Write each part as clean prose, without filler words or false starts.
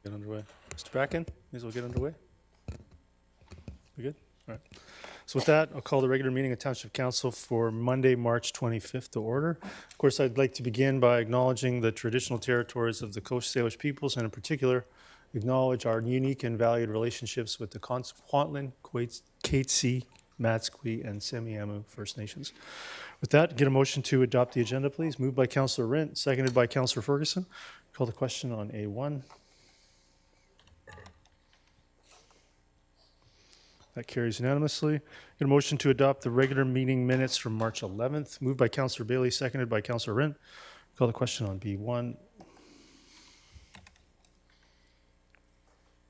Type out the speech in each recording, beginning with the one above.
Get underway. Mr. Bracken, may as well get underway. We good? All right. So with that, I'll call the regular meeting of Township Council for Monday, March 25th to order. Of course, I'd like to begin by acknowledging the traditional territories of the Coast Salish peoples, and in particular, acknowledge our unique and valued relationships with the Kwantlen, Katzie, Matsqui, and Semiahmoo First Nations. With that, get a motion to adopt the agenda, please. Moved by Councillor Rint, seconded by Councillor Ferguson. Call the question on A1. That carries unanimously. Get a motion to adopt the regular meeting minutes from March 11th. Moved by Councillor Bailey, seconded by Councillor Rint. Call the question on B1.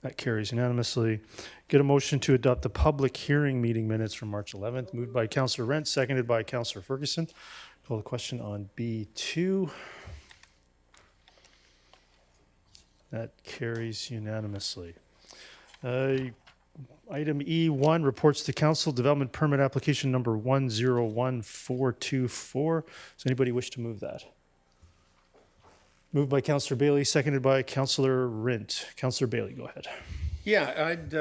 That carries unanimously. Get a motion to adopt the public hearing meeting minutes from March 11th. Moved by Councillor Rent, seconded by Councillor Ferguson. Call the question on B2. That carries unanimously. Item E1, reports to council, development permit application number 101424. Does anybody wish to move that? Moved by Councillor Bailey, seconded by Councillor Rint. Councillor Bailey, go ahead. Yeah, I'd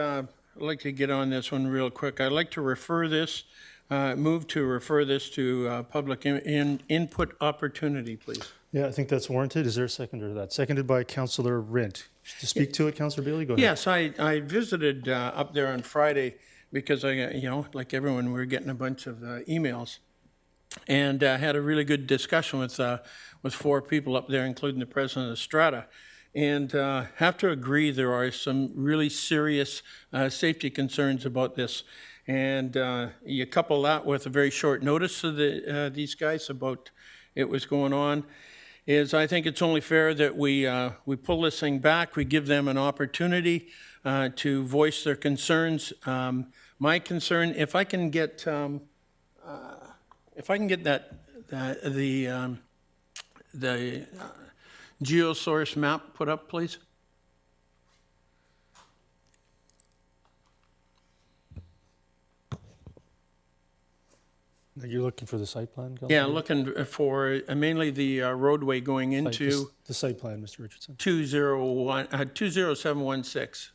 like to get on this one real quick. I'd like to refer this, move to refer this to public input opportunity, please. Yeah, I think that's warranted. Is there a seconder to that? Seconded by Councillor Rint. To speak to it, Councillor Bailey, go ahead. Yes, I visited up there on Friday because like everyone, we were getting a bunch of emails, and had a really good discussion with four people up there, including the president of Strata. And have to agree there are some really serious safety concerns about this. And you couple that with a very short notice of these guys about it was going on, I think it's only fair that we pull this thing back. We give them an opportunity to voice their concerns. My concern, if I can get the geosource map put up, please. You're looking for the site plan, Councillor? Yeah, looking for mainly the roadway going into the site plan, Mr. Richardson. 20716.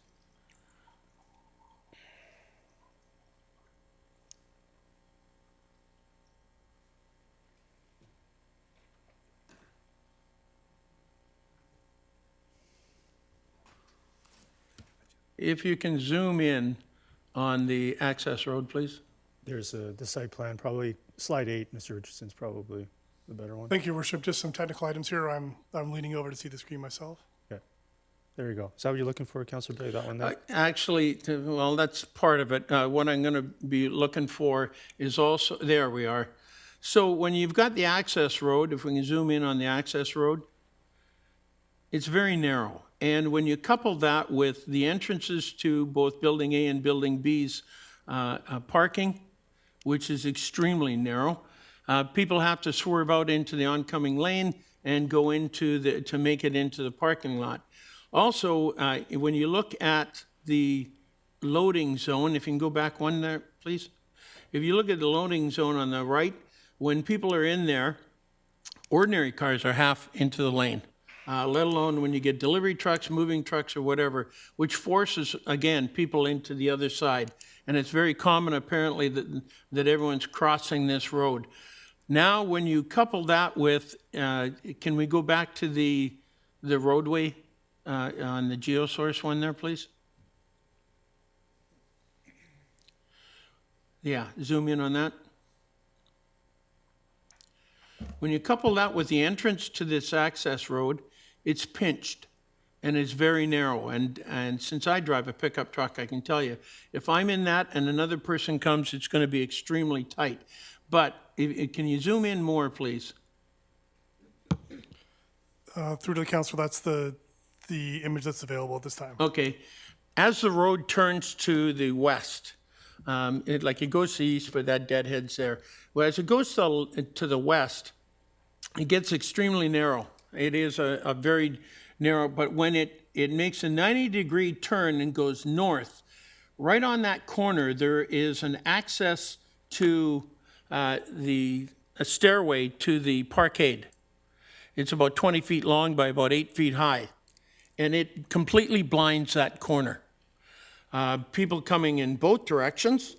If you can zoom in on the access road, please. There's the site plan, probably slide 8, Mr. Richardson's probably the better one. Thank you, Worship. Just some technical items here. I'm leaning over to see the screen myself. Okay, there you go. Is that what you're looking for, Councillor Bailey? That one there? Actually, well, that's part of it. What I'm going to be looking for is also, there we are. So when you've got the access road, if we can zoom in on the access road, it's very narrow. And when you couple that with the entrances to both Building A and Building B's parking, which is extremely narrow, people have to swerve out into the oncoming lane and go into to make it into the parking lot. Also, when you look at the loading zone, if you can go back one there, please. If you look at the loading zone on the right, when people are in there, ordinary cars are half into the lane. Let alone when you get delivery trucks, moving trucks, or whatever, which forces, again, people into the other side. And it's very common, apparently, that everyone's crossing this road. Now, when you couple that with, can we go back to the roadway on the geosource one there, please? Yeah, zoom in on that. When you couple that with the entrance to this access road, it's pinched and it's very narrow. And since I drive a pickup truck, I can tell you, if I'm in that and another person comes, it's going to be extremely tight. But can you zoom in more, please? Through to the council, that's the image that's available at this time. Okay. As the road turns to the west, it goes to the east, but that deadhead's there. Well, as it goes to the west, it gets extremely narrow. It is a very narrow, but when it makes a 90-degree turn and goes north, right on that corner, there is an access to a stairway to the parkade. It's about 20 feet long by about 8 feet high. and it completely blinds that corner. People coming in both directions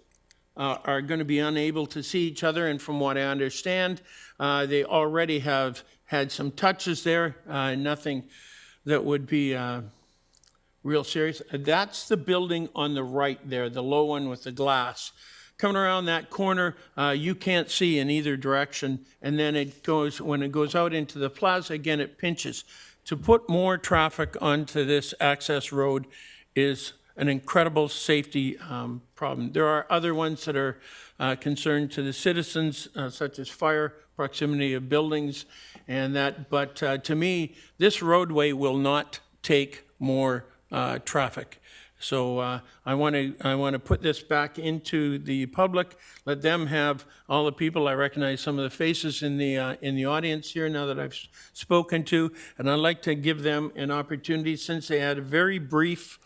are going to be unable to see each other, and from what I understand, they already have had some touches there, nothing that would be real serious. That's the building on the right there, the low one with the glass. Coming around that corner, you can't see in either direction, and then it goes, when it goes out into the plaza, again, it pinches. To put more traffic onto this access road is an incredible safety problem. There are other ones that are concerned to the citizens, such as fire, proximity of buildings, and that. But to me, this roadway will not take more traffic. So I want to put this back into the public. Let them have all the people. I recognize some of the faces in the audience here now that I've spoken to, and I'd like to give them an opportunity, since they had a very brief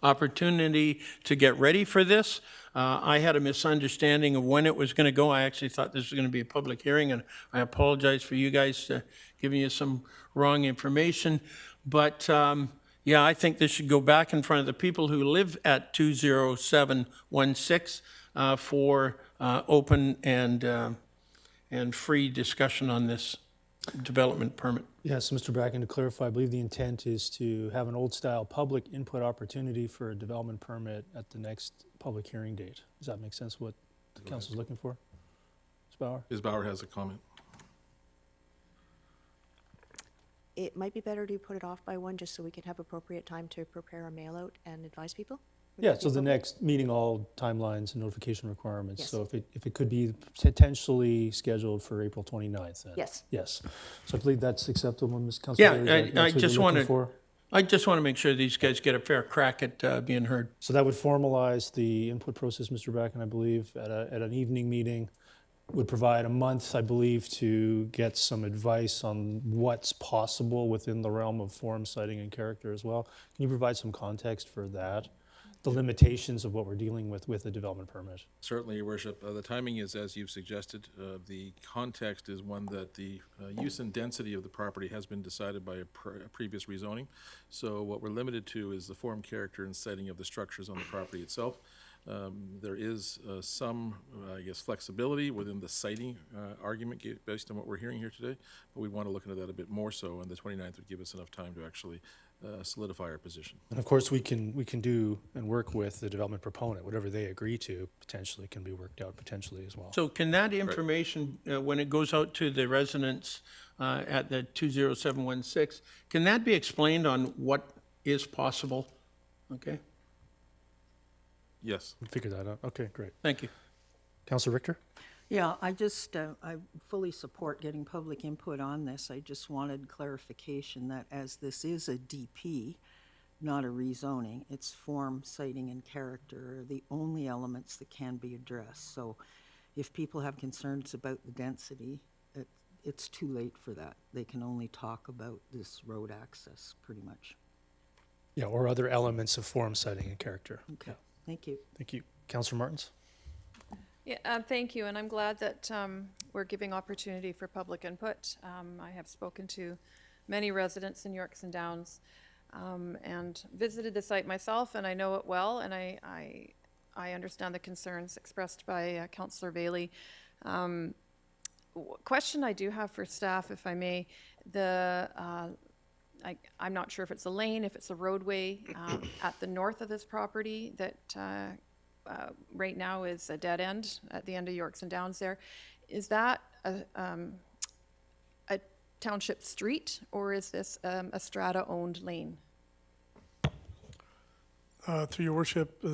opportunity to get ready for this. I had a misunderstanding of when it was going to go. I actually thought this was going to be a public hearing, and I apologize for you guys giving you some wrong information. But yeah, I think this should go back in front of the people who live at 20716 for open and free discussion on this development permit. Yes, Mr. Bracken, to clarify, I believe the intent is to have an old-style public input opportunity for a development permit at the next public hearing date. Does that make sense, what the council is looking for? Ms. Bauer? Ms. Bauer has a comment. It might be better to put it off by one, just so we can have appropriate time to prepare a mail out and advise people. Would Yeah, that be so the appropriate? next meeting, all timelines and notification requirements. Yes. So if it could be potentially scheduled for April 29th, then. Yes. Yes. So I believe that's acceptable, Ms. Councilor. Yeah, Is that- I that's what just you're looking wanted- for? I just want to make sure these guys get a fair crack at being heard. So that would formalize the input process, Mr. Bracken, I believe, at an evening meeting. Would provide a month, I believe, to get some advice on what's possible within the realm of form, citing, and character as well. Can you provide some context for that? The limitations of what we're dealing with a development permit? Certainly, Your Worship. The timing is as you've suggested. The context is one that the use and density of the property has been decided by a previous rezoning. So what we're limited to is the form, character, and setting of the structures on the property itself. There is some, I guess, flexibility within the siting argument based on what we're hearing here today, but we want to look into that a bit more so, and the 29th would give us enough time to actually solidify our position. And of course, we can do and work with the development proponent. Whatever they agree to potentially can be worked out potentially as well. So can that information, when it goes out to the residents at the 20716, can that be explained on what is possible? Okay, Yes. We'll figure that out. Okay, great. thank you. Councilor Richter? Yeah, I just, I fully support getting public input on this. I just wanted clarification that as this is a DP, not a rezoning, its form, siting, and character are the only elements that can be addressed. So if people have concerns about the density, it's too late for that. They can only talk about this road access, pretty much. Yeah, or other elements of form, citing, and character. Okay, thank you. Thank you. Councilor Martins? Yeah, thank you, and I'm glad that we're giving opportunity for public input. I have spoken to many residents in Yorks and Downs and visited the site myself, and I know it well, and I understand the concerns expressed by Councillor Bailey. Question I do have for staff, if I may, I'm not sure if it's a lane, if it's a roadway at the north of this property that right now is a dead end at the end of Yorks and Downs there. Is that a township street, or is this a strata-owned lane? Through your worship,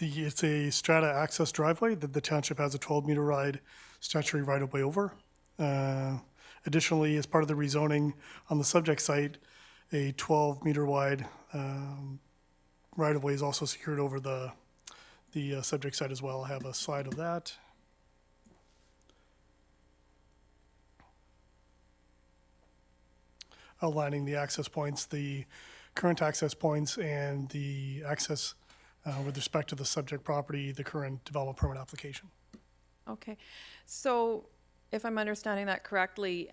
it's a strata access driveway that the township has a 12-meter wide statutory right-of-way over. Additionally, as part of the rezoning on the subject site, a 12-meter wide right-of-way is also secured over the subject site as well. I have a slide of that. Outlining the access points, the current access points, and the access with respect to the subject property, the current development permit application. Okay, so if I'm understanding that correctly,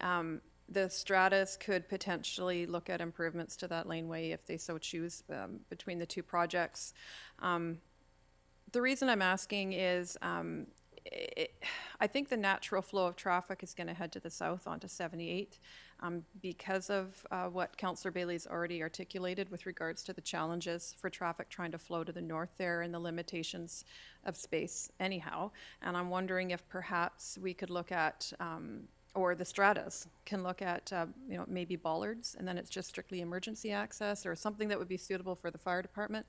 the Stratas could potentially look at improvements to that laneway if they so choose, between the two projects. The reason I'm asking is, I think the natural flow of traffic is going to head to the south onto 78 because of what Councillor Bailey's already articulated with regards to the challenges for traffic trying to flow to the north there and the limitations of space anyhow. And I'm wondering if perhaps we could look at, or the Stratas can look at, maybe bollards, and then it's just strictly emergency access or something that would be suitable for the fire department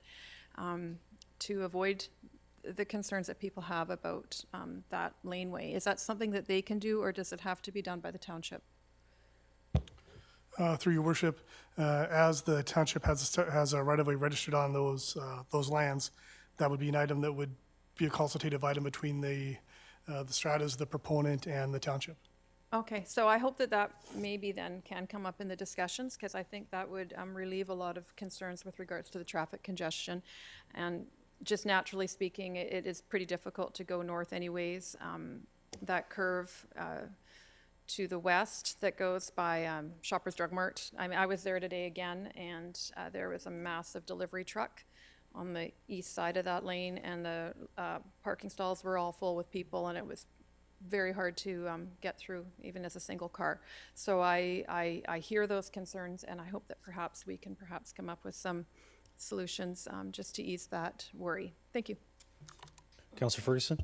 to avoid the concerns that people have about that laneway. Is that something that they can do, or does it have to be done by the township? Through your worship, as the township has a right-of-way registered on those lands, that would be an item that would be a consultative item between the Stratas, the proponent, and the township. Okay, so I hope that maybe then can come up in the discussions, because I think that would relieve a lot of concerns with regards to the traffic congestion. And just naturally speaking, it is pretty difficult to go north anyways. That curve to the west that goes by Shoppers Drug Mart. I mean, I was there today again, and there was a massive delivery truck on the east side of that lane, and the parking stalls were all full with people, and it was very hard to get through, even as a single car. So I hear those concerns, and I hope that perhaps we can come up with some solutions just to ease that worry. Thank you. Councillor Ferguson?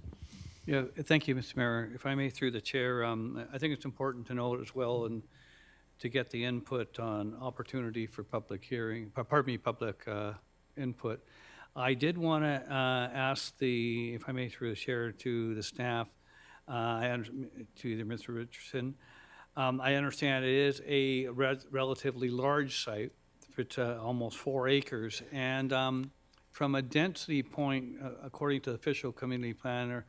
Yeah, thank you, Mr. Mayor. If I may, through the chair, I think it's important to note as well and to get the input on opportunity for public hearing, public input. I did want to ask if I may, through the chair, to the staff, to either Mr. Richardson. I understand it is a relatively large site. It's almost 4 acres. And from a density point, according to the official community planner,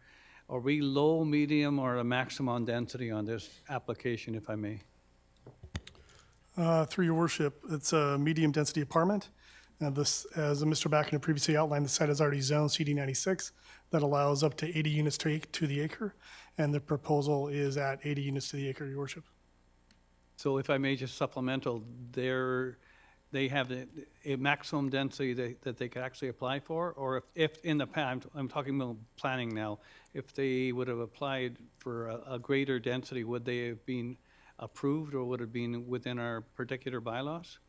are we low, medium, or a maximum density on this application, if I may? Through your worship, it's a medium density apartment. This, as Mr. Backen previously outlined, the site is already zoned CD96. That allows up to 80 units to the acre, and the proposal is at 80 units to the acre, your worship. So if I may, just supplemental, they have a maximum density that they could actually apply for? Or if in the past, I'm talking about planning now, if they would have applied for a greater density, would they have been approved, or would it have been within our particular bylaws?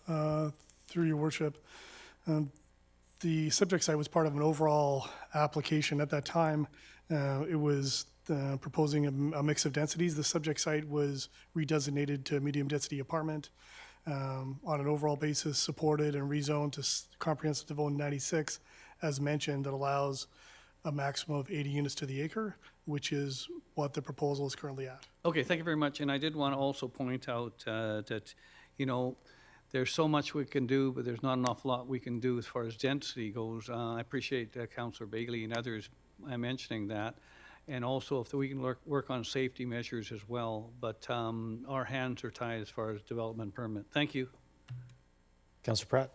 Through your worship, the subject site was part of an overall application. At that time, it was proposing a mix of densities. The subject site was redesignated to a medium density apartment. On an overall basis, supported and rezoned to comprehensive development 96, as mentioned, that allows a maximum of 80 units to the acre, which is what the proposal is currently at. Okay, thank you very much. And I did want to also point out that, there's so much we can do, but there's not an awful lot we can do as far as density goes. I appreciate Councillor Bailey and others mentioning that. And also, if we can work on safety measures as well, but our hands are tied as far as development permit. Thank you. Councillor Pratt?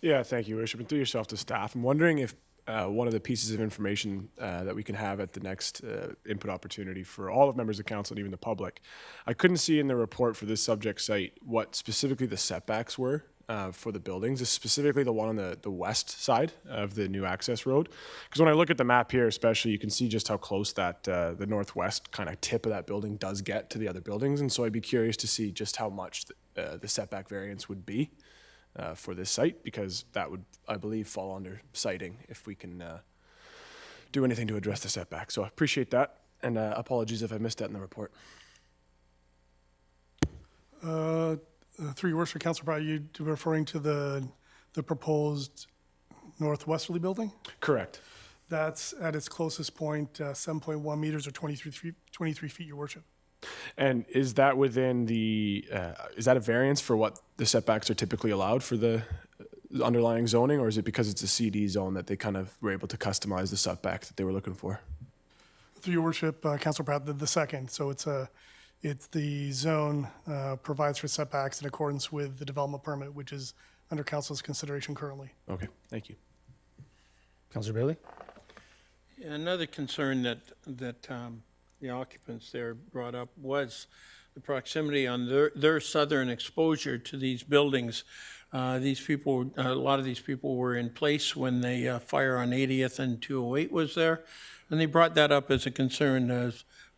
Yeah, thank you, Worship. And through yourself to staff, I'm wondering if one of the pieces of information that we can have at the next input opportunity for all of members of council and even the public, I couldn't see in the report for this subject site what specifically the setbacks were for the buildings, specifically the one on the west side of the new access road. Because when I look at the map here especially, you can see just how close that the northwest kind of tip of that building does get to the other buildings. And so I'd be curious to see just how much the setback variance would be for this site, because that would, I believe, fall under siting if we can do anything to address the setback. So I appreciate that, and apologies if I missed that in the report. Through your worship, Councillor Pratt, you referring to the proposed northwesterly building? Correct. That's at its closest point, 7.1 meters or 23 feet, your worship. And is that within the, is that a variance for what the setbacks are typically allowed for the underlying zoning, or is it because it's a CD zone that they kind of were able to customize the setback that they were looking for? Through your worship, Councillor Pratt, the second. So it's the zone provides for setbacks in accordance with the development permit, which is under council's consideration currently. Okay, thank you. Councillor Bailey? Another concern that the occupants there brought up was the proximity on their southern exposure to these buildings. These people, a lot of these people were in place when the fire on 80th and 208 was there, and they brought that up as a concern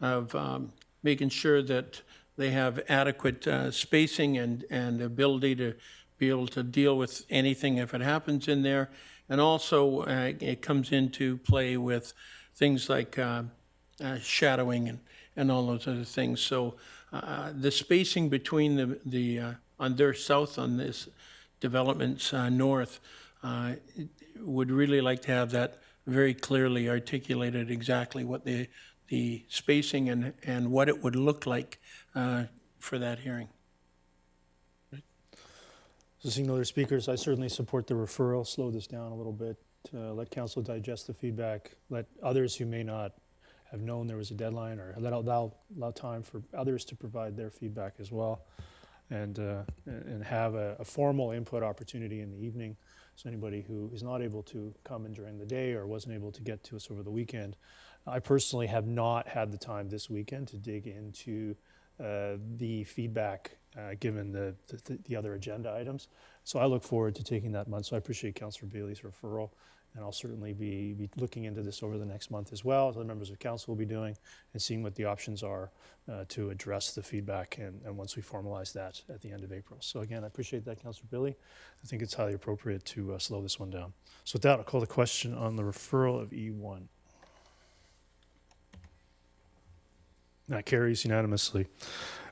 of making sure that they have adequate spacing and ability to be able to deal with anything if it happens in there. And also, it comes into play with things like shadowing and all those other things. So the spacing between the on their south on this developments north, would really like to have that very clearly articulated exactly what the spacing and what it would look like for that hearing. So seeing no other speakers, I certainly support the referral. Slow this down a little bit, let council digest the feedback, let others who may not have known there was a deadline, or allow time for others to provide their feedback as well, and have a formal input opportunity in the evening. So anybody who is not able to come in during the day or wasn't able to get to us over the weekend, I personally have not had the time this weekend to dig into the feedback given the other agenda items. So I look forward to taking that month. So I appreciate Councillor Bailey's referral, and I'll certainly be looking into this over the next month as well, as the members of council will be doing, and seeing what the options are to address the feedback, and once we formalize that at the end of April. So again, I appreciate that, Councillor Bailey. I think it's highly appropriate to slow this one down. So with that, I'll call the question on the referral of E1. That carries unanimously.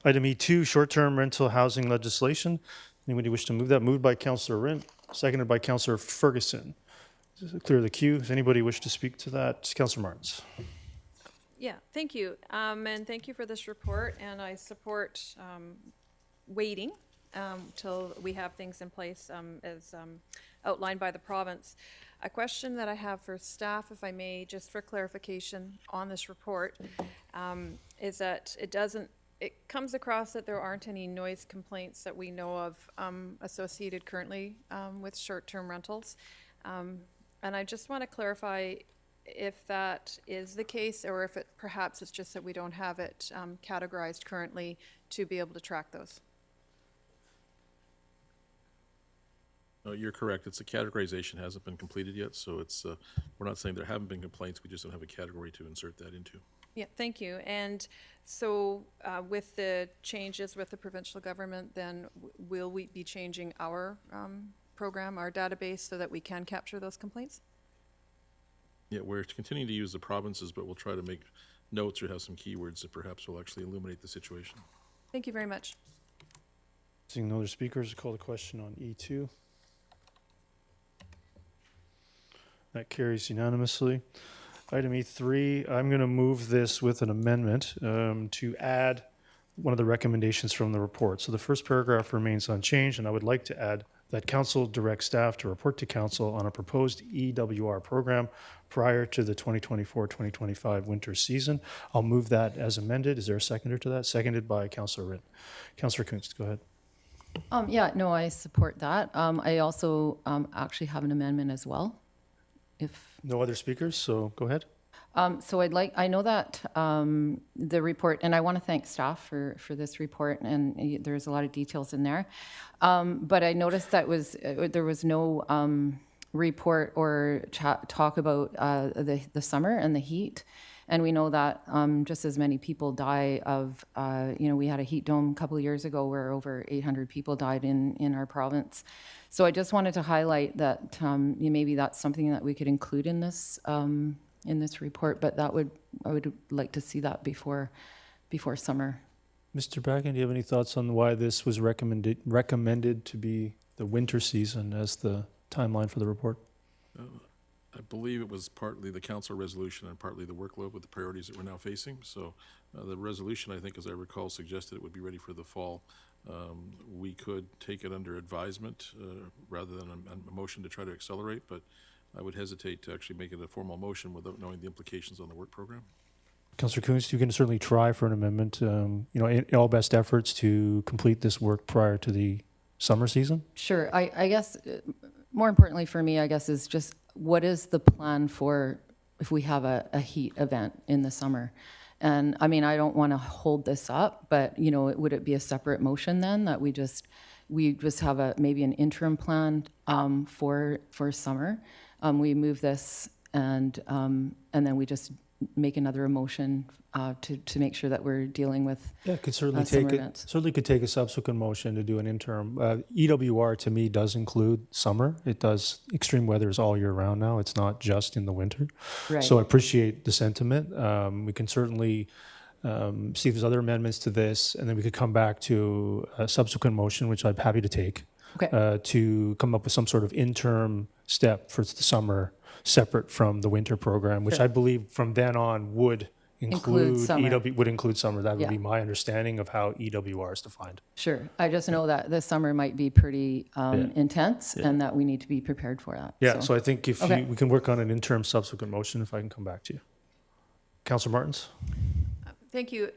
Item E2, short-term rental housing legislation. Anybody wish to move that? Moved by Councillor Rint, seconded by Councillor Ferguson. Clear the queue. Does anybody wish to speak to that? Councillor Martins. Yeah, thank you. And thank you for this report. And I support waiting till we have things in place as outlined by the province. A question that I have for staff, if I may, just for clarification on this report, is that it comes across that there aren't any noise complaints that we know of associated currently with short-term rentals. And I just want to clarify if that is the case, or if perhaps it's just that we don't have it categorized currently to be able to track those. No, you're correct. It's a categorization hasn't been completed yet, so it's we're not saying there haven't been complaints. We just don't have a category to insert that into. Yeah, thank you. And so with the changes with the provincial government, then will we be changing our program, our database, so that we can capture those complaints? Yeah, we're continuing to use the provinces, but we'll try to make notes or have some keywords that perhaps will actually illuminate the situation. Thank you very much. Seeing no other speakers, call the question on E2. That carries unanimously. Item E3, I'm going to move this with an amendment to add one of the recommendations from the report. So the first paragraph remains unchanged, and I would like to add that council directs staff to report to council on a proposed EWR program prior to the 2024-2025 winter season. I'll move that as amended. Is there a seconder to that? Seconded by Councillor Ritt. Councillor Kunst, go ahead. Yeah, no, I support that. I also actually have an amendment as well. If no other speakers, so go ahead. So I know that the report, and I want to thank staff for this report, and there's a lot of details in there. But I noticed that there was no report or talk about the summer and the heat. And we know that just as many people die of, we had a heat dome a couple of years ago where over 800 people died in our province. So I just wanted to highlight that maybe that's something that we could include in this report, but I would like to see that before summer. Mr. Bracken, do you have any thoughts on why this was recommended to be the winter season as the timeline for the report? I believe it was partly the council resolution and partly the workload with the priorities that we're now facing. So the resolution, I think, as I recall, suggested it would be ready for the fall. We could take it under advisement rather than a motion to try to accelerate, but I would hesitate to actually make it a formal motion without knowing the implications on the work program. Councillor Kunst, you can certainly try for an amendment, in all best efforts to complete this work prior to the summer season. Sure. I guess more importantly for me, I guess, is just what is the plan for if we have a heat event in the summer? And I mean, I don't want to hold this up, but would it be a separate motion then that we just have maybe an interim plan for summer? We move this and then we just make another motion to make sure that we're dealing with Yeah, could certainly summer take it. events. Certainly could take a subsequent motion to do an interim. EWR to me does include summer. It does extreme weather is all year round now. It's not just in the winter. Right. So I appreciate the sentiment. We can certainly see if there's other amendments to this, and then we could come back to a subsequent motion, which I'm happy to take, Okay. to come up with some sort of interim step for the summer, separate from the winter program, which I believe from then on would include summer. would include summer. That would Yeah. be my understanding of how EWR is defined. Sure. I just know that this summer might be pretty intense and that we need to be prepared for that. Yeah, so I think if Okay. we can work on an interim subsequent motion, if I can come back to you. Councillor Martins? Thank you.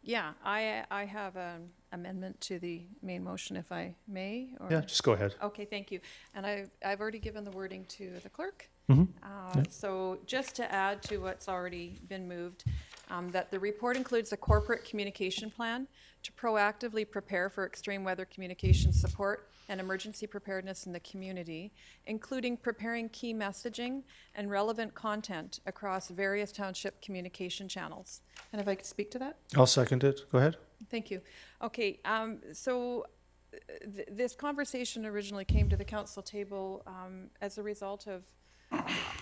Yeah, I have an amendment to the main motion, if I may, or? Yeah, just go ahead. Okay, thank you. And I've already given the wording to the clerk. So just to add to what's already been moved, that the report includes a corporate communication plan to proactively prepare for extreme weather communication support and emergency preparedness in the community, including preparing key messaging and relevant content across various township communication channels. And if I could speak to that? I'll second it. Go ahead. Thank you. Okay, so this conversation originally came to the council table as a result of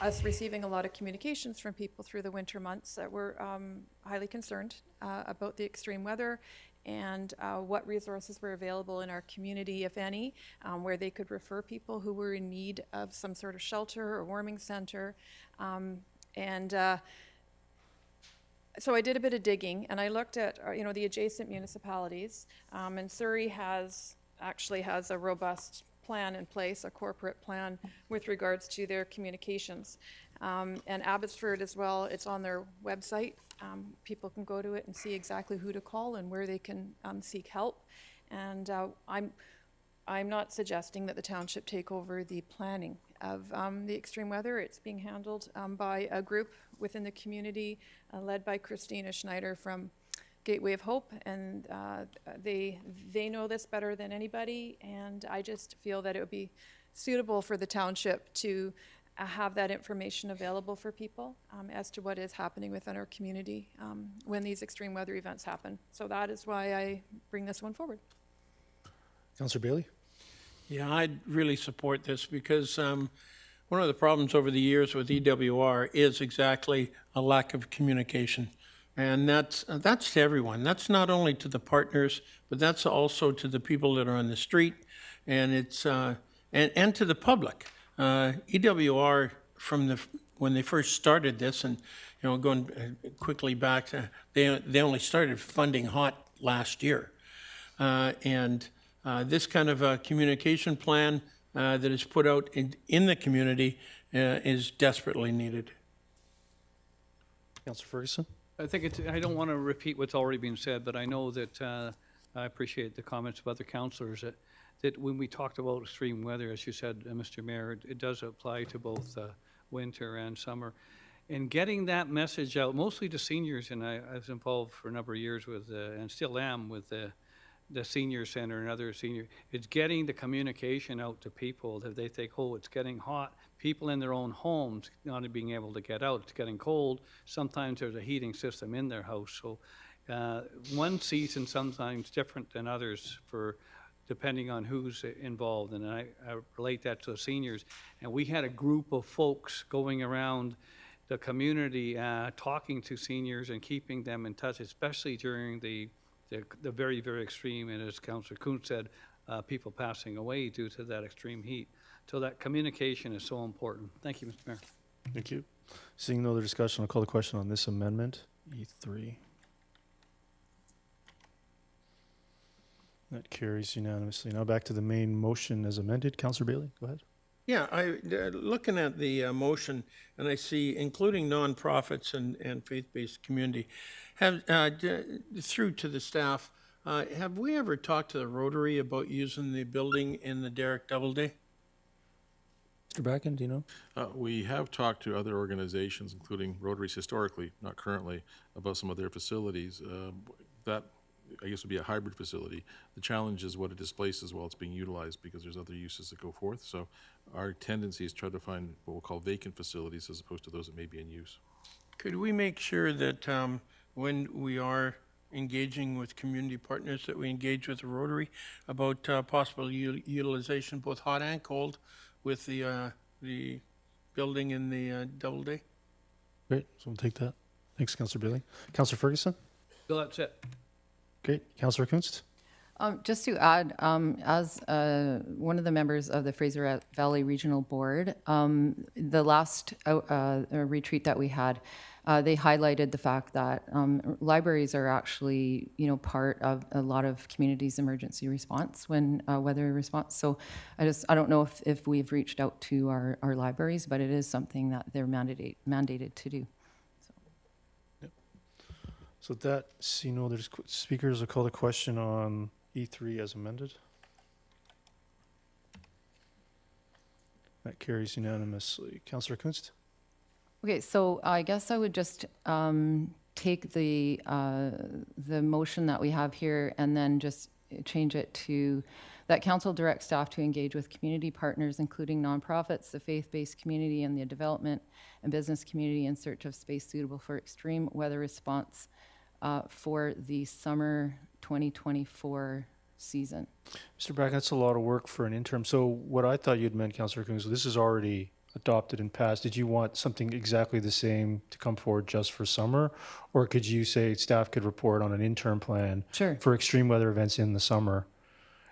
us receiving a lot of communications from people through the winter months that were highly concerned about the extreme weather and what resources were available in our community, if any, where they could refer people who were in need of some sort of shelter or warming center. So I did a bit of digging, and I looked at the adjacent municipalities, and Surrey actually has a robust plan in place, a corporate plan with regards to their communications. And Abbotsford as well, it's on their website. People can go to it and see exactly who to call and where they can seek help. And I'm not suggesting that the township take over the planning of the extreme weather. It's being handled by a group within the community led by Christina Schneider from Gateway of Hope, and they know this better than anybody, and I just feel that it would be suitable for the township to have that information available for people as to what is happening within our community when these extreme weather events happen. So that is why I bring this one forward. Councillor Bailey? Yeah, I'd really support this because one of the problems over the years with EWR is exactly a lack of communication. And that's to everyone. That's not only to the partners, but that's also to the people that are on the street, and it's and to the public. EWR when they first started this, and going quickly back to they only started funding HOT last year, and this kind of a communication plan that is put out in the community is desperately needed. Councillor Ferguson? I think I don't want to repeat what's already been said, but I know that I appreciate the comments of other councillors that when we talked about extreme weather, as you said, Mr. Mayor, it does apply to both winter and summer. And getting that message out, mostly to seniors, and I was involved for a number of years with, and still am, with the senior center and other senior, it's getting the communication out to people that they think, oh, it's getting hot. People in their own homes not being able to get out. It's getting cold. Sometimes there's a heating system in their house. So one season sometimes different than others depending on who's involved. And I relate that to the seniors. And we had a group of folks going around the community talking to seniors and keeping them in touch, especially during the very, very extreme, and as Councillor Kuntz said, people passing away due to that extreme heat. So that communication is so important. Thank you, Mr. Mayor. Thank you. Seeing no other discussion, I'll call the question on this amendment, E3. That carries unanimously. Now back to the main motion as amended. Councillor Bailey, go ahead. Yeah, looking at the motion, and I see including nonprofits and faith-based community, through to the staff, have we ever talked to the Rotary about using the building in the Derrick Doubleday? Mr. Bracken, do you know? We have talked to other organizations, including Rotaries historically, not currently, about some of their facilities. That, I guess, would be a hybrid facility. The challenge is what it displaces while it's being utilized, because there's other uses that go forth. So our tendency is to try to find what we'll call vacant facilities as opposed to those that may be in use. Could we make sure that when we are engaging with community partners, that we engage with the Rotary about possible utilization, both hot and cold, with the building in the Doubleday? Great, so we'll take that. Thanks, Councillor Bailey. Councillor Ferguson? Bill, that's it. Great. Councillor Kunst? Just to add, as one of the members of the Fraser Valley Regional Board, the last retreat that we had, they highlighted the fact that libraries are actually, part of a lot of communities' emergency response when weather response. So I don't know if we've reached out to our libraries, but it is something that they're mandated to do. So that, there's speakers will call the question on E3 as amended. That carries unanimously. Councillor Kunst? Okay, so I guess I would just take the motion that we have here and then just change it to that council directs staff to engage with community partners, including nonprofits, the faith-based community, and the development and business community in search of space suitable for extreme weather response for the summer 2024 season. Mr. Bracken, that's a lot of work for an interim. So what I thought you'd meant, Councillor Kunz, this is already adopted and passed. Did you want something exactly the same to come forward just for summer? Or could you say staff could report on an interim plan for extreme weather events in the summer?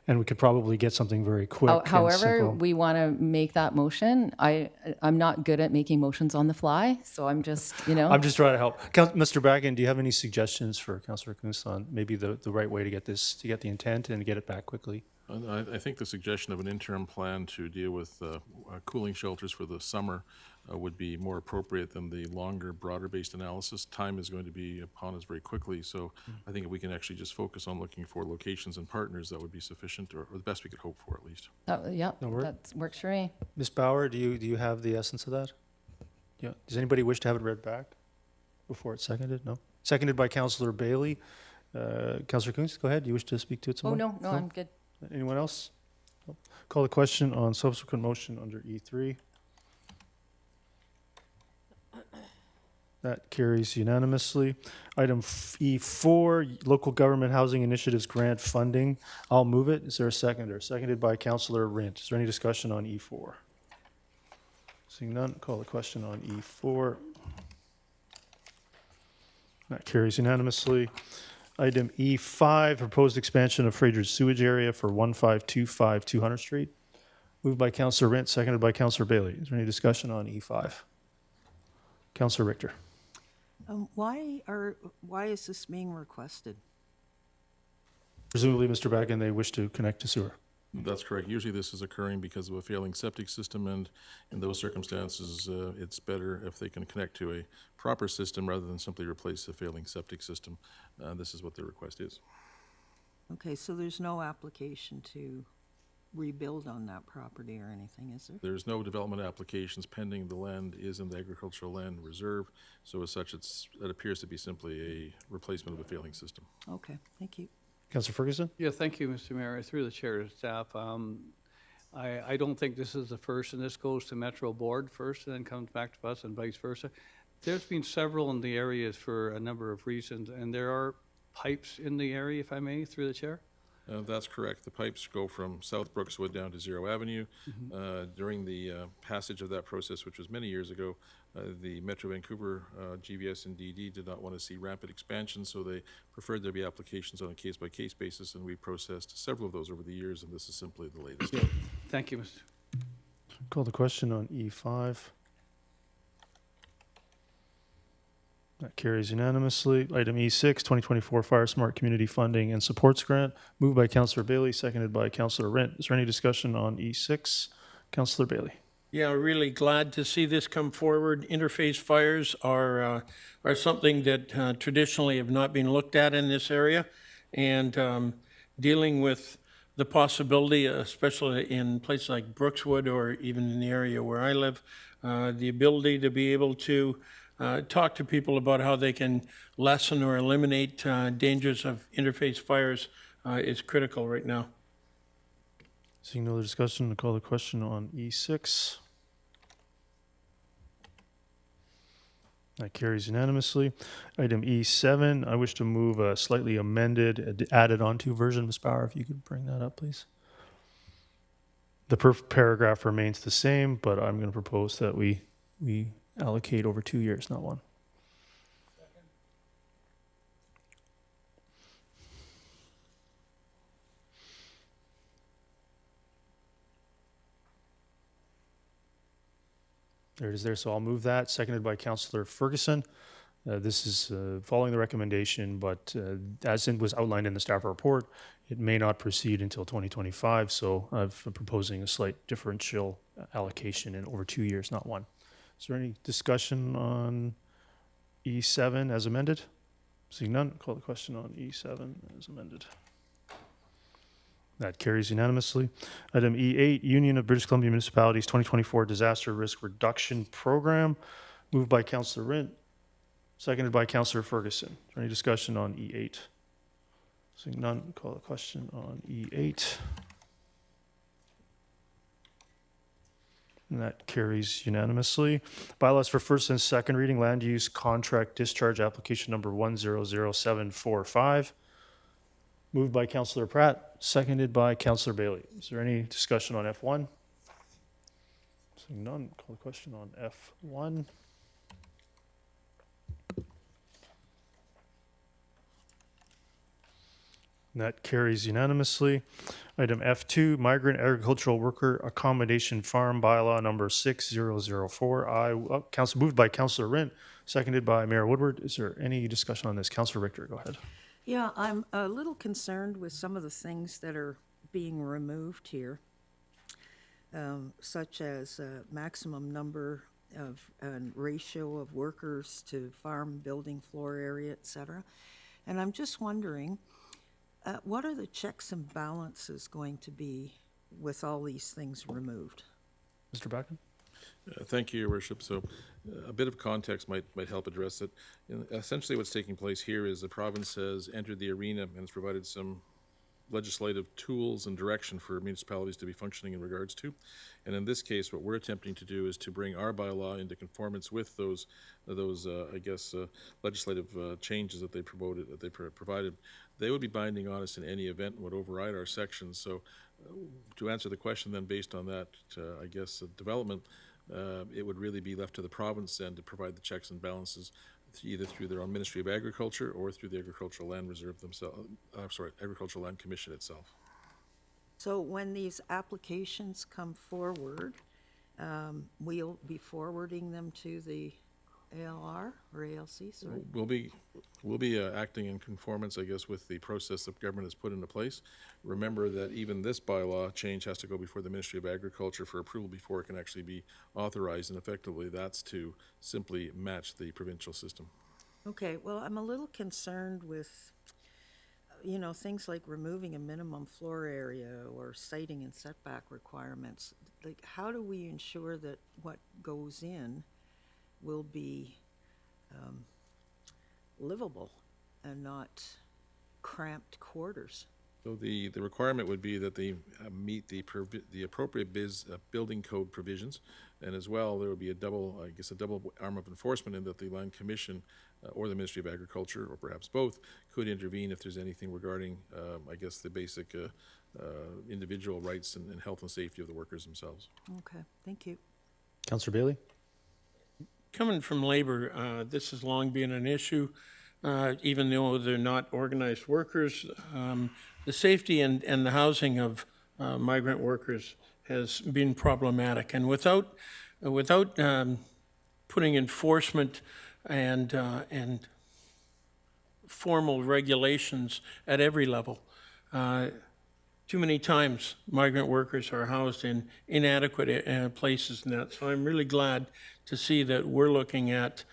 And we could probably get something very quick and However, simple. we want to make that motion. I'm not good at making motions on the fly, so I'm just, I'm just trying to help. Mr. Bracken, do you have any suggestions for Councillor Kunz on maybe the right way to get the intent and get it back quickly? I think the suggestion of an interim plan to deal with cooling shelters for the summer would be more appropriate than the longer, broader-based analysis. Time is going to be upon us very quickly, so I think if we can actually just focus on looking for locations and partners, that would be sufficient, or the best we could hope for, at least. That works for me. Ms. Bauer, do you have the essence of that? Yeah. Does anybody wish to have it read back before it's seconded? No. Seconded by Councillor Bailey. Councillor Kunz, go ahead. Do you wish to speak to it some more? No, I'm good. Anyone else? Call the question on subsequent motion under E3. That carries unanimously. Item E4, Local Government Housing Initiatives Grant Funding. I'll move it. Is there a seconder? Seconded by Councillor Rint. Is there any discussion on E4? Seeing none, call the question on E4. That carries unanimously. Item E5, proposed expansion of Fraser's sewage area for 1525 200 Street. Moved by Councillor Rint, seconded by Councillor Bailey. Is there any discussion on E5? Councillor Richter. Why is this being requested? Presumably, Mr. Bracken, they wish to connect to sewer. That's correct. Usually this is occurring because of a failing septic system, and in those circumstances, it's better if they can connect to a proper system rather than simply replace a failing septic system. This is what the request is. Okay, so there's no application to rebuild on that property or anything, is there? There's no development applications pending. The land is in the agricultural land reserve, so as such, it appears to be simply a replacement of a failing system. Okay, thank you. Councillor Ferguson? Yeah, thank you, Mr. Mayor. Through the chair to staff, I don't think this is the first, and this goes to Metro Board first and then comes back to us and vice versa. There's been several in the areas for a number of reasons, and there are pipes in the area, if I may, through the chair. That's correct. The pipes go from South Brookswood down to Zero Avenue. During the passage of that process, which was many years ago, the Metro Vancouver GVS and DD did not want to see rapid expansion, so they preferred there be applications on a case-by-case basis, and we processed several of those over the years, and this is simply the latest. Thank you, Mr. Call the question on E5. That carries unanimously. Item E6, 2024 Fire Smart Community Funding and Supports Grant. Moved by Councillor Bailey, seconded by Councillor Rint. Is there any discussion on E6? Councillor Bailey. Yeah, really glad to see this come forward. Interface fires are something that traditionally have not been looked at in this area, and dealing with the possibility, especially in places like Brookswood or even in the area where I live, the ability to be able to talk to people about how they can lessen or eliminate dangers of interface fires is critical right now. Seeing no other discussion, I'll call the question on E6. That carries unanimously. Item E7, I wish to move a slightly amended, added onto version. Ms. Bauer, if you could bring that up, please. The paragraph remains the same, but I'm going to propose that we allocate over 2 years, not one. There it is there, so I'll move that, seconded by Councillor Ferguson. This is following the recommendation, but as it was outlined in the staff report, it may not proceed until 2025, so I'm proposing a slight differential allocation in over 2 years, not one. Is there any discussion on E7 as amended? Seeing none, call the question on E7 as amended. That carries unanimously. Item E8, Union of British Columbia Municipalities 2024 Disaster Risk Reduction Program. Moved by Councillor Rint, seconded by Councillor Ferguson. Is there any discussion on E8? Seeing none, call the question on E8. And that carries unanimously. Bylaws for first and second reading, land use contract discharge application number 100745. Moved by Councillor Pratt, seconded by Councillor Bailey. Is there any discussion on F1? Seeing none, call the question on F1. And that carries unanimously. Item F2, Migrant Agricultural Worker Accommodation Farm Bylaw number 6004. Moved by Councillor Rint, seconded by Mayor Woodward. Is there any discussion on this? Councillor Richter, go ahead. Yeah, I'm a little concerned with some of the things that are being removed here, such as maximum number of and ratio of workers to farm, building, floor area, et cetera. And I'm just wondering, what are the checks and balances going to be with all these things removed? Mr. Backen? Thank you, Your Worship. So a bit of context might help address it. Essentially what's taking place here is the province has entered the arena and has provided some legislative tools and direction for municipalities to be functioning in regards to. And in this case, what we're attempting to do is to bring our bylaw into conformance with those legislative changes that they provided. They would be binding on us in any event and would override our sections. So to answer the question then based on that, development, it would really be left to the province then to provide the checks and balances either through their own Ministry of Agriculture or through the Agricultural Land Reserve themselves, Agricultural Land Commission itself. So when these applications come forward, we'll be forwarding them to the ALR or ALC, sorry? We'll be acting in conformance, I guess, with the process that government has put into place. Remember that even this bylaw change has to go before the Ministry of Agriculture for approval before it can actually be authorized, and effectively that's to simply match the provincial system. Okay, well, I'm a little concerned with, you know, things like removing a minimum floor area or siting and setback requirements. Like, how do we ensure that what goes in will be livable and not cramped quarters? So the requirement would be that they meet the appropriate building code provisions, and as well there would be a double arm of enforcement in that the Land Commission or the Ministry of Agriculture, or perhaps both, could intervene if there's anything regarding the basic individual rights and health and safety of the workers themselves. Okay, thank you. Councillor Bailey? Coming from labor, this has long been an issue, even though they're not organized workers. The safety and the housing of migrant workers has been problematic, and without putting enforcement and formal regulations at every level, too many times migrant workers are housed in inadequate places and that. So I'm really glad to see that we're looking at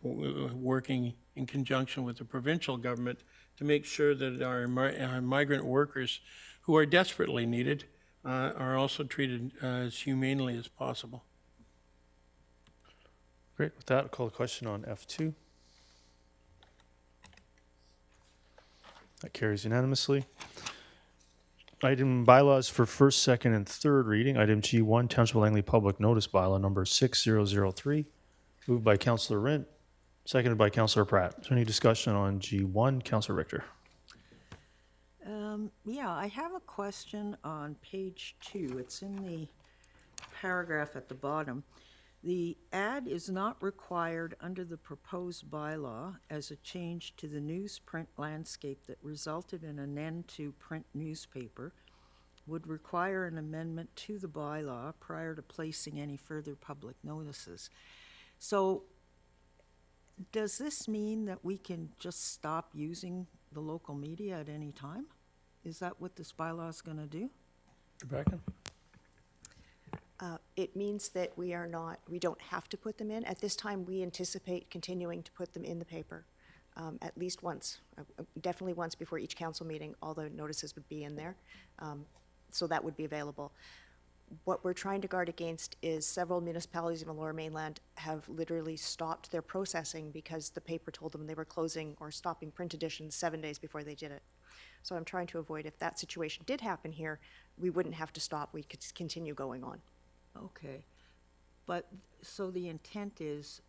working in conjunction with the provincial government to make sure that our migrant workers, who are desperately needed, are also treated as humanely as possible. Great. With that, I'll call the question on F2. That carries unanimously. Item bylaws for first, second, and third reading. Item G1, Township of Langley Public Notice Bylaw number 6003. Moved by Councillor Rint, seconded by Councillor Pratt. Is there any discussion on G1? Councillor Richter. Yeah, I have a question on page 2. It's in the paragraph at the bottom. The ad is not required under the proposed bylaw as a change to the newsprint landscape that resulted in an end to print newspaper would require an amendment to the bylaw prior to placing any further public notices. So does this mean that we can just stop using the local media at any time? Is that what this bylaw is going to do? Rebecca? It means that we don't have to put them in. At this time, we anticipate continuing to put them in the paper at least once, definitely once before each council meeting. All the notices would be in there, so that would be available. What we're trying to guard against is several municipalities in the Lower Mainland have literally stopped their processing because the paper told them they were closing or stopping print editions 7 days before they did it. So I'm trying to avoid, if that situation did happen here, we wouldn't have to stop. We could continue going on. Okay. But, so the intent is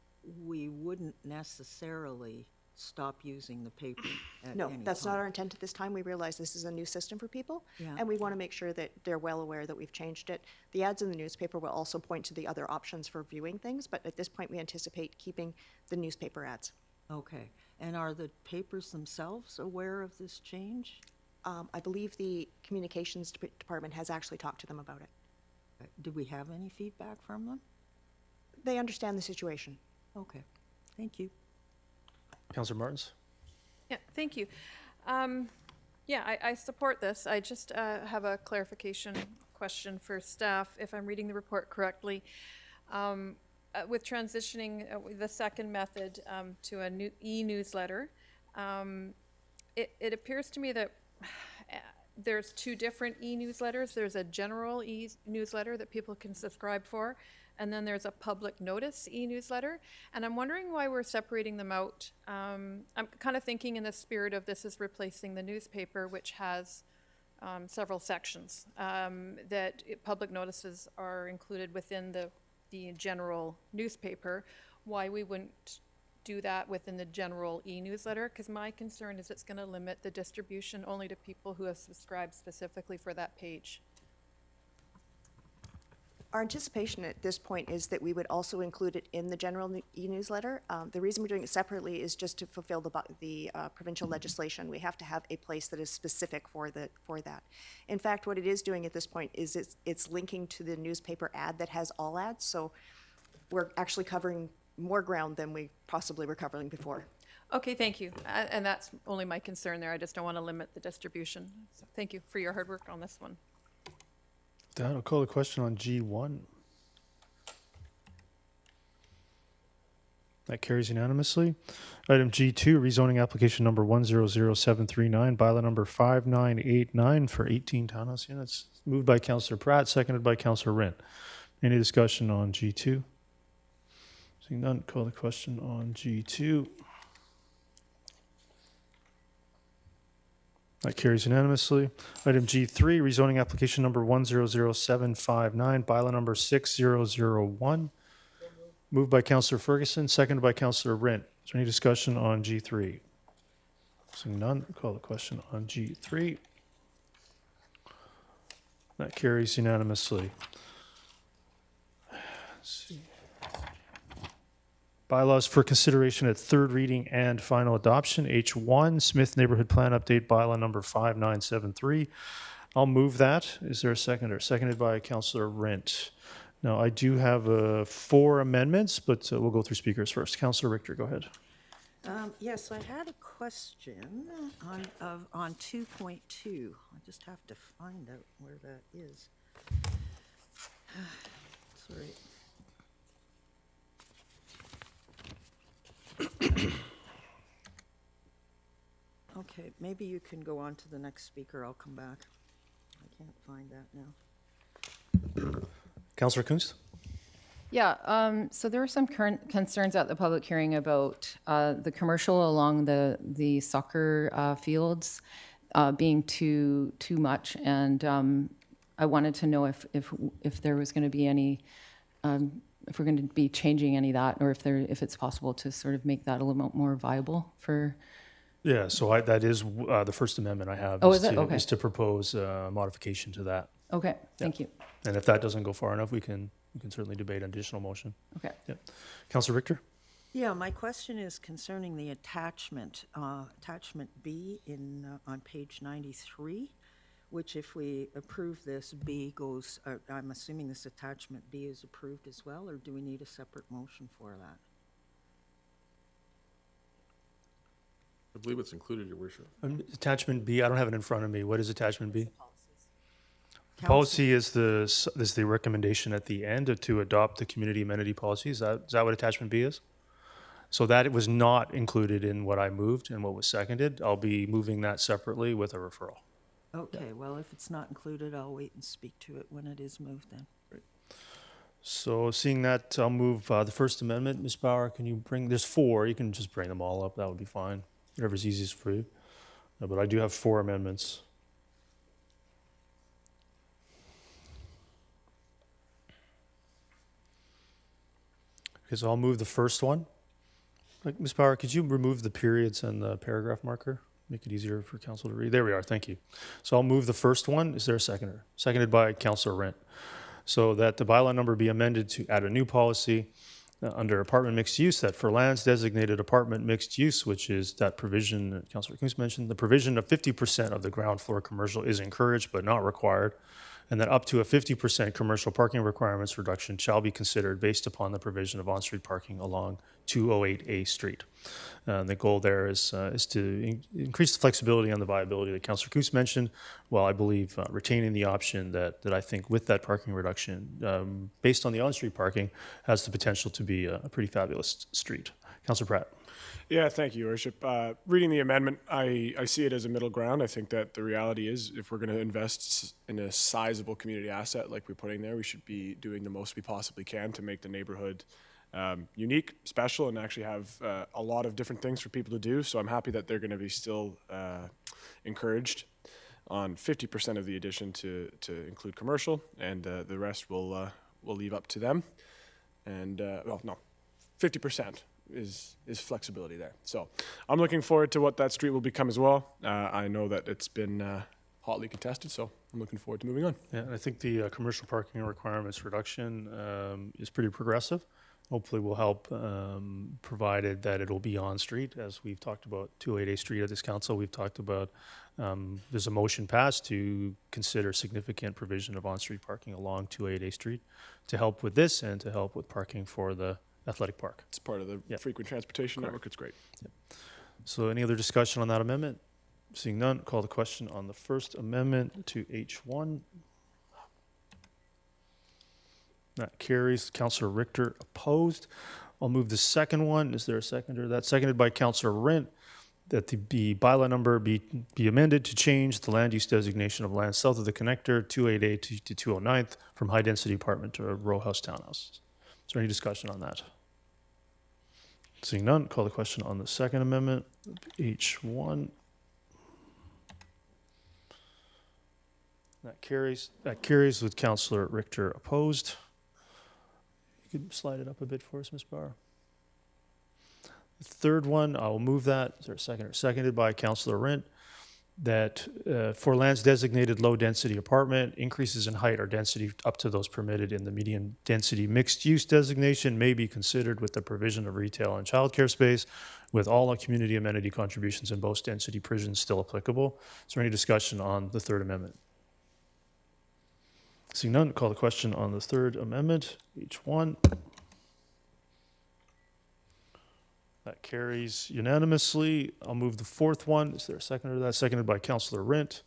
we wouldn't necessarily stop using the paper at any No, time? that's not our intent at this time. We realize this is a new system for people, Yeah. and we want to make sure that they're well aware that we've changed it. The ads in the newspaper will also point to the other options for viewing things, but at this point, we anticipate keeping the newspaper ads. Okay. And are the papers themselves aware of this change? I believe the communications department has actually talked to them about it. Did we have any feedback from them? They understand the situation. Okay. Thank you. Councillor Martins? Yeah, thank you. Yeah, I support this. I just have a clarification question for staff, if I'm reading the report correctly. With transitioning the second method to a new e-newsletter, it appears to me that there's two different e-newsletters. There's a general e-newsletter that people can subscribe for, and then there's a public notice e-newsletter. And I'm wondering why we're separating them out. I'm kind of thinking in the spirit of this is replacing the newspaper, which has several sections, that public notices are included within the general newspaper, why we wouldn't do that within the general e-newsletter, because my concern is it's going to limit the distribution only to people who have subscribed specifically for that page. Our anticipation at this point is that we would also include it in the general e-newsletter. The reason we're doing it separately is just to fulfill the provincial legislation. We have to have a place that is specific for that. In fact, what it is doing at this point is it's linking to the newspaper ad that has all ads. So we're actually covering more ground than we possibly were covering before. Okay, thank you. And that's only my concern there. I just don't want to limit the distribution. So thank you for your hard work on this one. That, I'll call the question on G1. That carries unanimously. Item G2, rezoning application number 100739, bylaw number 5989 for 18 townhouse units. Moved by Councillor Pratt, seconded by Councillor Rint. Any discussion on G2? Seeing none, call the question on G2. That carries unanimously. Item G3, rezoning application number 100759, bylaw number 6001. Moved by Councillor Ferguson, seconded by Councillor Rint. Is there any discussion on G3? Seeing none, call the question on G3. That carries unanimously. Let's see. Bylaws for consideration at third reading and final adoption. H1, Smith Neighborhood Plan Update Bylaw number 5973. I'll move that. Is there a seconder? Seconded by Councillor Rint. Now, I do have 4 amendments, but we'll go through speakers first. Councillor Richter, go ahead. Yes, I had a question on 2.2. I just have to find out where that is. Sorry. Okay, maybe you can go on to the next speaker. I'll come back. I can't find that now. Councillor Kunst? Yeah, so there were some current concerns at the public hearing about the commercial along the soccer fields being too much, and I wanted to know if there was going to be any, if we're going to be changing any of that, or if it's possible to sort of make that a little bit more viable for. Yeah, so that is the First Amendment I have. Oh, is it? Okay. Is to propose a modification to that. Okay, thank you. And if that doesn't go far enough, we can certainly debate an additional motion. Okay. Yep. Councillor Richter? Yeah, my question is concerning the attachment, attachment B on page 93, which if we approve this, B goes, I'm assuming this attachment B is approved as well, or do we need a separate motion for that? I believe it's included, Your Worship. Attachment B, I don't have it in front of me. What is attachment B? Council- Policy is the recommendation at the end to adopt the community amenity policy. Is that what attachment B is? So that it was not included in what I moved and what was seconded. I'll be moving that separately with a referral. Okay, well, if it's not included, I'll wait and speak to it when it is moved then. So seeing that, I'll move the First Amendment. Ms. Bauer, can you there's 4. You can just bring them all up. That would be fine. Whatever's easiest for you. But I do have 4 amendments. Okay, so I'll move the first one. Ms. Bauer, could you remove the periods and the paragraph marker? Make it easier for council to read. There we are, thank you. So I'll move the first one. Is there a seconder? Seconded by Councillor Rent. So that the bylaw number be amended to add a new policy under apartment mixed use, that for lands designated apartment mixed use, which is that provision that Councillor Kunz mentioned, the provision of 50% of the ground floor commercial is encouraged but not required, and that up to a 50% commercial parking requirements reduction shall be considered based upon the provision of on-street parking along 208A Street. The goal there is to increase the flexibility and the viability that Councillor Kunz mentioned, while I believe retaining the option that I think with that parking reduction, based on the on-street parking, has the potential to be a pretty fabulous street. Councillor Pratt. Yeah, thank you, Your Worship. Reading the amendment, I see it as a middle ground. I think that the reality is if we're going to invest in a sizable community asset like we're putting there, we should be doing the most we possibly can to make the neighborhood unique, special, and actually have a lot of different things for people to do. So I'm happy that they're going to be still encouraged on 50% of the addition to include commercial, and the rest we'll leave up to them. And, well, no, 50%. Is flexibility there. So I'm looking forward to what that street will become as well. I know that it's been hotly contested, so I'm looking forward to moving on. Yeah, and I think the commercial parking requirements reduction is pretty progressive. Hopefully will help, provided that it'll be on street, as we've talked about 208A Street at this council. We've talked about there's a motion passed to consider significant provision of on-street parking along 208A Street to help with this and to help with parking for the athletic park. It's part of the frequent transportation network. It's great. Yep. So any other discussion on that amendment? Seeing none, call the question on the First Amendment to H1. That carries. Councillor Richter opposed. I'll move the second one. Is there a seconder? That's seconded by Councillor Rent, that the bylaw number be amended to change the land use designation of land south of the connector 208A to 209th from high density apartment to a row house townhouse. Is there any discussion on that? Seeing none, call the question on the Second Amendment, H1. That carries. That carries with Councillor Richter opposed. You could slide it up a bit for us, Ms. Barr. The third one, I'll move that. Is there a seconder? Seconded by Councillor Rent, that for lands designated low density apartment, increases in height or density up to those permitted in the medium density mixed use designation may be considered with the provision of retail and childcare space, with all community amenity contributions in both density provisions still applicable. Is there any discussion on the Third Amendment? Seeing none, call the question on the Third Amendment, H1. That carries unanimously. I'll move the fourth one. Is there a seconder to that? Seconded by Councillor Rent.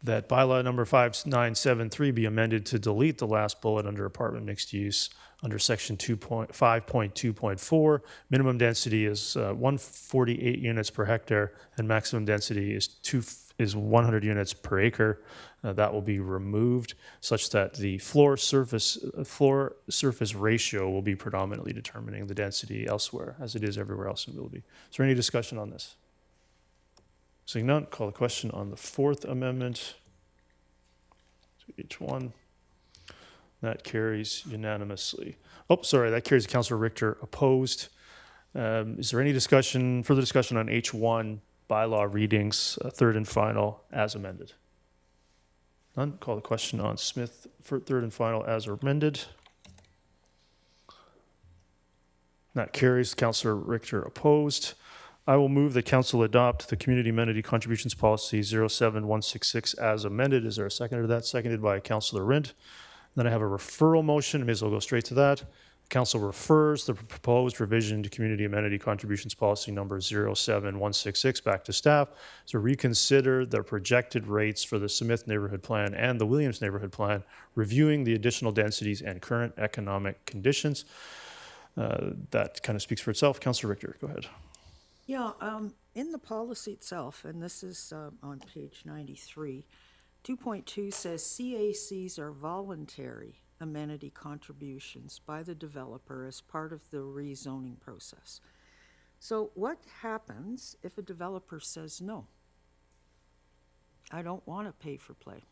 that bylaw number 5973 be amended to delete the last bullet under apartment mixed use under section 5.2.4. Minimum density is 148 units per hectare, and maximum density is 100 units per acre. That will be removed such that the floor surface ratio will be predominantly determining the density elsewhere, as it is everywhere else in Willoughby. Is there any discussion on this? Seeing none, call the question on the fourth amendment to H1. That carries unanimously. Oh, sorry, that carries Councillor Richter opposed. Is there any further discussion on H1 bylaw readings, third and final, as amended? None. Call the question on Smith for third and final as amended. That carries. Councillor Richter opposed. I will move that council adopt the Community Amenity Contributions Policy 07166 as amended. Is there a seconder to that? Seconded by Councillor Rindt. Then I have a referral motion. May as well go straight to that. Council refers the proposed revision to Community Amenity Contributions Policy number 07166 back to staff to reconsider the projected rates for the Smith Neighborhood Plan and the Williams Neighborhood Plan, reviewing the additional densities and current economic conditions. That kind of speaks for itself. Councillor Richter, go ahead. Yeah, in the policy itself, and this is on page 93, 2.2 says CACs are voluntary amenity contributions by the developer as part of the rezoning process. So what happens if a developer says no? I don't want to pay for play.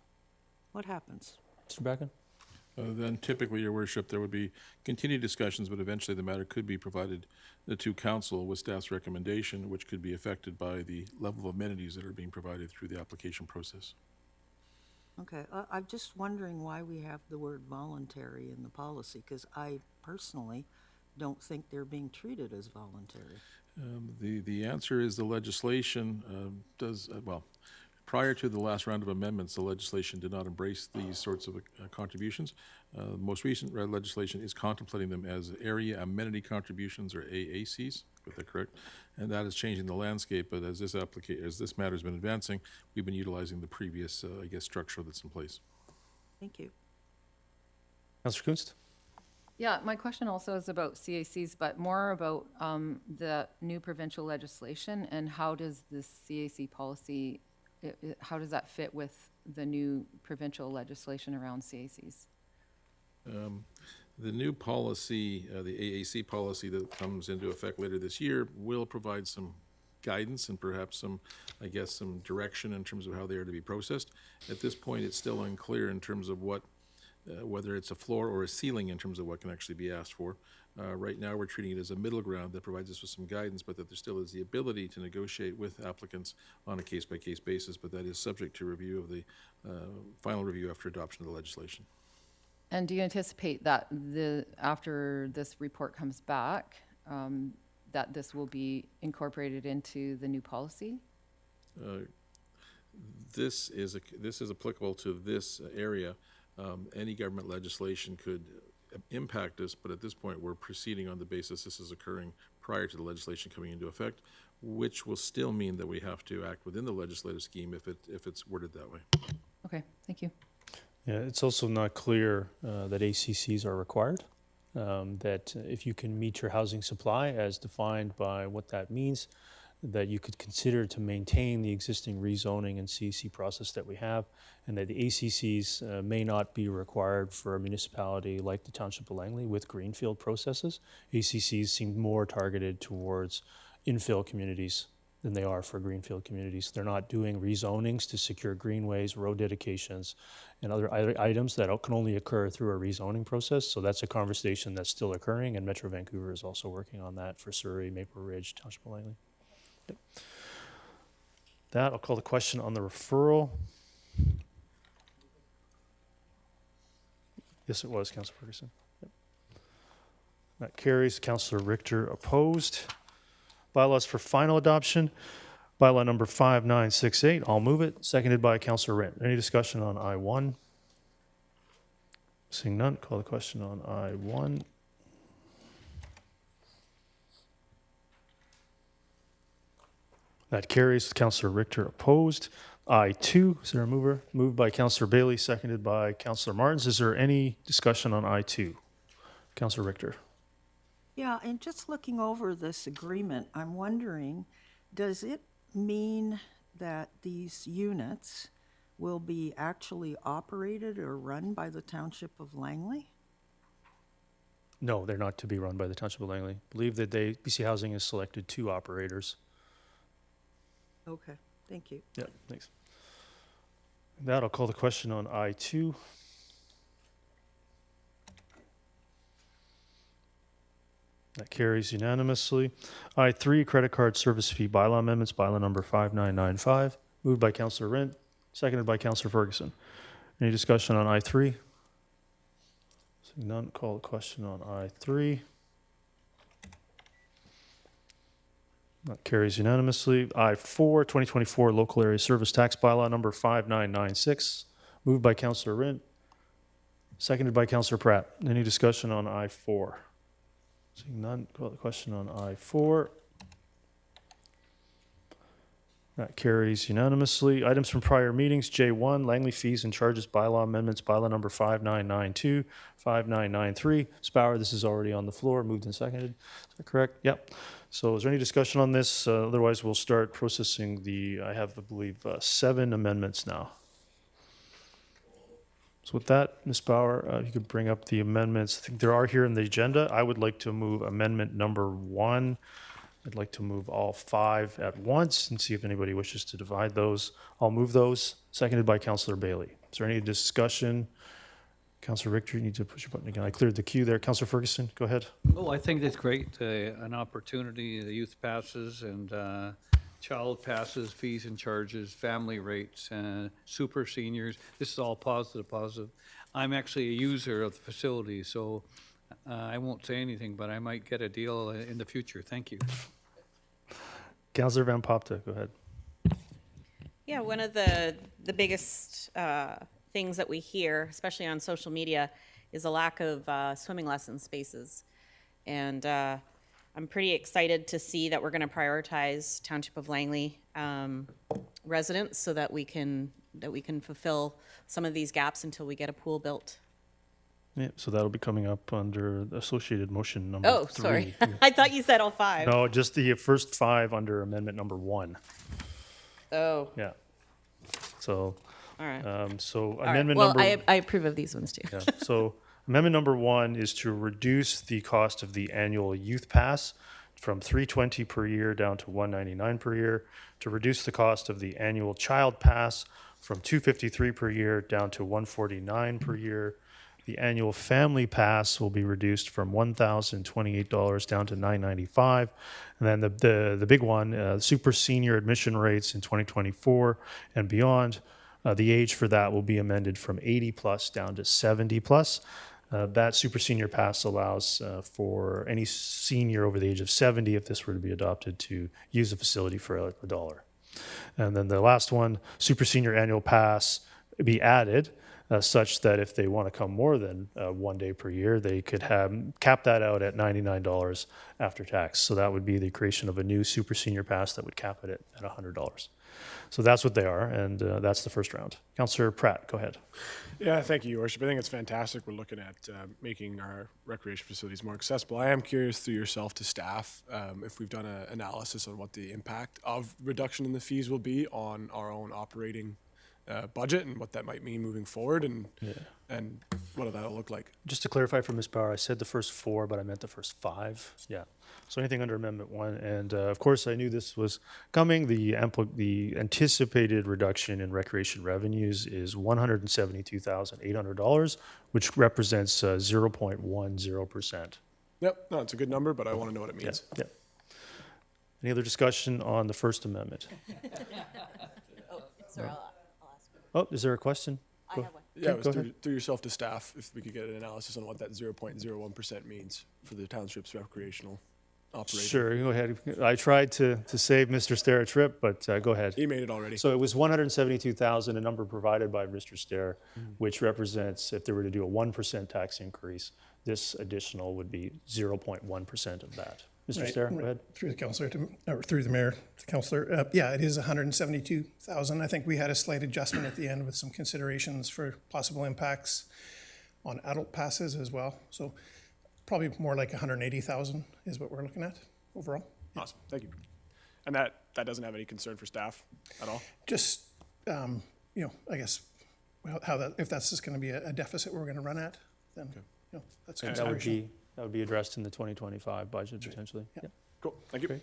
What happens? Mr. Bracken? Then typically, Your Worship, there would be continued discussions, but eventually the matter could be provided to council with staff's recommendation, which could be affected by the level of amenities that are being provided through the application process. Okay, I'm just wondering why we have the word voluntary in the policy, because I personally don't think they're being treated as voluntary. The answer is the legislation well, prior to the last round of amendments, the legislation did not embrace these sorts of contributions. Most recent legislation is contemplating them as area amenity contributions, or AACs, if they're correct, and that is changing the landscape. But as this matter has been advancing, we've been utilizing the previous, structure that's in place. Thank you. Councillor Kunst? Yeah, my question also is about CACs, but more about the new provincial legislation and how does this CAC policy, how does that fit with the new provincial legislation around CACs? The new policy, the AAC policy that comes into effect later this year, will provide some guidance and perhaps some direction in terms of how they are to be processed. At this point, it's still unclear in terms of whether it's a floor or a ceiling in terms of what can actually be asked for. Right now, we're treating it as a middle ground that provides us with some guidance, but that there still is the ability to negotiate with applicants on a case-by-case basis, but that is subject to review of the final review after adoption of the legislation. And do you anticipate that after this report comes back, that this will be incorporated into the new policy? This is applicable to this area. Any government legislation could impact us, but at this point we're proceeding on the basis this is occurring prior to the legislation coming into effect, which will still mean that we have to act within the legislative scheme if it's worded that way. Okay, thank you. Yeah, it's also not clear that ACCs are required, that if you can meet your housing supply as defined by what that means, that you could consider to maintain the existing rezoning and CEC process that we have, and that the ACCs may not be required for a municipality like the Township of Langley with greenfield processes. ACCs seem more targeted towards infill communities than they are for greenfield communities. They're not doing rezonings to secure greenways, road dedications, and other items that can only occur through a rezoning process. So that's a conversation that's still occurring, and Metro Vancouver is also working on that for Surrey, Maple Ridge, Township of Langley. Yep. That, I'll call the question on the referral. Yes, it was, Councillor Ferguson. Yep. That carries. Councillor Richter opposed. Bylaws for final adoption. Bylaw number 5968. I'll move it. Seconded by Councillor Rindt. Any discussion on I1? Seeing none, call the question on I1. That carries. Councillor Richter opposed. I2, is there a mover? Moved by Councillor Bailey, seconded by Councillor Martins. Is there any discussion on I2? Councillor Richter. Yeah, and just looking over this agreement, I'm wondering, does it mean that these units will be actually operated or run by the Township of Langley? No, they're not to be run by the Township of Langley. Believe that BC Housing has selected 2 operators. Okay, thank you. Yeah, thanks. With that, I'll call the question on I2. That carries unanimously. I3, credit card service fee bylaw amendments, bylaw number 5995. Moved by Councillor Rent, seconded by Councillor Ferguson. Any discussion on I3? Seeing none, call the question on I3. That carries unanimously. I4, 2024 local area service tax bylaw number 5996. Moved by Councillor Rent, seconded by Councillor Pratt. Any discussion on I4? Seeing none, call the question on I4. That carries unanimously. Items from prior meetings, J1, Langley fees and charges bylaw amendments, bylaw number 5992, 5993. Spower, this is already on the floor, moved and seconded. Is that correct? Yep. So is there any discussion on this? Otherwise, we'll start processing I have, I believe, 7 amendments now. So with that, Ms. Bauer, you could bring up the amendments. I think there are here in the agenda. I would like to move amendment number 1. I'd like to move all 5 at once and see if anybody wishes to divide those. I'll move those, seconded by Councillor Bailey. Is there any discussion? Councillor Richter, you need to push your button again. I cleared the queue there. Councillor Ferguson, go ahead. Oh, I think that's great. An opportunity, the youth passes and child passes, fees and charges, family rates, super seniors. This is all positive. I'm actually a user of the facility, so I won't say anything, but I might get a deal in the future. Thank you. Councillor Van Popta, go ahead. Yeah, one of the biggest things that we hear, especially on social media, is a lack of swimming lesson spaces. And I'm pretty excited to see that we're going to prioritize Township of Langley residents so that we can fulfill some of these gaps until we get a pool built. Yeah, so that'll be coming up under associated motion number 3. Oh, sorry. I thought you said all 5. No, just the first 5 under amendment number 1. Oh, Yeah. So, all right. so All right. amendment Well, number. I approve of these ones too. Yeah. So amendment number 1 is to reduce the cost of the annual youth pass from $320 per year down to $199 per year, to reduce the cost of the annual child pass from $253 per year down to $149 per year. The annual family pass will be reduced from $1,028 down to $995. And then the big one, super senior admission rates in 2024 and beyond, the age for that will be amended from 80 plus down to 70 plus. That super senior pass allows for any senior over the age of 70, if this were to be adopted, to use the facility for $1. And then the last one, super senior annual pass, be added such that if they want to come more than 1 day per year, they could cap that out at $99 after tax. So that would be the creation of a new super senior pass that would cap it at $100. So that's what they are, and that's the first round. Councillor Pratt, go ahead. Yeah, thank you, Your Worship. I think it's fantastic. We're looking at making our recreation facilities more accessible. I am curious through yourself to staff if we've done an analysis on what the impact of reduction in the fees will be on our own operating budget and what that might mean moving forward, and what that'll look like. Just to clarify for Ms. Bauer, I said the first 4, but I meant the first 5. Yeah. So anything under Amendment 1. And of course, I knew this was coming. The anticipated reduction in recreation revenues is $172,800, which represents 0.10%. Yep. No, it's a good number, but I want to know what it means. Yeah. Any other discussion on the First Amendment? Sorry, Oh, is there a question? I have one. Yeah, it was Go through yourself to staff, if we could get an analysis on what that 0.01% means for the township's recreational operation. Sure, go ahead. I tried to save Mr. Stair a trip, but go ahead. He made it already. So it was 172,000, a number provided by Mr. Stair, which represents, if they were to do a 1% tax increase, this additional would be 0.1% of that. Mr. Right, Starr, go right. ahead. Through the counselor or through the mayor, to Councillor. Yeah, it is 172,000. I think we had a slight adjustment at the end with some considerations for possible impacts on adult passes as well. So probably more like 180,000 is what we're looking at overall. Awesome, thank you. And that doesn't have any concern for staff at all? Just, I guess, how that, if that's just going to be a deficit we're going to run at, then, that's a That consideration. would be addressed in the 2025 budget potentially. Yeah. Cool, thank you.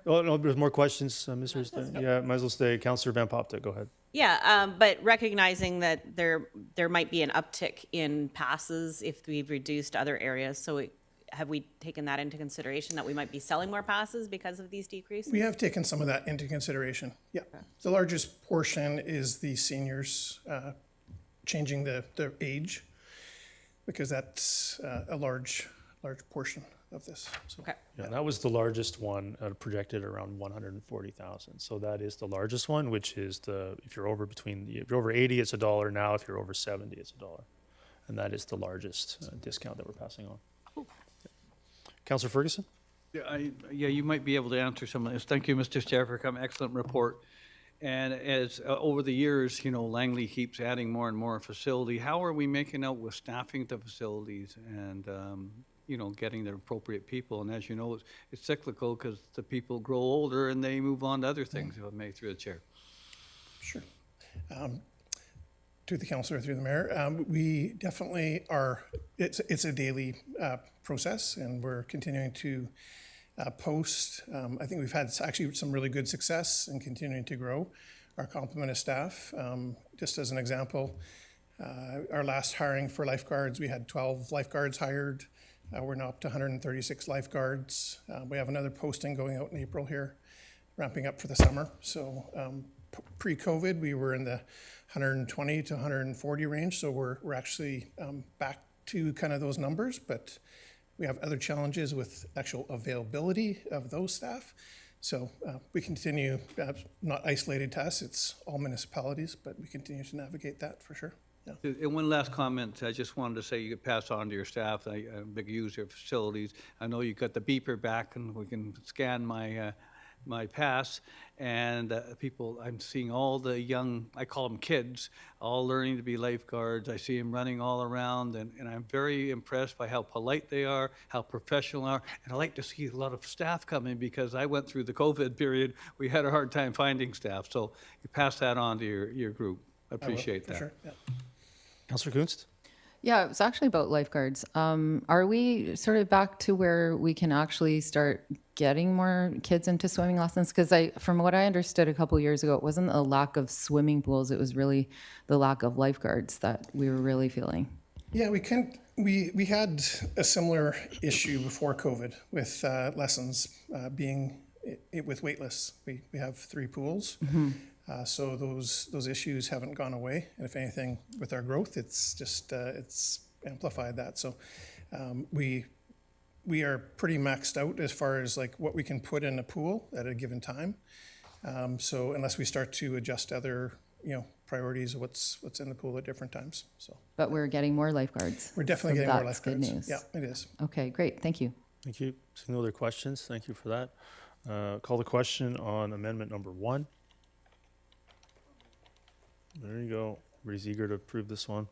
Oh, no, there's more questions, Mr. Yeah, might as well stay. Councillor Van Popta, go ahead. Yeah, but recognizing that there might be an uptick in passes if we've reduced other areas. So have we taken that into consideration, that we might be selling more passes because of these decreases? We have taken some of that into consideration, yeah. The largest portion is the seniors changing the age, because that's a large portion of this. So. Okay. Yeah, that was the largest one, projected around 140,000. So that is the largest one, which is if you're over 80, it's $1 now. If you're over 70, it's $1. And that is the largest discount that we're passing on. Cool. Councillor Ferguson? Yeah, you might be able to answer some of this. Thank you, Mr. Chair, for coming. Excellent report. And as over the years, Langley keeps adding more and more facility. How are we making out with staffing the facilities and getting the appropriate people? And as you know, it's cyclical because the people grow older and they move on to other things. If I may, through the chair. Sure. To the councillor, through the mayor, we definitely are. It's a daily process, and we're continuing to post. I think we've had actually some really good success in continuing to grow our complement of staff. Just as an example, our last hiring for lifeguards, we had 12 lifeguards hired. We're now up to 136 lifeguards. We have another posting going out in April here, ramping up for the summer. So pre-COVID, we were in the 120 to 140 range. So we're actually back to kind of those numbers, but we have other challenges with actual availability of those staff. So we continue, not isolated to us, it's all municipalities, but we continue to navigate that for sure. Yeah. And one last comment, I just wanted to say you could pass on to your staff. I'm a big user of facilities. I know you got the beeper back and we can scan my pass, and people, I'm seeing all the young, I call them kids, all learning to be lifeguards. I see them running all around, and I'm very impressed by how polite they are, how professional they are, and I like to see a lot of staff coming because I went through the COVID period. We had a hard time finding staff, so you pass that on to your group. I appreciate that. Sure, yeah. Councillor Kunst? Yeah, it was actually about lifeguards. Are we sort of back to where we can actually start getting more kids into swimming lessons? Because from what I understood a couple years ago, it wasn't a lack of swimming pools, it was really the lack of lifeguards that we were really feeling. Yeah, we had a similar issue before COVID with lessons being with waitlists. We have 3 pools. Mm-hmm. So those issues haven't gone away, and if anything, with our growth, it's just it's amplified that. So we are pretty maxed out as far as like what we can put in a pool at a given time. So unless we start to adjust other priorities of what's in the pool at different times. So. But we're getting more lifeguards. We're definitely so getting more that's lifeguards. Good news. Yeah, it is. Okay, great. Thank you. Thank you. Seeing no other questions, thank you for that. Call the question on amendment number 1. There you go. Everybody's eager to approve this one.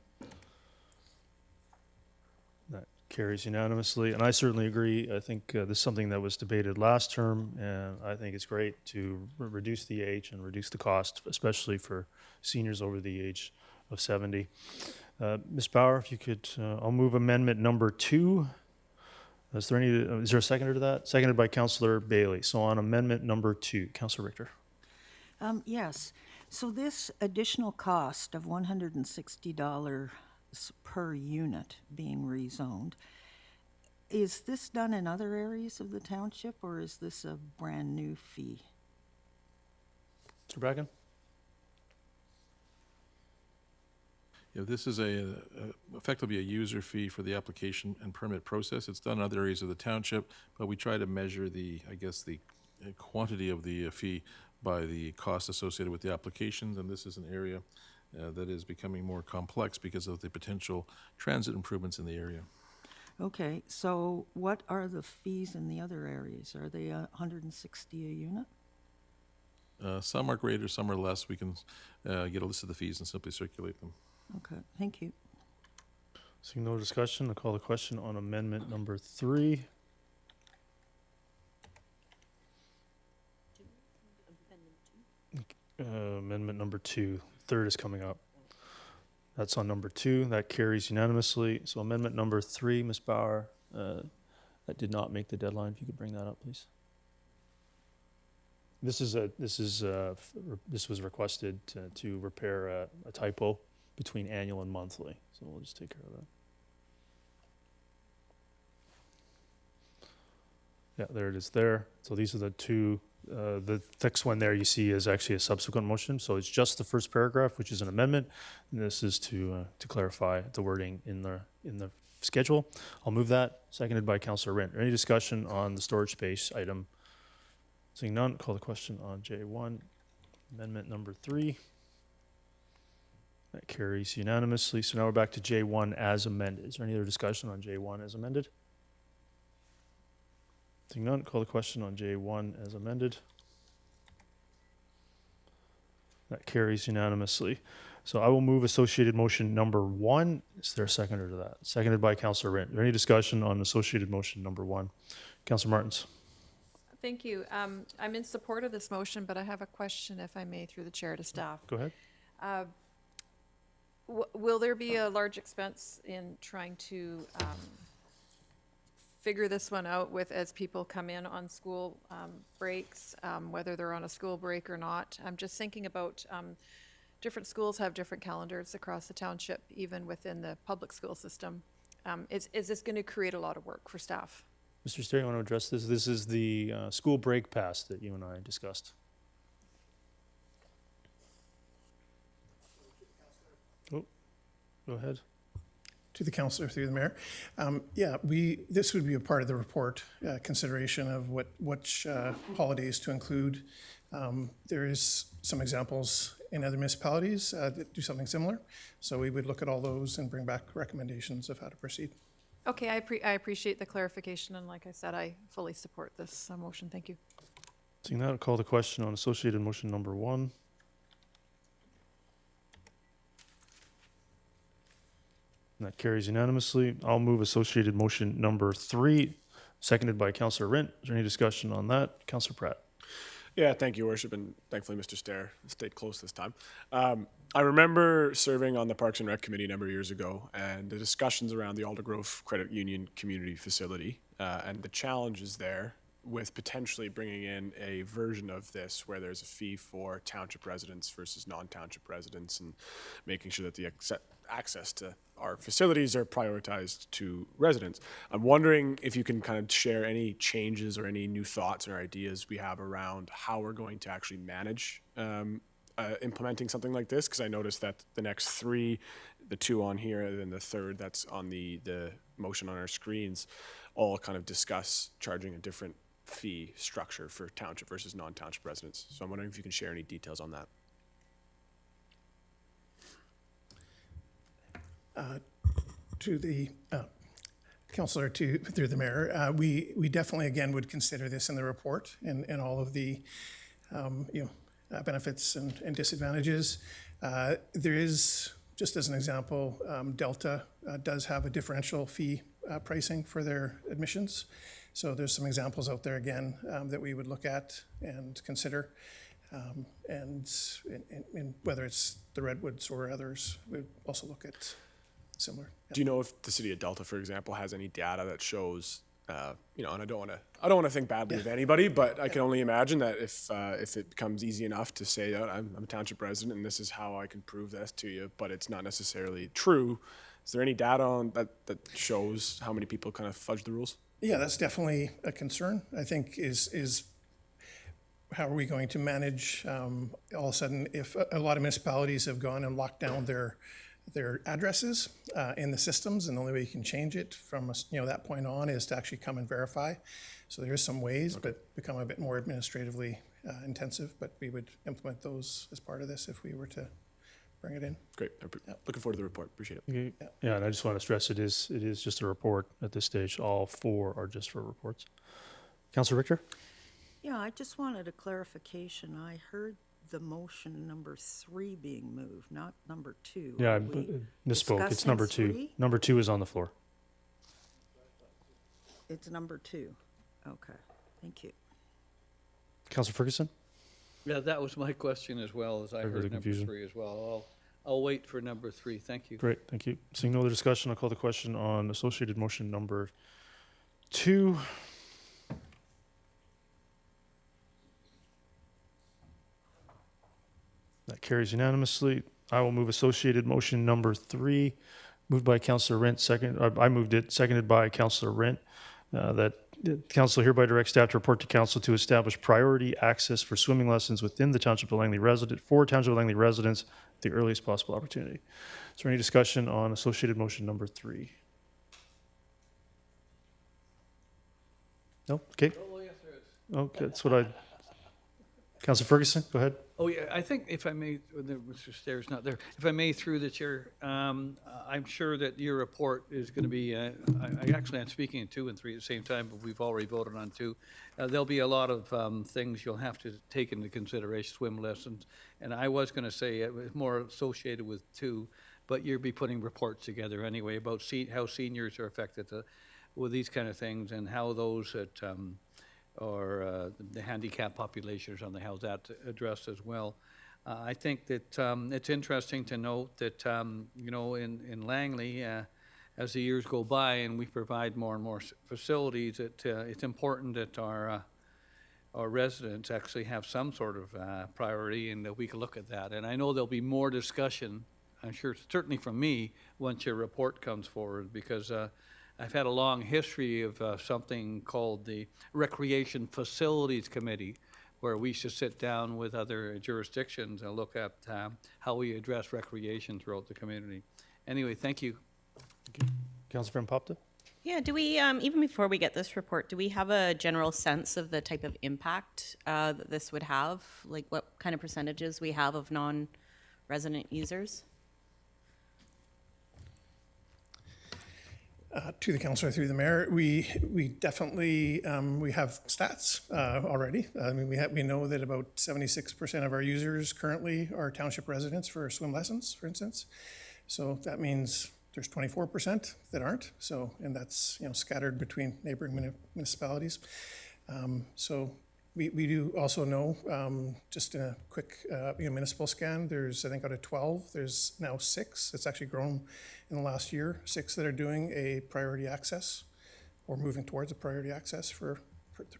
That carries unanimously, and I certainly agree. I think this is something that was debated last term, and I think it's great to reduce the age and reduce the cost, especially for seniors over the age of 70. Ms. Bauer, if you could, I'll move amendment number 2. Is there a seconder to that? Seconded by Councillor Bailey. So on amendment number 2, Councillor Richter. Yes. So this additional cost of $160 per unit being rezoned, is this done in other areas of the township, or is this a brand new fee? Mr. Bracken? Yeah, this is effectively a user fee for the application and permit process. It's done in other areas of the township, but we try to measure the quantity of the fee by the cost associated with the applications, and this is an area that is becoming more complex because of the potential transit improvements in the area. Okay, so what are the fees in the other areas? Are they 160 a unit? Some are greater, some are less. We can get a list of the fees and simply circulate them. Okay, thank you. Seeing no discussion, I'll call the question on amendment number 3. Amendment number 2. Third is coming up. That's on number 2. That carries unanimously. So amendment number 3, Ms. Bauer, that did not make the deadline. If you could bring that up, please. This was requested to repair a typo between annual and monthly. So we'll just take care of that. Yeah, there it is there. So these are the two. The next one there you see is actually a subsequent motion. So it's just the first paragraph, which is an amendment. And this is to clarify the wording in the schedule. I'll move that. Seconded by Councillor Rent. Any discussion on the storage space item? Seeing none, call the question on J1. Amendment number 3. That carries unanimously. So now we're back to J1 as amended. Is there any other discussion on J1 as amended? Seeing none, call the question on J1 as amended. That carries unanimously. So I will move associated motion number 1. Is there a seconder to that? Seconded by Councillor Rent. Is there any discussion on associated motion number 1? Councillor Martins. Thank you. I'm in support of this motion, but I have a question, if I may, through the chair to staff. Go ahead. Will there be a large expense in trying to figure this one out with as people come in on school breaks, whether they're on a school break or not? I'm just thinking about different schools have different calendars across the township, even within the public school system. Is this going to create a lot of work for staff? Mr. Sterry, you want to address this? This is the school break pass that you and I discussed. Oh, go ahead. To the councillor through the mayor. Yeah, this would be a part of the report consideration of which holidays to include. There is some examples in other municipalities that do something similar. So we would look at all those and bring back recommendations of how to proceed. Okay, I appreciate the clarification, and like I said, I fully support this motion. Thank you. Seeing that, I'll call the question on associated motion number 1. And that carries unanimously. I'll move associated motion number 3, seconded by Councillor Rent. Is there any discussion on that? Councillor Pratt. Yeah, thank you, Worship, and thankfully Mr. Stair stayed close this time. I remember serving on the Parks and Rec Committee a number of years ago, and the discussions around the Aldergrove Credit Union community facility, and the challenges there with potentially bringing in a version of this where there's a fee for township residents versus non-township residents, and making sure that the access to our facilities are prioritized to residents. I'm wondering if you can kind of share any changes or any new thoughts or ideas we have around how we're going to actually manage implementing something like this, because I noticed that the next 3, the 2 on here, and then the third that's on the motion on our screens, all kind of discuss charging a different fee structure for township versus non-township residents. So I'm wondering if you can share any details on that. To the councillor through the mayor, we definitely again would consider this in the report and all of the benefits and disadvantages. There is, just as an example, Delta does have a differential fee pricing for their admissions. So there's some examples out there again that we would look at and consider. And whether it's the Redwoods or others, we'd also look at similar. Do you know if the city of Delta, for example, has any data that shows, and I don't want to think badly of anybody, but I can only imagine that if it becomes easy enough to say that I'm a township resident and this is how I can prove this to you, but it's not necessarily true. Is there any data on that shows how many people kind of fudge the rules? Yeah, that's definitely a concern. I think is how are we going to manage all of a sudden if a lot of municipalities have gone and locked down their addresses in the systems, and the only way you can change it from that point on is to actually come and verify. So there is some ways, but become a bit more administratively intensive. But we would implement those as part of this if we were to bring it in. Great. Looking forward to the report. Appreciate it. Yeah, and I just want to stress it is just a report at this stage. All 4 are just for reports. Councilor Richter? Yeah, I just wanted a clarification. I heard the motion number 3 being moved, not number 2. Yeah, I Are we misspoke. It's discussing number 2. 3? Number 2 is on the floor. It's number 2. Okay, thank you. Councilor Ferguson? Yeah, that was my question as well, as I Sorry for heard the number confusion. 3 as well. I'll wait for number 3. Thank you. Great, thank you. Seeing no other discussion, I'll call the question on associated motion number 2. That carries unanimously. I will move associated motion number 3, moved by Councilor Rent, I moved it, seconded by Councilor Rent, that council hereby directs staff to report to council to establish priority access for swimming lessons within the Township of Langley for Township of Langley residents at the earliest possible opportunity. Is there any discussion on associated motion number 3? No? Okay. Okay, that's what Councilor Ferguson, go ahead. Oh, yeah, I think if I may, Mr. Stairs not there, if I may through the chair, I'm sure that your report is going to be, I'm speaking in 2 and 3 at the same time, but we've already voted on 2. There'll be a lot of things you'll have to take into consideration, swim lessons, and I was going to say it was more associated with 2, but you'll be putting reports together anyway about how seniors are affected with these kind of things and how those that or the handicapped population or something, how's that addressed as well. I think that it's interesting to note that, you know, in Langley, as the years go by and we provide more and more facilities, it's important that our residents actually have some sort of priority and that we can look at that. And I know there'll be more discussion, I'm sure, certainly from me, once your report comes forward, because I've had a long history of something called the Recreation Facilities Committee, where we should sit down with other jurisdictions and look at how we address recreation throughout the community. Anyway, thank you. Councilor Popta? Yeah, do we, even before we get this report, do we have a general sense of the type of impact that this would have? Like what kind of percentages we have of non-resident users? To the councillor through the mayor, we definitely we have stats already. I mean, we know that about 76% of our users currently are township residents for swim lessons, for instance. So that means there's 24% that aren't. So, and that's, you know, scattered between neighboring municipalities. So we do also know, just in a quick municipal scan, there's, I think, out of 12, there's now 6. It's actually grown in the last year, 6 that are doing a priority access or moving towards a priority access for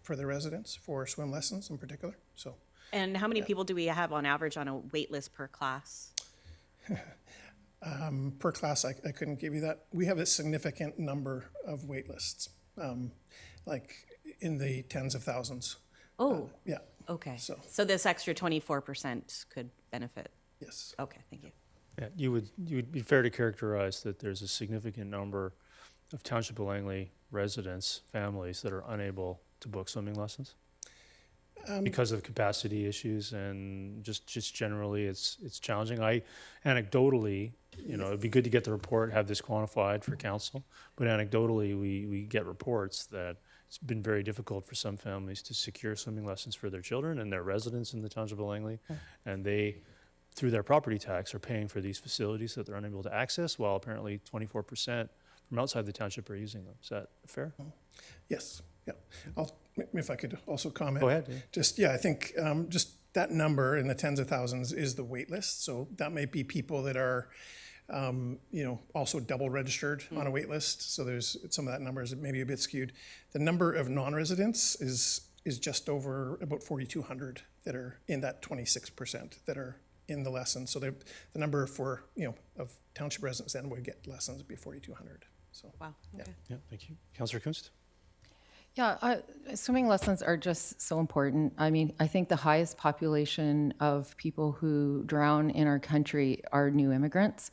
the residents for swim lessons in particular. So. And how many people do we have on average on a wait list per class? Per class, I couldn't give you that. We have a significant number of wait lists, like in the tens of thousands. Oh, yeah. okay. So this extra 24% could benefit? Yes. Okay, thank you. Yeah, you would be fair to characterize that there's a significant number of Township of Langley residents, families that are unable to book swimming lessons because of capacity issues and just generally it's challenging. I anecdotally, you know, it'd be good to get the report, have this quantified for council, but anecdotally we get reports that it's been very difficult for some families to secure swimming lessons for their children and their residents in the Township of Langley, and they, through their property tax, are paying for these facilities that they're unable to access, while apparently 24% from outside the township are using them. Is that fair? Yes. Yeah. If I could also comment. Go ahead. Yeah. I think just that number in the tens of thousands is the wait list. So that might be people that are, you know, also double registered on a wait list. So there's some of that number is maybe a bit skewed. The number of non-residents is just over about 4,200 that are in that 26% that are in the lesson. So the number for, you know, of township residents then would get lessons would be 4,200. So wow. Okay. Yeah. Thank you, Councillor Kunst. Yeah, swimming lessons are just so important. I mean, I think the highest population of people who drown in our country are new immigrants.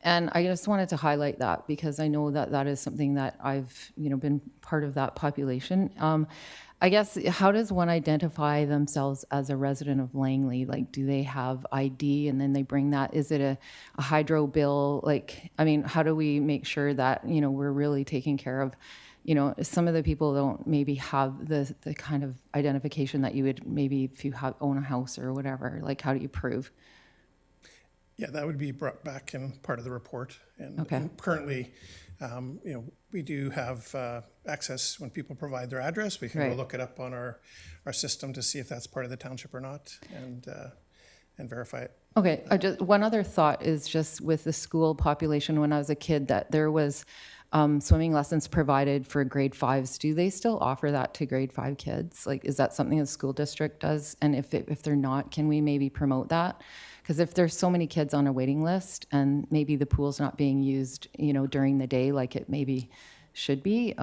And I just wanted to highlight that because I know that that is something that I've, you know, been part of that population. I guess, how does one identify themselves as a resident of Langley? Like, do they have ID and then they bring that? Is it a hydro bill? Like, I mean, how do we make sure that, you know, we're really taking care of, you know, some of the people don't maybe have the kind of identification that you would maybe if you own a house or whatever. Like, how do you prove? Yeah, that would be brought back in part of the report. And Okay. and currently, you know, we do have access when people provide their address. We can go Right. look it up on our system to see if that's part of the township or not, and verify it. Okay, one other thought is just with the school population, when I was a kid, that there was swimming lessons provided for grade 5s. Do they still offer that to grade 5 kids? Like, is that something the school district does? And if they're not, can we maybe promote that? Because if there's so many kids on a waiting list and maybe the pool's not being used, you know, during the day like it maybe should be,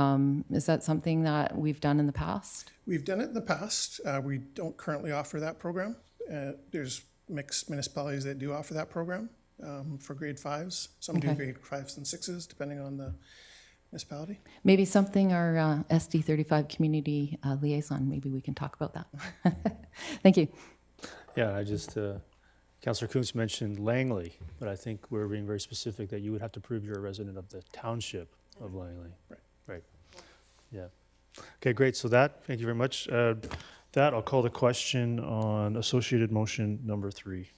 is that something that we've done in the past? We've done it in the past. We don't currently offer that program. There's mixed municipalities that do offer that program for grade 5s. Some do Okay. grade 5s and 6s, depending on the municipality. Maybe something our SD35 community liaison, maybe we can talk about that. Thank you. Yeah, I just, Councillor Kuntz mentioned Langley, but I think we're being very specific that you would have to prove you're a resident of the township of Langley. Right. Right. Yeah. Okay, great. So thank you very much. That, I'll call the question on associated motion number 3.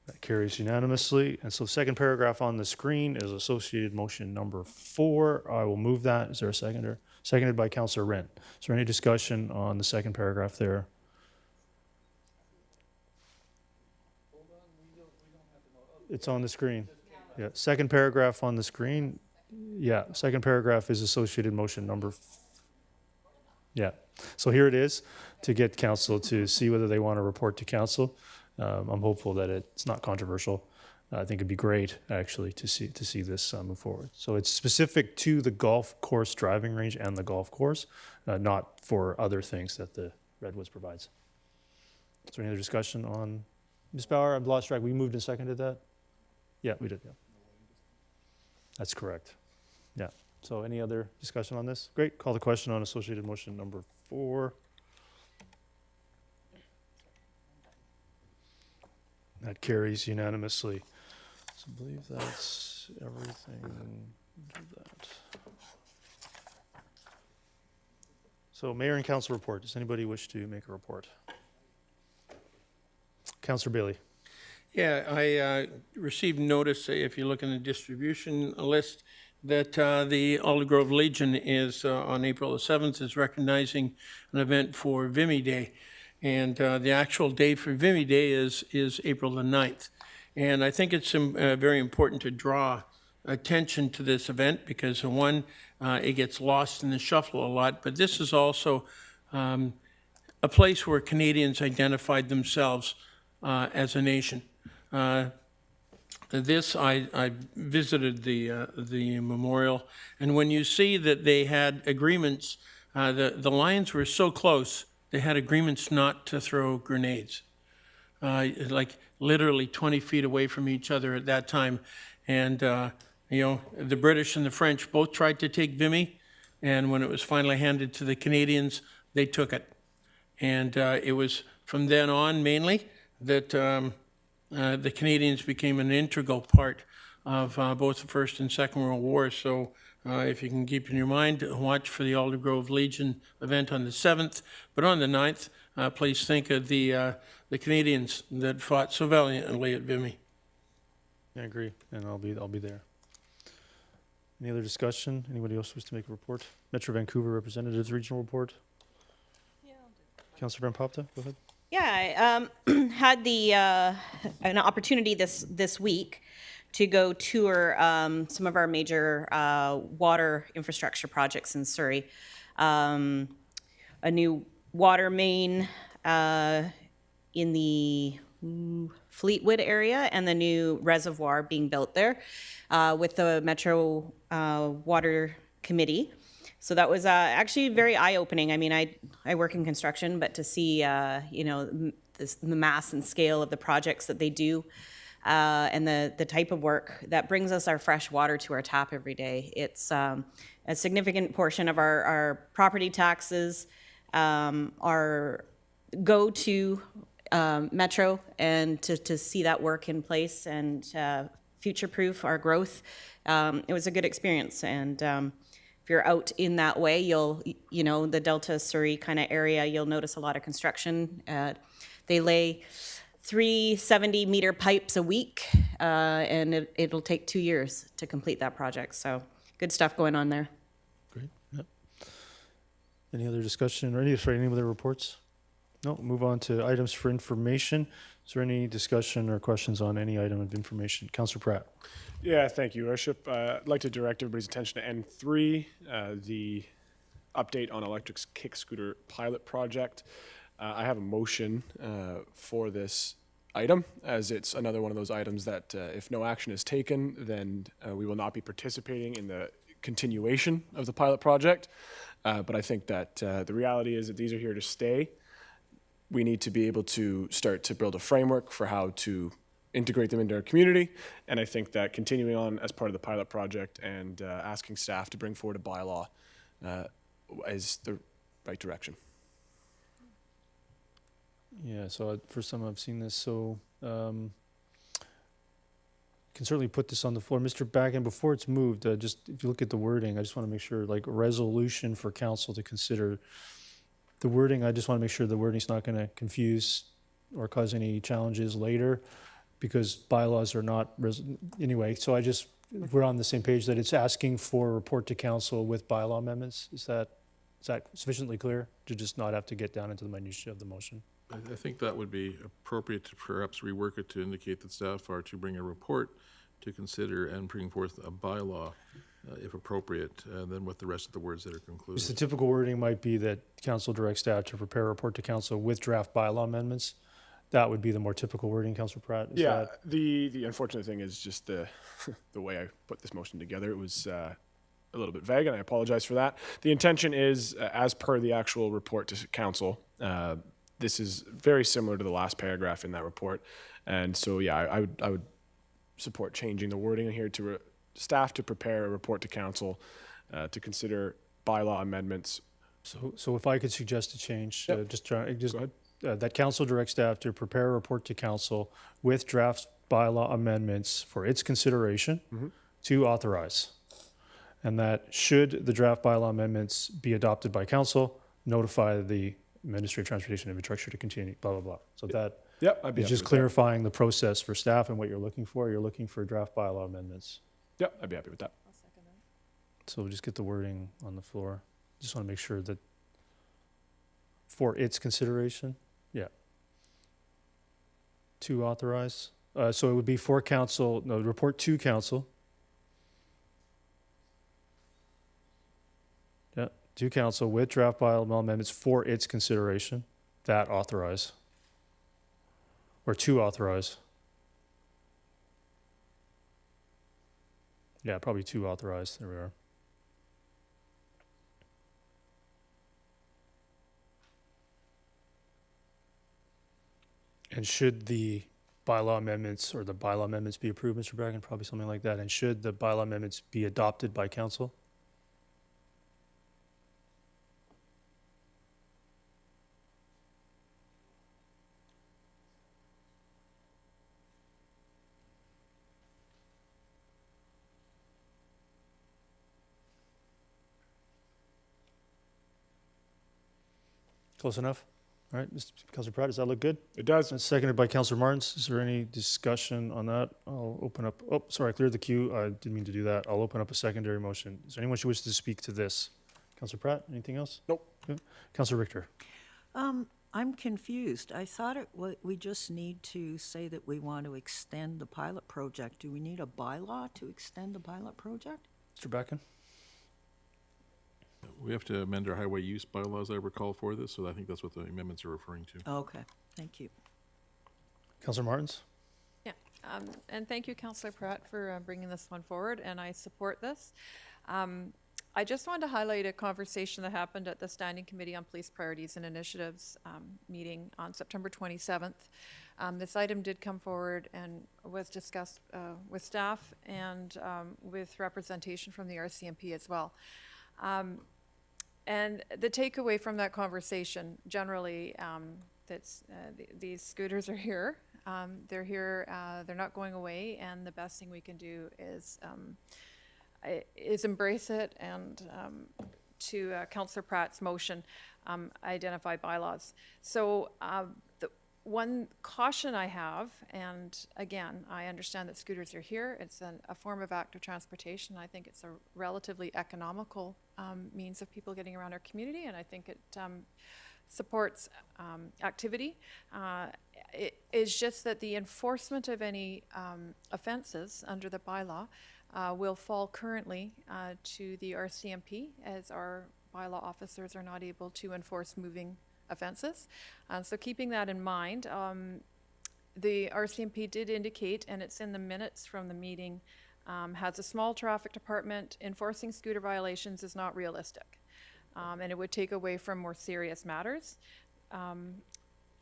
That carries unanimously. And so second paragraph on the screen is associated motion number 4. I will move that. Is there a seconder? Seconded by Councillor Rent. Is there any discussion on the second paragraph there? It's on the screen. Yeah, second paragraph on the screen. Yeah, second paragraph is associated motion number. Yeah, so here it is to get council to see whether they want to report to council. I'm hopeful that it's not controversial. I think it'd be great actually to see this move forward. So it's specific to the golf course driving range and the golf course, not for other things that the Redwoods provides. Is there any other discussion on Ms. Bauer? I've lost track. We moved and seconded that. Yeah, we did. Yeah, that's correct. Yeah. So any other discussion on this? Great. Call the question on associated motion number 4. That carries unanimously. So I believe that's everything. Do that. So Mayor and Council report. Does anybody wish to make a report? Councillor Bailey. Yeah, I received notice, if you look in the distribution list, that the Aldergrove Legion is, on April the 7th, is recognizing an event for Vimy Day. And the actual day for Vimy Day is April the 9th. And I think it's very important to draw attention to this event because, one, it gets lost in the shuffle a lot, but this is also a place where Canadians identified themselves as a nation. I visited the memorial, and when you see that they had agreements, the lines were so close, they had agreements not to throw grenades, like literally 20 feet away from each other at that time. And, you know, the British and the French both tried to take Vimy, and when it was finally handed to the Canadians, they took it. And it was from then on mainly that the Canadians became an integral part of both the First and Second World War. So if you can keep in your mind, watch for the Aldergrove Legion event on the 7th. But on the 9th, please think of the Canadians that fought so valiantly at Vimy. I agree, and I'll be there. Any other discussion? Anybody else wish to make a report? Metro Vancouver Representatives Regional Report? Yeah, I'll do. Councillor Van Popta, go ahead. Yeah, I had an opportunity this week to go tour some of our major water infrastructure projects in Surrey. A new water main in the Fleetwood area and the new reservoir being built there with the Metro Water Committee. So that was actually very eye-opening. I mean, I work in construction, but to see, you know, the mass and scale of the projects that they do and the type of work that brings us our fresh water to our tap every day. It's a significant portion of our property taxes are go to Metro, and to see that work in place and future-proof our growth. It was a good experience, and if you're out in that way, you know, the Delta Surrey kind of area, you'll notice a lot of construction. They lay 370-meter pipes a week, and it'll take 2 years to complete that project. So good stuff going on there. Great. Yep. Any other discussion or any other reports? No, move on to items for information. Is there any discussion or questions on any item of information? Councillor Pratt. Yeah, thank you, Worship. I'd like to direct everybody's attention to N3, the update on electric kick scooter pilot project. I have a motion for this item, as it's another one of those items that if no action is taken, then we will not be participating in the continuation of the pilot project. But I think that the reality is that these are here to stay. We need to be able to start to build a framework for how to integrate them into our community. And I think that continuing on as part of the pilot project and asking staff to bring forward a bylaw is the right direction. Yeah, so first time I've seen this, so can certainly put this on the floor. Mr. Backen, before it's moved, just if you look at the wording, I just want to make sure, like, resolution for council to consider. The wording, I just want to make sure the wording's not going to confuse or cause any challenges later, because bylaws are not, anyway, so we're on the same page that it's asking for a report to council with bylaw amendments. Is that sufficiently clear to just not have to get down into the minutiae of the motion? I think that would be appropriate to perhaps rework it to indicate that staff are to bring a report to consider and bring forth a bylaw, if appropriate, then with the rest of the words that are concluded. Just the typical wording might be that council directs staff to prepare a report to council with draft bylaw amendments. That would be the more typical wording, Councillor Pratt. Is Yeah, that... the unfortunate thing is just the way I put this motion together. It was a little bit vague, and I apologize for that. The intention is, as per the actual report to council, this is very similar to the last paragraph in that report. And so, yeah, I would support changing the wording here to staff to prepare a report to council to consider bylaw amendments. So if I could suggest a change, Yep. Go ahead. Go That council directs staff to prepare a report to council with draft bylaw amendments for its consideration to authorize. And that should the draft bylaw amendments be adopted by council, notify the Ministry of Transportation and Infrastructure to continue, blah, blah, blah. So that Yep, I'd be is happy just with that. clarifying the process for staff and what you're looking for. You're looking for draft bylaw amendments. Yep, I'd be happy with that. So we'll just get the wording on the floor. Just want to make sure that for its consideration, yeah. To authorize. So it would be for council, no, report to council. Yeah, to council with draft bylaw amendments for its consideration, that authorize. Or to authorize. Yeah, probably to authorize. There we are. And should the bylaw amendments or the bylaw amendments be approved, Mr. Bracken? Probably something like that. And should the bylaw amendments be adopted by council? Close enough? All right, Mr. Councilor Pratt, does that look good? It does. And seconded by Councilor Martins. Is there any discussion on that? I'll open up, oh, sorry, I cleared the queue. I didn't mean to do that. I'll open up a secondary motion. Is there anyone who wishes to speak to this? Councilor Pratt, anything else? Nope. Okay. Councilor Richter. I'm confused. I thought we just need to say that we want to extend the pilot project. Do we need a bylaw to extend the pilot project? Mr. Bracken? We have to amend our highway use bylaws, I recall, for this, so I think that's what the amendments are referring to. Okay, thank you. Councilor Martins? Yeah, and thank you, Councillor Pratt, for bringing this one forward, and I support this. I just wanted to highlight a conversation that happened at the Standing Committee on Police Priorities and Initiatives meeting on September 27th. This item did come forward and was discussed with staff and with representation from the RCMP as well. And the takeaway from that conversation, generally, these scooters are here. They're here, they're not going away, and the best thing we can do is embrace it and to Councillor Pratt's motion, identify bylaws. So the one caution I have, and again, I understand that scooters are here. It's a form of active transportation. I think it's a relatively economical means of people getting around our community, and I think it supports activity. It is just that the enforcement of any offenses under the bylaw will fall currently to the RCMP, as our bylaw officers are not able to enforce moving offenses. So keeping that in mind, the RCMP did indicate, and it's in the minutes from the meeting, has a small traffic department. Enforcing scooter violations is not realistic, and it would take away from more serious matters.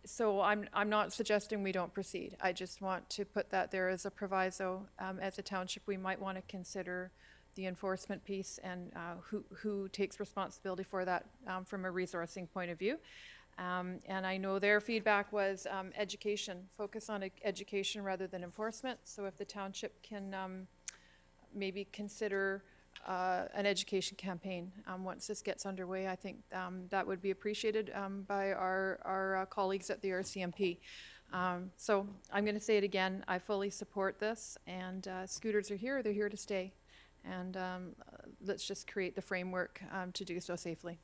So I'm not suggesting we don't proceed. I just want to put that there as a proviso. As a township, we might want to consider the enforcement piece and who takes responsibility for that from a resourcing point of view. And I know their feedback was education, focus on education rather than enforcement. So if the township can maybe consider an education campaign once this gets underway, I think that would be appreciated by our colleagues at the RCMP. So I'm going to say it again, I fully support this, and scooters are here, they're here to stay, and let's just create the framework to do so safely.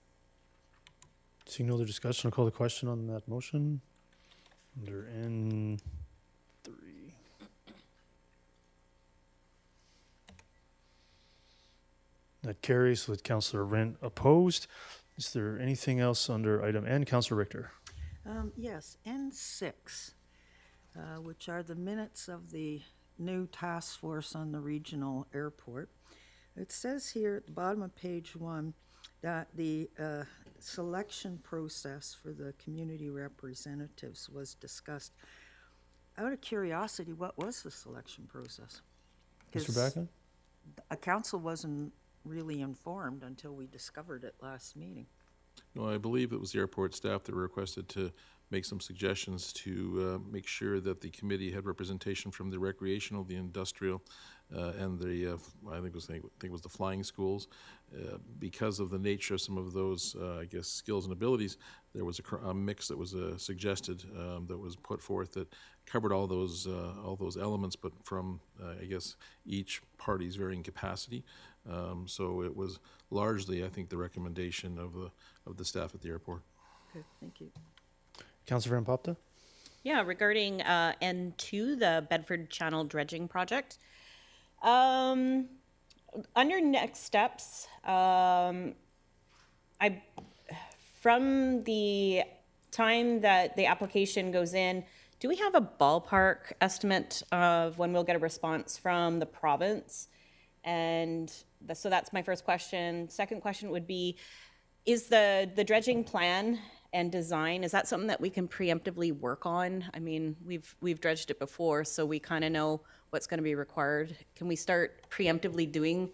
Seeing no other discussion, I'll call the question on that motion. Under N3. That carries with Councillor Rent opposed. Is there anything else under item N? Councillor Richter. Yes, N6, which are the minutes of the new task force on the regional airport. It says here at the bottom of page 1 that the selection process for the community representatives was discussed. Out of curiosity, what was the selection process? Mr. Backen? A council wasn't really informed until we discovered it last meeting. No, I believe it was the airport staff that requested to make some suggestions to make sure that the committee had representation from the recreational, the industrial, and the I think it was the flying schools. Because of the nature of some of those, I guess, skills and abilities, there was a mix that was suggested that was put forth that covered all those elements, but from I guess each party's varying capacity. So it was largely, I think, the recommendation of the staff at the airport. Okay, thank you. Councillor Van Popta? Yeah, regarding N2, the Bedford Channel dredging project. Under next steps, from the time that the application goes in, do we have a ballpark estimate of when we'll get a response from the province? And so that's my first question. Second question would be, is the dredging plan and design, is that something that we can preemptively work on? I mean, we've dredged it before, so we kind of know what's going to be required. Can we start preemptively doing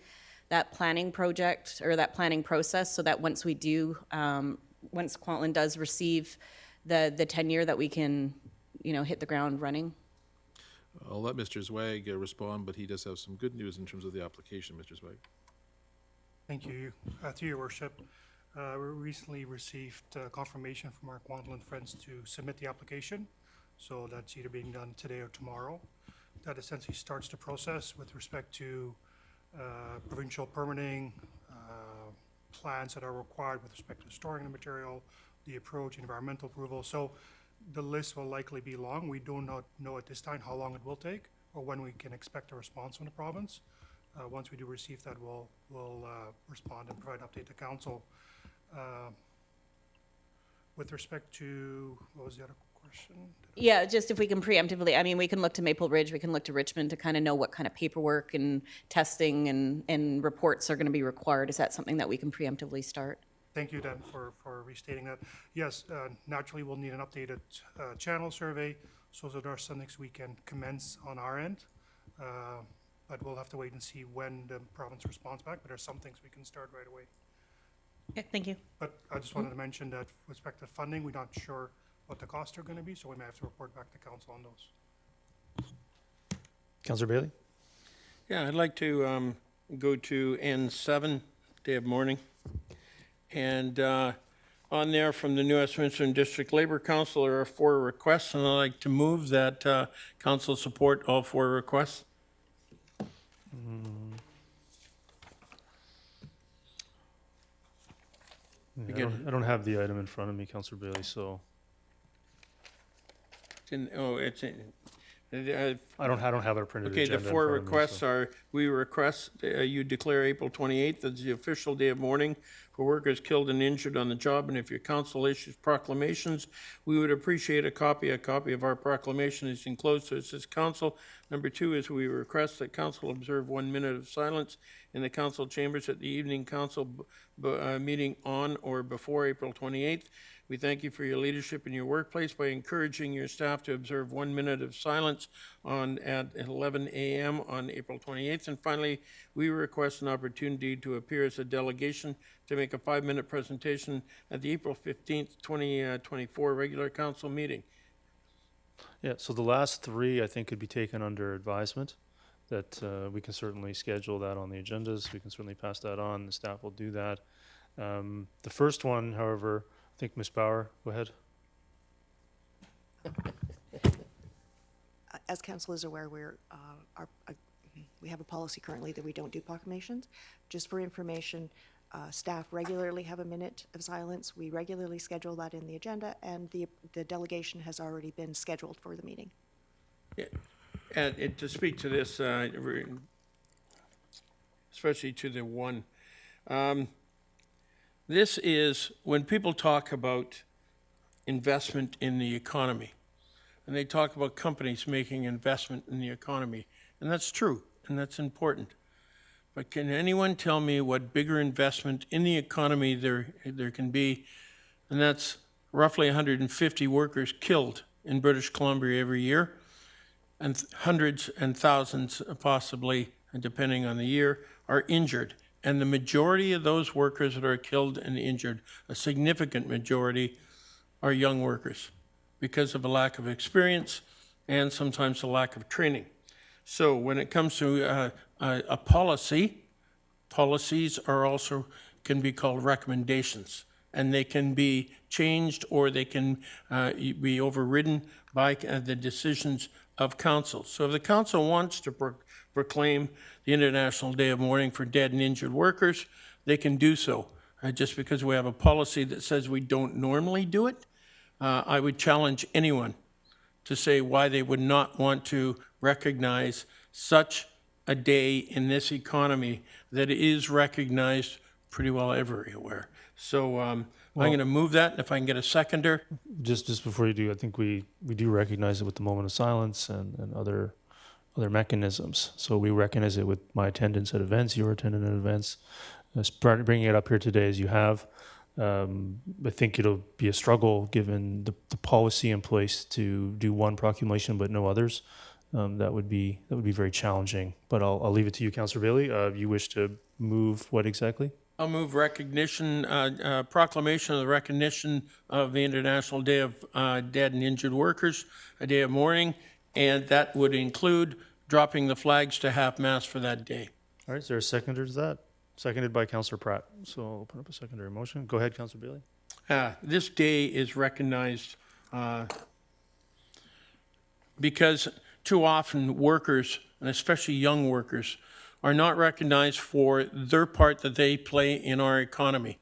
that planning project or that planning process so that once we do, once Kwantlen does receive the tenure, that we can, hit the ground running? I'll let Mr. Zweig respond, but he does have some good news in terms of the application, Mr. Zweig. Thank you. Through your worship, we recently received confirmation from our Kwantlen friends to submit the application. So that's either being done today or tomorrow. That essentially starts the process with respect to provincial permitting, plans that are required with respect to storing the material, the approach, environmental approval. So the list will likely be long. We do not know at this time how long it will take or when we can expect a response from the province. Once we do receive that, we'll respond and provide an update to council. With respect to, what was the other Yeah, just if we can preemptively, I mean, we can look to Maple Ridge, we can look to Richmond to kind of know what kind of paperwork and testing and reports are going to be required. Is that something that we can preemptively start? Thank you, Dan, for restating that. Yes, naturally, we'll need an updated channel survey, so that our Sundance we can commence on our end. But we'll have to wait and see when the province responds back, but there's some things we can start right away. Okay, thank you. But I just wanted to mention that with respect to funding, we're not sure what the costs are going to be, so we may have to report back to council on those. Councillor Bailey? Yeah, I'd like to go to N7, day of mourning. And on there from the New Westminster District Labour Council, there are 4 requests, and I'd like to move that council support all 4 requests. Yeah, I don't have the item in front of me, Councillor Bailey, so I don't have our printed Okay, agenda the in 4 front of me, requests so. are, we request you declare April 28th as the official day of mourning for workers killed and injured on the job, and if your council issues proclamations, we would appreciate a copy. A copy of our proclamation is enclosed to this council. Number 2 is we request that council observe 1 minute of silence in the council chambers at the evening council meeting on or before April 28th. We thank you for your leadership in your workplace by encouraging your staff to observe 1 minute of silence at 11 a.m. on April 28th. And finally, we request an opportunity to appear as a delegation to make a 5-minute presentation at the April 15th, 2024 regular council meeting. Yeah, so the last 3, I think, could be taken under advisement, that we can certainly schedule that on the agendas. We can certainly pass that on. The staff will do that. The first one, however, I think Ms. Bauer, go ahead. As council is aware, we have a policy currently that we don't do proclamations. Just for information, staff regularly have a minute of silence. We regularly schedule that in the agenda, and the delegation has already been scheduled for the meeting. Yeah. And to speak to this, especially to the one, this is when people talk about investment in the economy, and they talk about companies making investment in the economy, and that's true, and that's important. But can anyone tell me what bigger investment in the economy there can be? And that's roughly 150 workers killed in British Columbia every year, and hundreds and thousands, possibly, depending on the year, are injured. And the majority of those workers that are killed and injured, a significant majority, are young workers because of a lack of experience and sometimes a lack of training. So when it comes to a policy, policies are also can be called recommendations, and they can be changed or they can be overridden by the decisions of council. So if the council wants to proclaim the International Day of Mourning for Dead and Injured Workers, they can do so. Just because we have a policy that says we don't normally do it, I would challenge anyone to say why they would not want to recognize such a day in this economy that is recognized pretty well everywhere. So I'm going to move that, and if I can get a seconder. Just before you do, I think we do recognize it with the moment of silence and other mechanisms. So we recognize it with my attendance at events, your attendance at events. Bringing it up here today as you have, I think it'll be a struggle given the policy in place to do one proclamation but no others. That would be very challenging. But I'll leave it to you, Councillor Bailey. You wish to move what exactly? I'll move recognition, proclamation of the recognition of the International Day of Dead and Injured Workers, a day of mourning, and that would include dropping the flags to half-mast for that day. All right, is there a seconder to that? Seconded by Councillor Pratt. So I'll open up a secondary motion. Go ahead, Councillor Bailey. This day is recognized because too often workers, and especially young workers, are not recognized for their part that they play in our economy.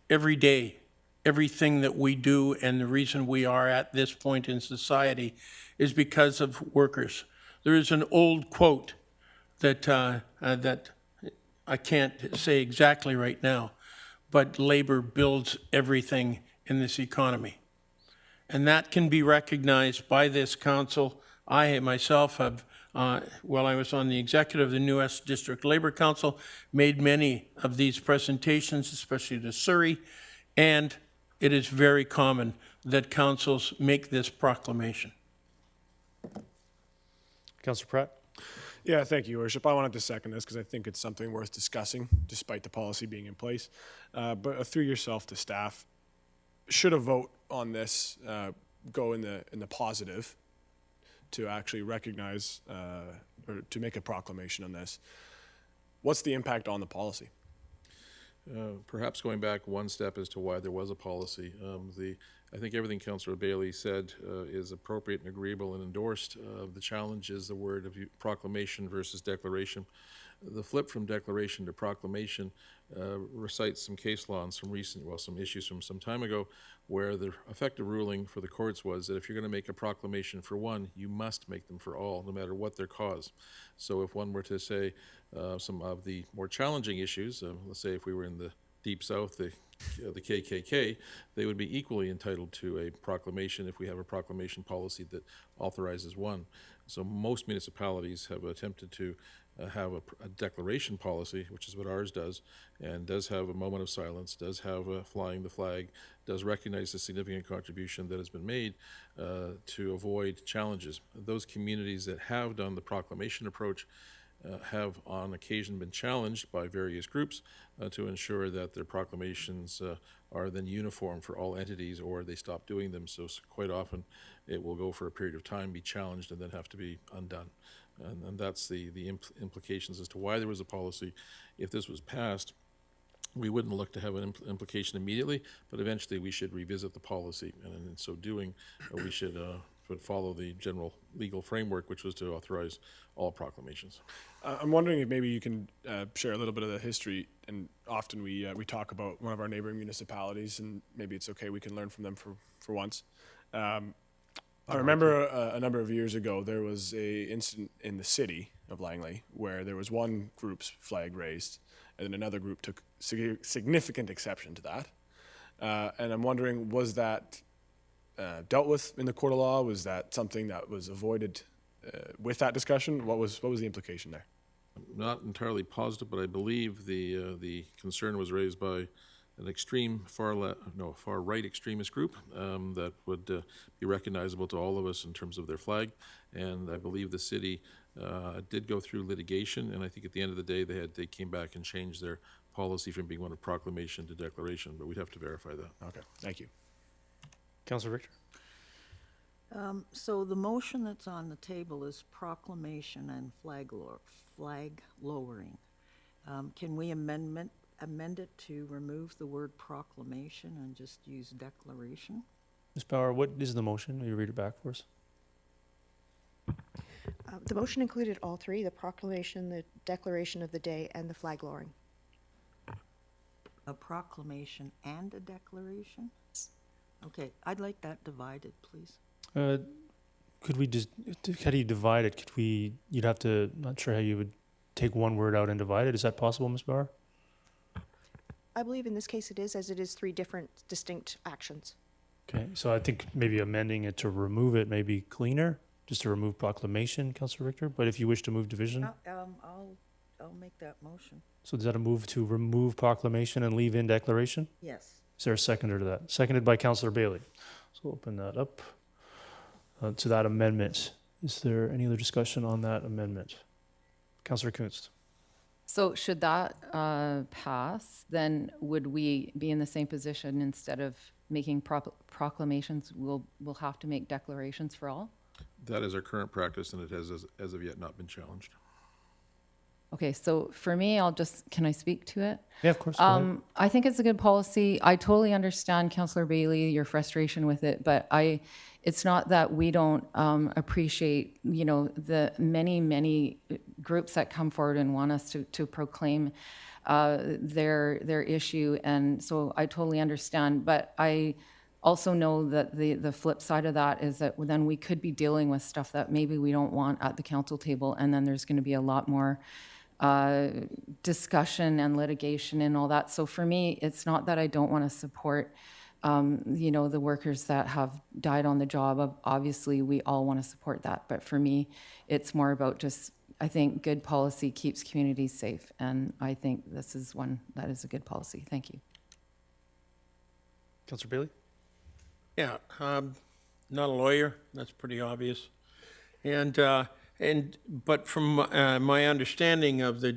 Every day, everything that we do and the reason we are at this point in society is because of workers. There is an old quote that I can't say exactly right now, but labor builds everything in this economy. and that can be recognized by this council. I myself have, while I was on the executive of the New West District Labor Council, made many of these presentations, especially to Surrey, and it is very common that councils make this proclamation. Councillor Pratt? Yeah, thank you, Your Worship. I wanted to second this because I think it's something worth discussing, despite the policy being in place. But through yourself to staff, should a vote on this go in the positive to actually recognize or to make a proclamation on this, what's the impact on the policy? Perhaps going back one step as to why there was a policy. I think everything Councillor Bailey said is appropriate and agreeable and endorsed. The challenge is the word of proclamation versus declaration. The flip from declaration to proclamation recites some case law and some issues from some time ago, where the effective ruling for the courts was that if you're going to make a proclamation for one, you must make them for all, no matter what their cause. So if one were to say some of the more challenging issues, let's say if we were in the Deep South, the KKK, they would be equally entitled to a proclamation if we have a proclamation policy that authorizes one. So most municipalities have attempted to have a declaration policy, which is what ours does, and does have a moment of silence, does have flying the flag, does recognize the significant contribution that has been made to avoid challenges. Those communities that have done the proclamation approach have on occasion been challenged by various groups to ensure that their proclamations are then uniform for all entities, or they stop doing them. So quite often it will go for a period of time, be challenged, and then have to be undone. And that's the implications as to why there was a policy. If this was passed, we wouldn't look to have an implication immediately, but eventually we should revisit the policy. And in so doing, we should follow the general legal framework, which was to authorize all proclamations. I'm wondering if maybe you can share a little bit of the history. And often we talk about one of our neighboring municipalities, and maybe it's okay, we can learn from them for once. I remember a number of years ago, there was a incident in the city of Langley where there was one group's flag raised, and then another group took significant exception to that. And I'm wondering, was that dealt with in the court of law? Was that something that was avoided with that discussion? What was the implication there? I'm not entirely positive, but I believe the concern was raised by an extreme far right extremist group that would be recognizable to all of us in terms of their flag. And I believe the city did go through litigation, and I think at the end of the day they came back and changed their policy from being one of proclamation to declaration, but we'd have to verify that. Okay, thank you. Councillor Richter? So the motion that's on the table is proclamation and flag lowering. Can we amend it to remove the word proclamation and just use declaration? Ms. Bauer, what is the motion? Will you read it back for us? The motion included all three: the proclamation, the declaration of the day, and the flag lowering. A proclamation and a declaration? Okay, I'd like that divided, please. Could we just, how do you divide it? You'd have to, not sure how you would take one word out and divide it. Is that possible, Ms. Bauer? I believe in this case it is, as it is three different distinct actions. Okay, so I think maybe amending it to remove it may be cleaner, just to remove proclamation, Councillor Richter. But if you wish to move division, I'll make that motion. so is that a move to remove proclamation and leave in declaration? Yes. Is there a seconder to that? Seconded by Councillor Bailey. So we'll open that up to that amendment. Is there any other discussion on that amendment? Councillor Kunst. So should that pass, then would we be in the same position? Instead of making proclamations, we'll have to make declarations for all? That is our current practice, and it has as of yet not been challenged. Okay, so for me, can I speak to it? Yeah, of course. Go ahead. I think it's a good policy. I totally understand, Councillor Bailey, your frustration with it, but it's not that we don't appreciate, the many groups that come forward and want us to proclaim their issue, and so I totally understand. But I also know that the flip side of that is that then we could be dealing with stuff that maybe we don't want at the council table, and then there's going to be a lot more discussion and litigation and all that. So for me, it's not that I don't want to support you know, the workers that have died on the job, obviously we all want to support that. But for me, it's more about just, I think good policy keeps communities safe. And I think this is one that is a good policy. Thank you. Councillor Bailey? Yeah, not a lawyer, that's pretty obvious. But from my understanding of the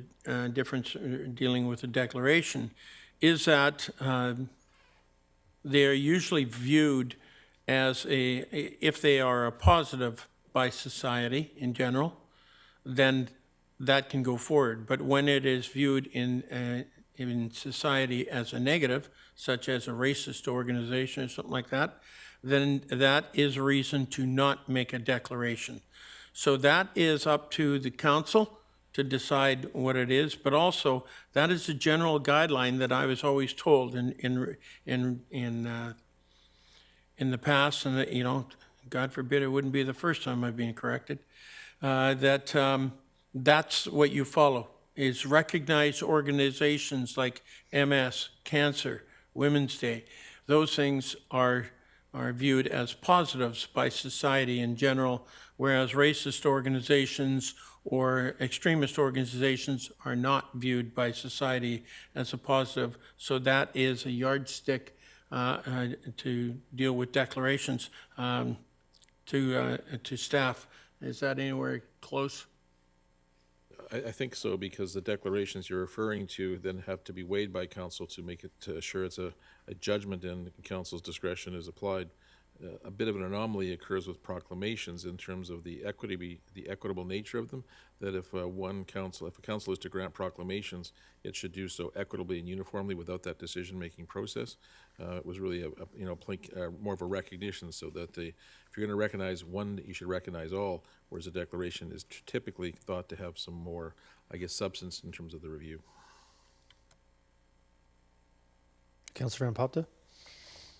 difference dealing with the declaration is that they are usually viewed as if they are a positive by society in general, then that can go forward. But when it is viewed in society as a negative, such as a racist organization or something like that, then that is a reason to not make a declaration. So that is up to the council to decide what it is, but also that is a general guideline that I was always told in the past, and that, you know, God forbid it wouldn't be the first time I've been corrected, that's what you follow, is recognized organizations like MS, Cancer, Women's Day. Those things are viewed as positives by society in general, whereas racist organizations or extremist organizations are not viewed by society as a positive. So that is a yardstick to deal with declarations to staff. Is that anywhere close? I think so, because the declarations you're referring to then have to be weighed by council to make it, to assure it's a judgment and council's discretion is applied. A bit of an anomaly occurs with proclamations in terms of the equitable nature of them, that if a council is to grant proclamations, it should do so equitably and uniformly without that decision-making process. It was really more of a recognition, so that if you're going to recognize one, you should recognize all, whereas a declaration is typically thought to have some more, I guess, substance in terms of the review. Councillor Van Popta?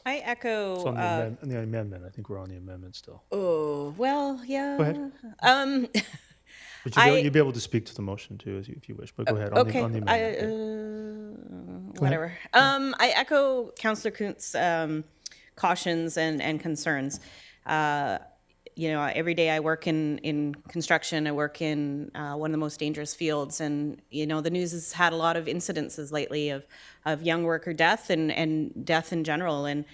I echo. So on the amendment, I think we're on the amendment still. Oh, well, yeah. Go ahead. But you'd be able to speak to the motion too, if you wish. But go ahead on the amendment. Whatever. I echo Councillor Kuntz's cautions and concerns. You know, every day I work in construction. I work in one of the most dangerous fields, and you know, the news has had a lot of incidences lately of young worker death and death in general. And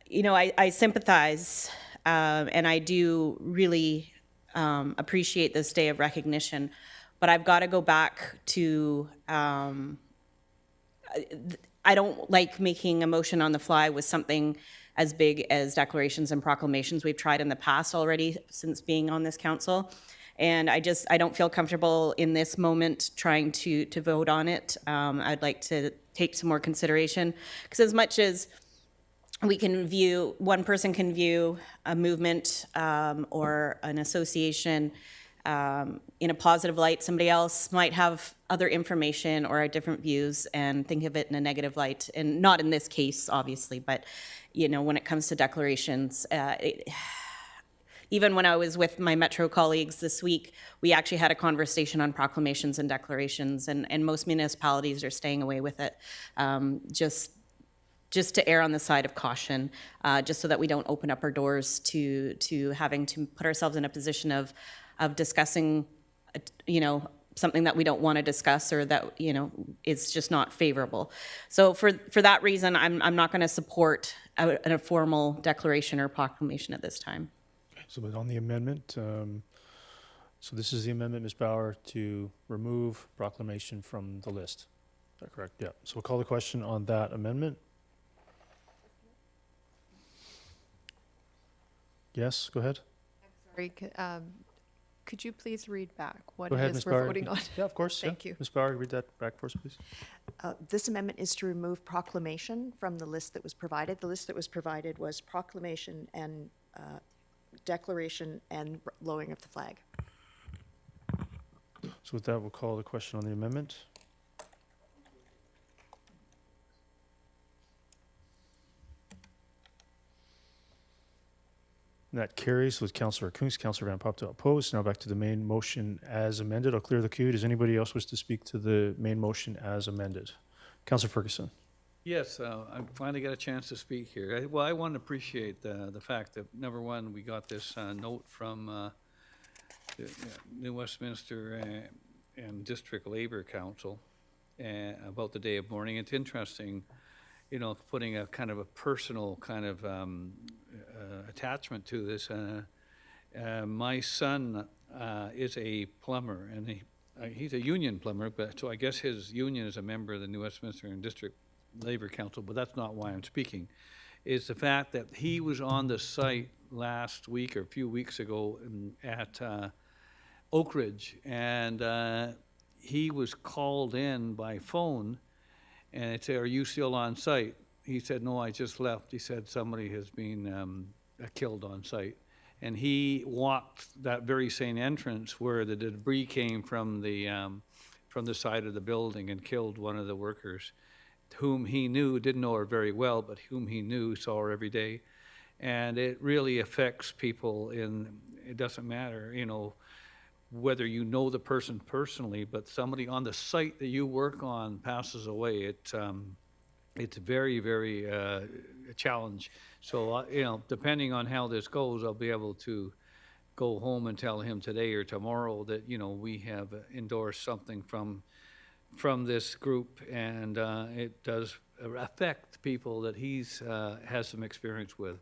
you know, I sympathize, and I do really appreciate this day of recognition. But I've got to go back to. I don't like making a motion on the fly with something as big as declarations and proclamations. We've tried in the past already since being on this council. And I don't feel comfortable in this moment trying to vote on it. I'd like to take some more consideration, because as much as one person can view a movement or an association in a positive light, somebody else might have other information or different views and think of it in a negative light. And not in this case, obviously, but you know, when it comes to declarations, even when I was with my Metro colleagues this week, we actually had a conversation on proclamations and declarations, and most municipalities are staying away with it, just to err on the side of caution, just so that we don't open up our doors to having to put ourselves in a position of discussing, you know, something that we don't want to discuss, or that, you know, is just not favorable. So for that reason, I'm not going to support a formal declaration or proclamation at this time. So on the amendment, so this is the amendment, Ms. Bauer, to remove proclamation from the list. Is that correct? Yeah. So we'll call the question on that amendment. Yes, go ahead. Sorry, could you please read back what Go it ahead, is Ms. we're Bauer. voting on? Yeah, of course. Thank yeah. you. Ms. Bauer, read that back for us, please. This amendment is to remove proclamation from the list that was provided. The list that was provided was proclamation and declaration and lowering of the flag. So with that, we'll call the question on the amendment. And that carries with Councillor Kunz, Councillor Van Popta opposed. Now back to the main motion as amended. I'll clear the queue. Does anybody else wish to speak to the main motion as amended? Councillor Ferguson. Yes, I finally got a chance to speak here. Well, I want to appreciate the fact that, number one, we got this note from the New Westminster and District Labor Council about the day of mourning. It's interesting, you know, putting a kind of a personal kind of attachment to this. My son is a plumber, and he's a union plumber, but so I guess his union is a member of the New Westminster and District Labor Council, but that's not why I'm speaking, is the fact that he was on the site last week or a few weeks ago at Oak Ridge, and he was called in by phone, and it said, "Are you still on site?" He said, "No, I just left." He said, "Somebody has been killed on site." And he walked that very same entrance where the debris came from the side of the building and killed one of the workers, whom he knew, didn't know her very well, but whom he knew, saw her every day. And it really affects people it doesn't matter, you know, whether you know the person personally, but somebody on the site that you work on passes away. It's very, very a challenge. So, you know, depending on how this goes, I'll be able to go home and tell him today or tomorrow that, you know, we have endorsed something from this group, and it does affect people that he's has some experience with.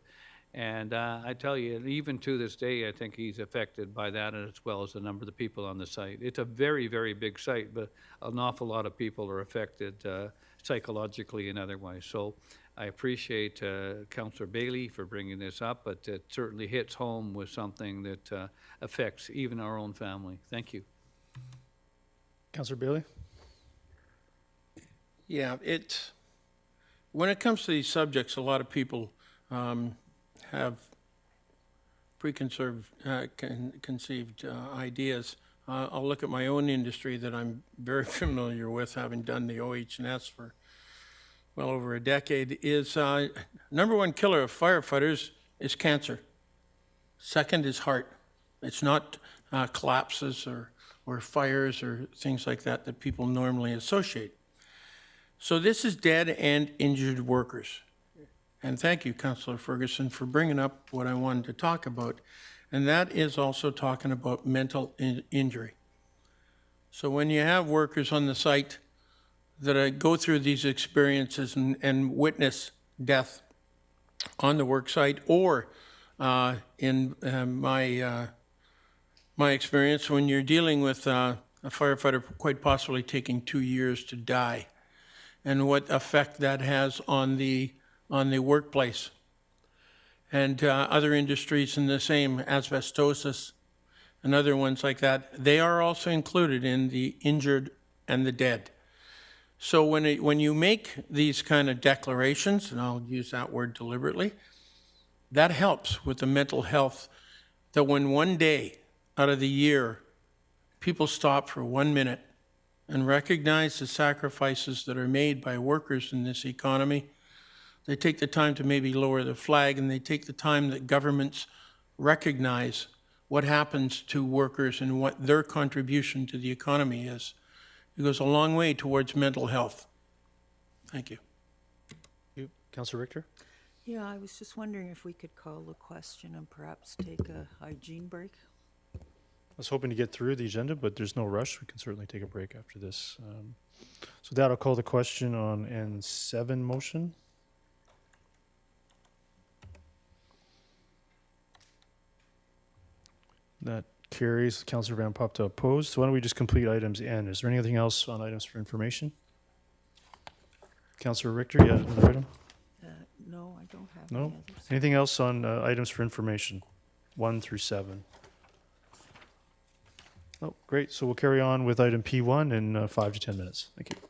And I tell you, even to this day, I think he's affected by that, as well as a number of the people on the site. It's a very, very big site, but an awful lot of people are affected psychologically and otherwise. So I appreciate Councillor Bailey for bringing this up, but it certainly hits home with something that affects even our own family. Thank you. Councillor Bailey? Yeah, when it comes to these subjects, a lot of people have conceived ideas. I'll look at my own industry that I'm very familiar with, having done the OH&S for well over a decade, is number one killer of firefighters is cancer. Second is heart. It's not collapses or fires or things like that that people normally associate. So this is dead and injured workers. And thank you, Councillor Ferguson, for bringing up what I wanted to talk about. And that is also talking about mental injury. So when you have workers on the site that go through these experiences and witness death on the work site, or in my experience, when you're dealing with a firefighter quite possibly taking 2 years to die, and what effect that has on the workplace. And other industries in the same, asbestosis and other ones like that, they are also included in the injured and the dead. So when you make these kind of declarations, and I'll use that word deliberately, that helps with the mental health, that when one day out of the year, people stop for 1 minute and recognize the sacrifices that are made by workers in this economy. They take the time to maybe lower the flag, and they take the time that governments recognize what happens to workers and what their contribution to the economy is. It goes a long way towards mental health. Thank you. Councillor Richter? Yeah, I was just wondering if we could call the question and perhaps take a hygiene break. I was hoping to get through the agenda, but there's no rush. We can certainly take a break after this. So with that, I'll call the question on N7 motion. That carries. Councillor Van Popta opposed. So why don't we just complete items N? Is there anything else on items for information? Councillor Richter, you have another item? No, I don't have No? any others. Anything else on items for information? 1 through 7. Oh, great. So we'll carry on with item P1 in 5 to 10 minutes. Thank you.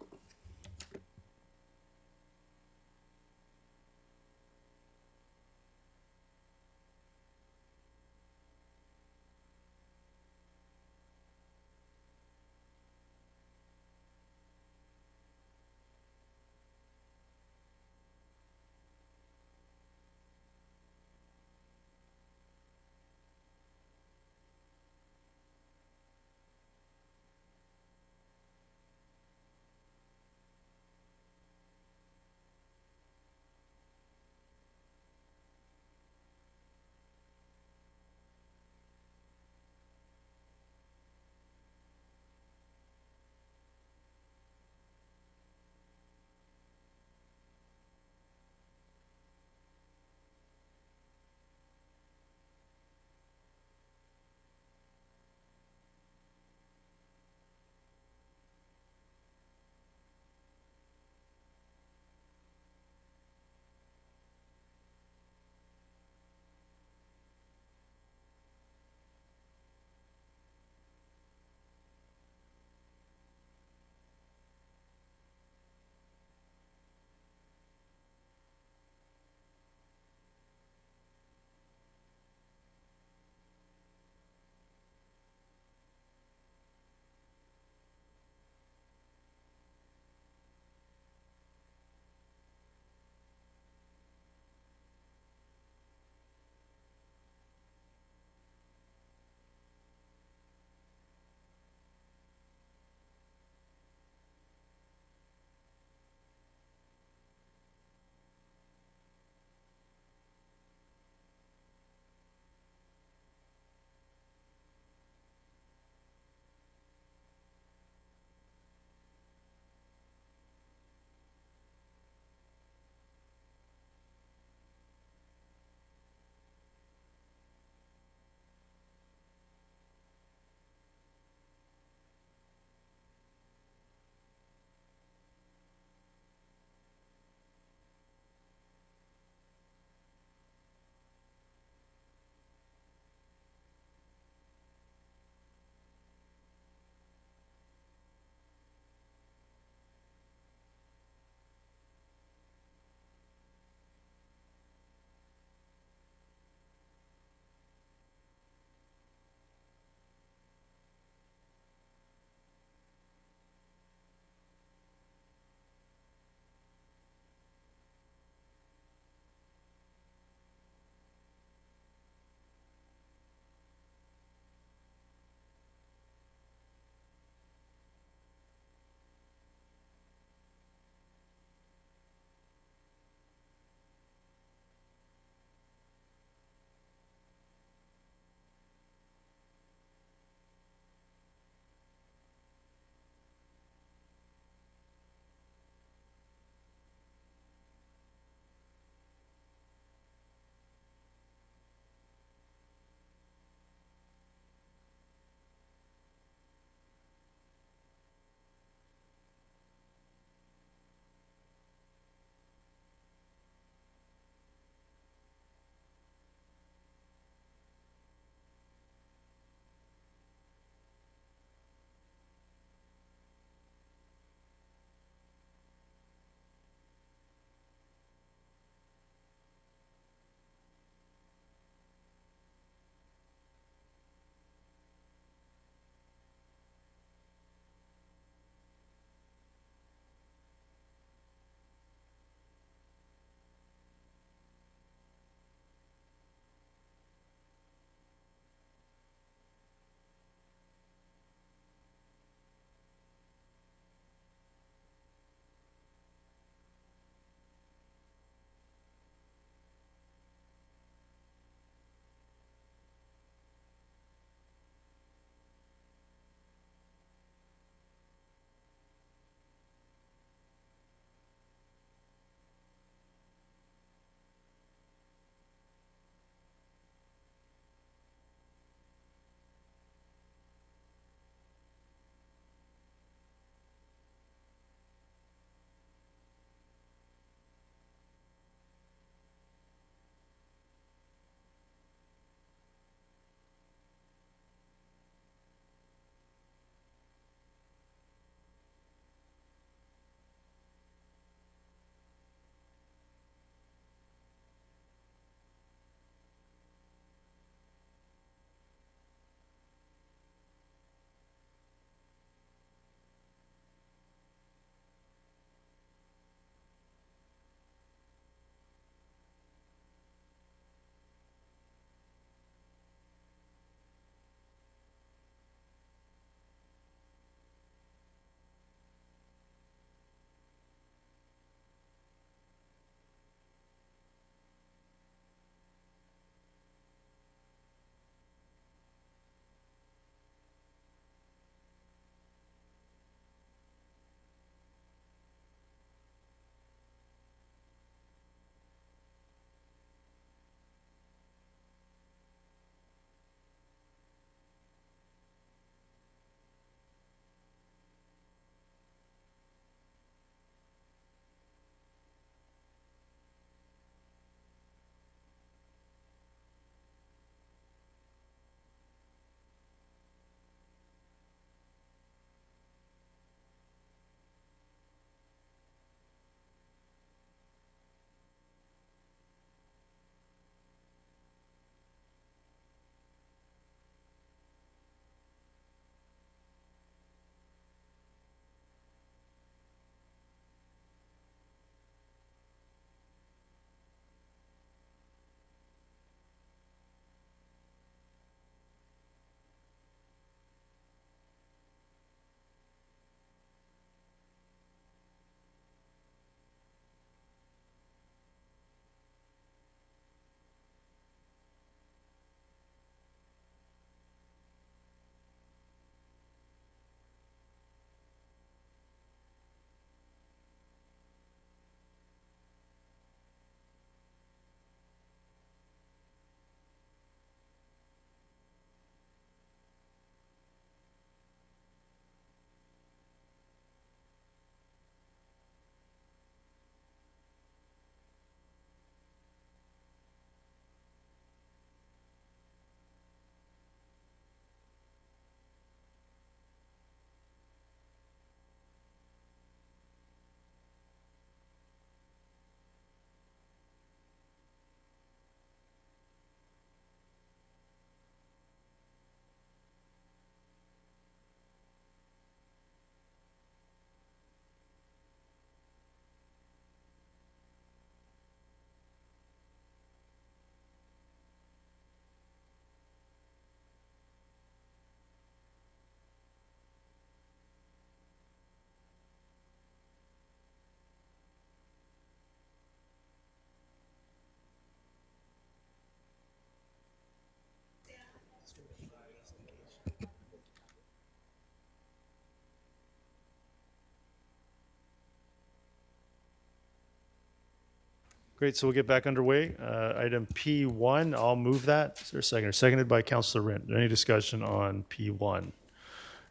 Great, so we'll get back underway. Item P1, I'll move that. Is there a second? Seconded by Councillor Rint. Any discussion on P1?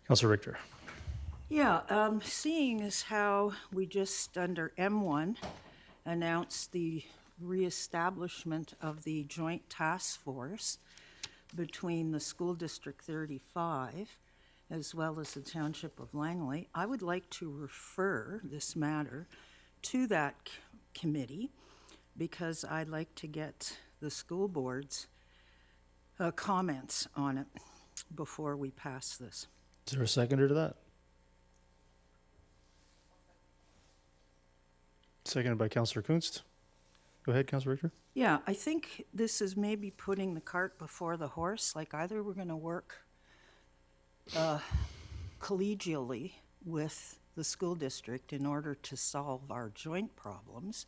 Councillor Richter. Yeah, seeing as how we just, under M1, announced the reestablishment of the joint task force between the School District 35 as well as the Township of Langley, I would like to refer this matter to that committee because I'd like to get the school board's comments on it before we pass this. Is there a seconder to that? Seconded by Councillor Kunst. Go ahead, Councillor Richter. Yeah, I think this is maybe putting the cart before the horse. Like either we're going to work collegially with the school district in order to solve our joint problems,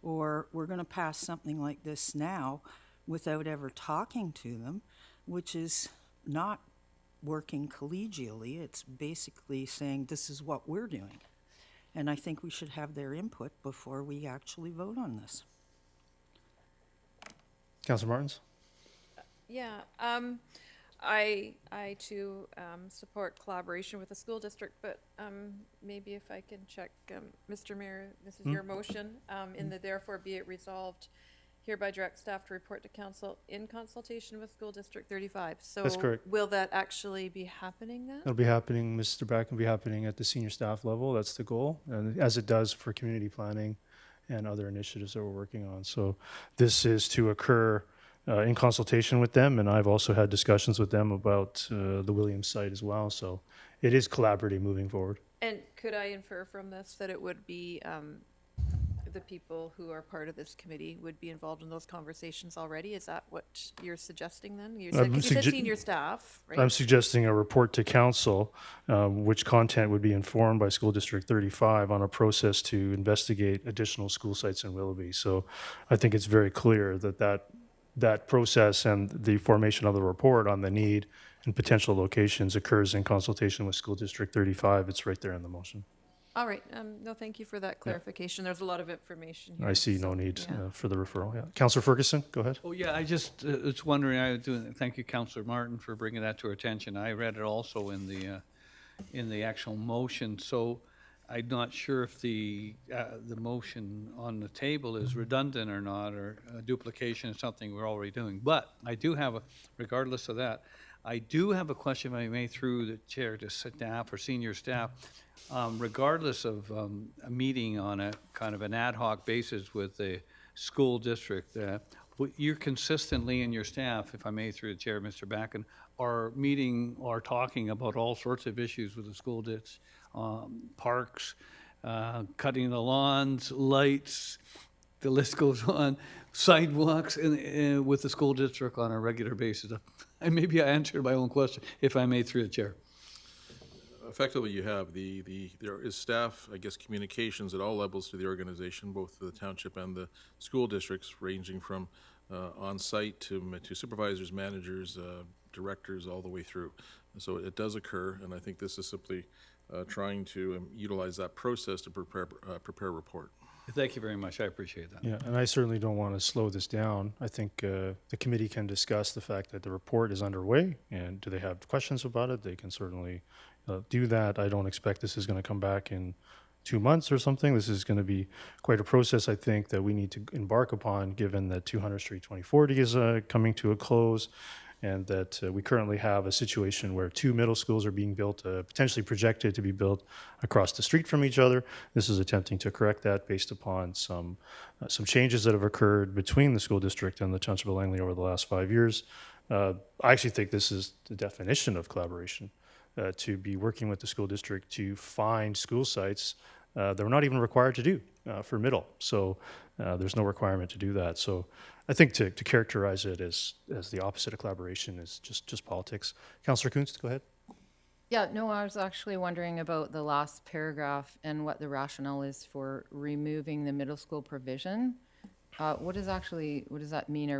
or we're going to pass something like this now without ever talking to them, which is not working collegially. It's basically saying this is what we're doing. And I think we should have their input before we actually vote on this. Councillor Martins. Yeah, I too support collaboration with the school district, but maybe if I can check, Mr. Mayor, this is your motion, in the therefore be it resolved, hereby direct staff to report to council in consultation with School District 35. So That's correct. Will that actually be happening then? It'll be happening, Mr. Brack, will be happening at the senior staff level. That's the goal, and as it does for community planning and other initiatives that we're working on. So this is to occur in consultation with them, and I've also had discussions with them about the Williams site as well. So it is collaborative moving forward. And could I infer from this that it would be the people who are part of this committee would be involved in those conversations already? Is that what you're suggesting then? You said, 'cause you said senior staff, right? I'm suggesting a report to council, which content would be informed by School District 35 on a process to investigate additional school sites in Willoughby. So I think it's very clear that process and the formation of the report on the need and potential locations occurs in consultation with School District 35. It's right there in the motion. All right. No, thank you for that clarification. There's a lot of information here. I see no so, need yeah. for the referral. Yeah. Councillor Ferguson, go ahead. Oh, yeah, I just was wondering, thank you, Councillor Martin, for bringing that to our attention. I read it also in the actual motion, so I'm not sure if the motion on the table is redundant or not, or duplication is something we're already doing. But I do have regardless of that, I do have a question, if I may, through the chair to staff or senior staff. Regardless of a meeting on a kind of an ad hoc basis with the school district, you're consistently in your staff, if I may, through the chair, Mr. Backen, are meeting or talking about all sorts of issues with the school district, parks, cutting the lawns, lights, the list goes on, sidewalks, and with the school district on a regular basis. And maybe I answered my own question, if I may, through the chair. Effectively, you have there is staff, I guess, communications at all levels to the organization, both the township and the school districts, ranging from on-site to supervisors, managers, directors, all the way through. So it does occur, and I think this is simply trying to utilize that process to prepare a report. Thank you very much. I appreciate that. Yeah, and I certainly don't want to slow this down. I think the committee can discuss the fact that the report is underway, and do they have questions about it? They can certainly do that. I don't expect this is going to come back in 2 months or something. This is going to be quite a process, I think, that we need to embark upon, given that 200 Street 2040 is coming to a close, and that we currently have a situation where 2 middle schools are being built, potentially projected to be built across the street from each other. This is attempting to correct that based upon some changes that have occurred between the school district and the Township of Langley over the last 5 years. I actually think this is the definition of collaboration, to be working with the school district to find school sites that we're not even required to do for middle. So there's no requirement to do that. So I think to characterize it as the opposite of collaboration is just politics. Councillor Kunst, go ahead. Yeah, no, I was actually wondering about the last paragraph and what the rationale is for removing the middle school provision. What does that mean?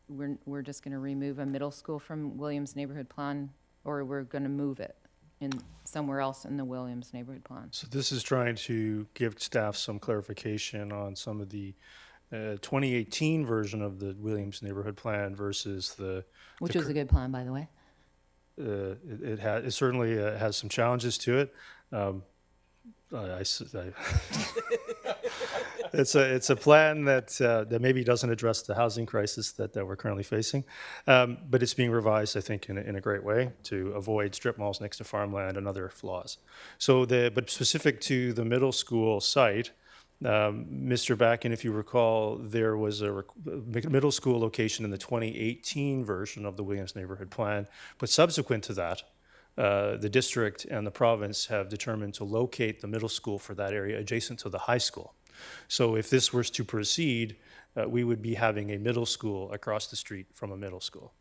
We're just going to remove a middle school from Williams Neighborhood Plan, or we're going to move it in somewhere else in the Williams Neighborhood Plan? So this is trying to give staff some clarification on some of the 2018 version of the Williams Neighborhood Plan versus Which was a good plan, by the way. it certainly has some challenges to it. It's a plan that maybe doesn't address the housing crisis that we're currently facing, but it's being revised, I think, in a great way to avoid strip malls next to farmland and other flaws. But specific to the middle school site, Mr. Backen, if you recall, there was a middle school location in the 2018 version of the Williams Neighborhood Plan, but subsequent to that, the district and the province have determined to locate the middle school for that area adjacent to the high school. So if this was to proceed, we would be having a middle school across the street from a middle school.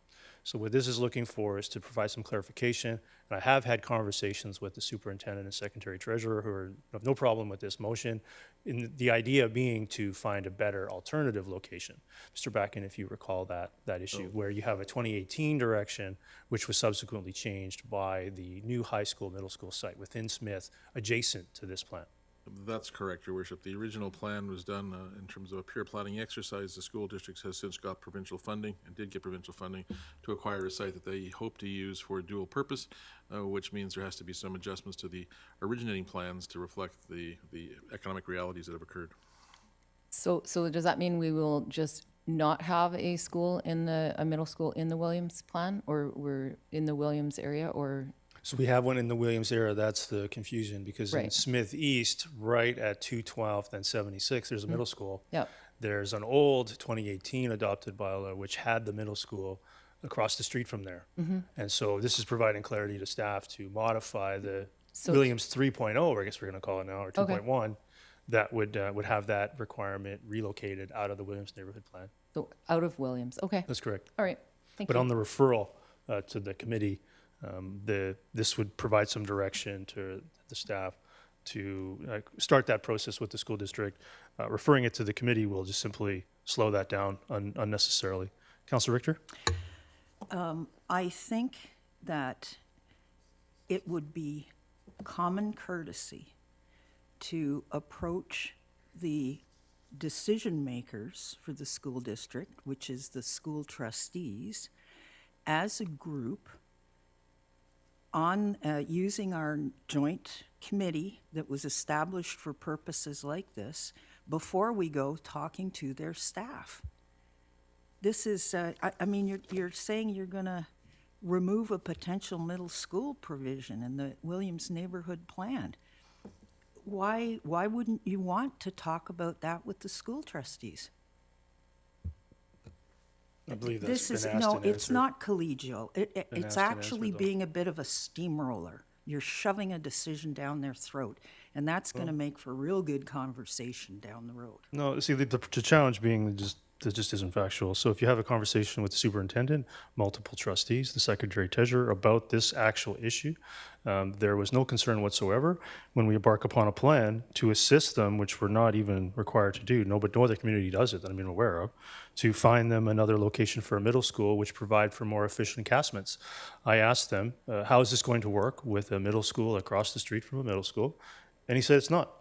So what this is looking for is to provide some clarification. And I have had conversations with the superintendent and secretary treasurer who have no problem with this motion, in the idea being to find a better alternative location. Mr. Backen, if you recall that issue, where you have a 2018 direction, which was subsequently changed by the new high school, middle school site within Smith, adjacent to this plan. That's correct, Your Worship. The original plan was done in terms of a pure planning exercise. The school district has since got provincial funding, and did get provincial funding, to acquire a site that they hope to use for dual purpose, which means there has to be some adjustments to the originating plans to reflect the economic realities that have occurred. So does that mean we will just not have a middle school in the Williams plan, or we're in the Williams area, or? So we have one in the Williams area. That's the confusion, because in Right. Smith East, right at 212th and 76, there's a middle school. Yep. There's an old 2018 adopted bylaw which had the middle school across the street from there. And so this is providing clarity to staff to modify the So- Williams 3.0, I guess we're going to call it now, or 2.1, that would have that requirement relocated out of the Williams neighborhood plan. So out of Williams, okay, That's correct. all right, thank But you. on the referral to the committee, this would provide some direction to the staff to start that process with the school district. Referring it to the committee will just simply slow that down unnecessarily. Councilor Richter? I think that it would be common courtesy to approach the decision makers for the school district, which is the school trustees, as a group on using our joint committee that was established for purposes like this before we go talking to their staff. This is, I mean, you're saying you're going to remove a potential middle school provision in the Williams Neighborhood Plan. Why wouldn't you want to talk about that with the school trustees? I believe This that's is, been asked no, and it's answered. not collegial. It's asked and actually answered, though. being a bit of a steamroller. You're shoving a decision down their throat, and that's going to make for real good conversation down the road. No, see, the challenge being that just isn't factual. So if you have a conversation with the superintendent, multiple trustees, the secretary treasurer about this actual issue, there was no concern whatsoever when we embark upon a plan to assist them, which we're not even required to do. No other community does it that I'm even aware of, to find them another location for a middle school, which provide for more efficient encastments. I asked them, how is this going to work with a middle school across the street from a middle school? And he said, it's not.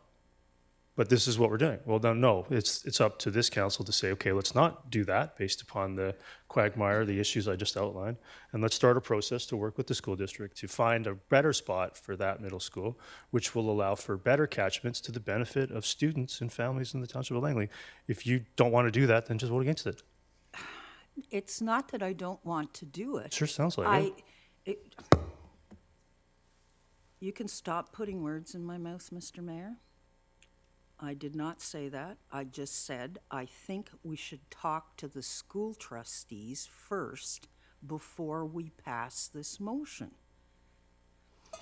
But this is what we're doing. Well, no, it's up to this council to say, okay, let's not do that based upon the quagmire, the issues I just outlined, and let's start a process to work with the school district to find a better spot for that middle school, which will allow for better catchments to the benefit of students and families in the Township of Langley. If you don't want to do that, then just vote against it. It's not that I don't want to do it. Sure sounds like it. You can stop putting words in my mouth, Mr. Mayor. I did not say that. I just said I think we should talk to the school trustees first before we pass this motion.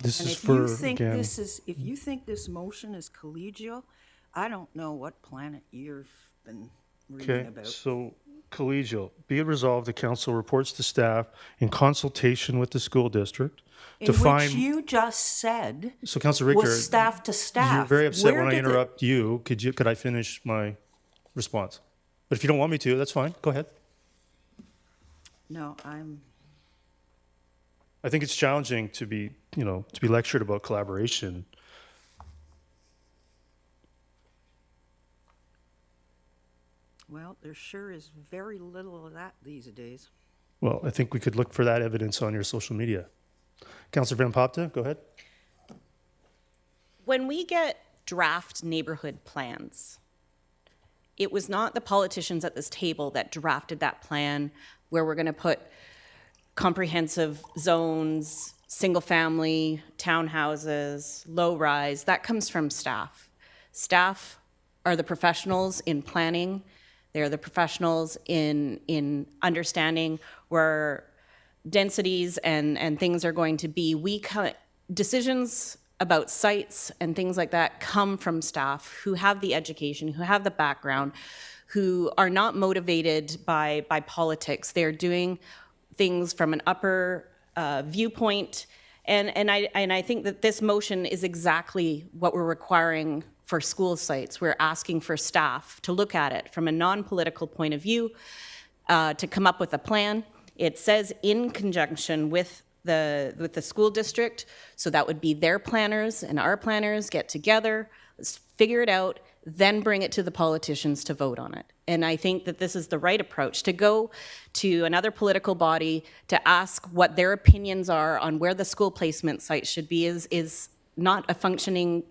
This And is if for, you think again, if you think this motion is collegial, I don't know what planet you've been reading okay, about. so collegial. Be it resolved, the council reports to staff in consultation with the school district In to find. which you just said So, Councilor Richter, was staff to staff. you're very upset Where when I did the- interrupt you. Could I finish my response? But if you don't want me to, that's fine. Go ahead. No, I think it's challenging to be lectured about collaboration. Well, there sure is very little of that these days. Well, I think we could look for that evidence on your social media. Councillor Van Popta, go ahead. When we get draft neighborhood plans, it was not the politicians at this table that drafted that plan where we're going to put comprehensive zones, single-family, townhouses, low-rise. That comes from staff. Staff are the professionals in planning. They're the professionals in understanding where densities and things are going to be. Decisions about sites and things like that come from staff who have the education, who have the background, who are not motivated by politics. They're doing things from an upper viewpoint. And I think that this motion is exactly what we're requiring for school sites. We're asking for staff to look at it from a non-political point of view, to come up with a plan. It says in conjunction with the school district, so that would be their planners and our planners get together, let's figure it out, then bring it to the politicians to vote on it. And I think that this is the right approach. To go to another political body to ask what their opinions are on where the school placement site should be is not a functioning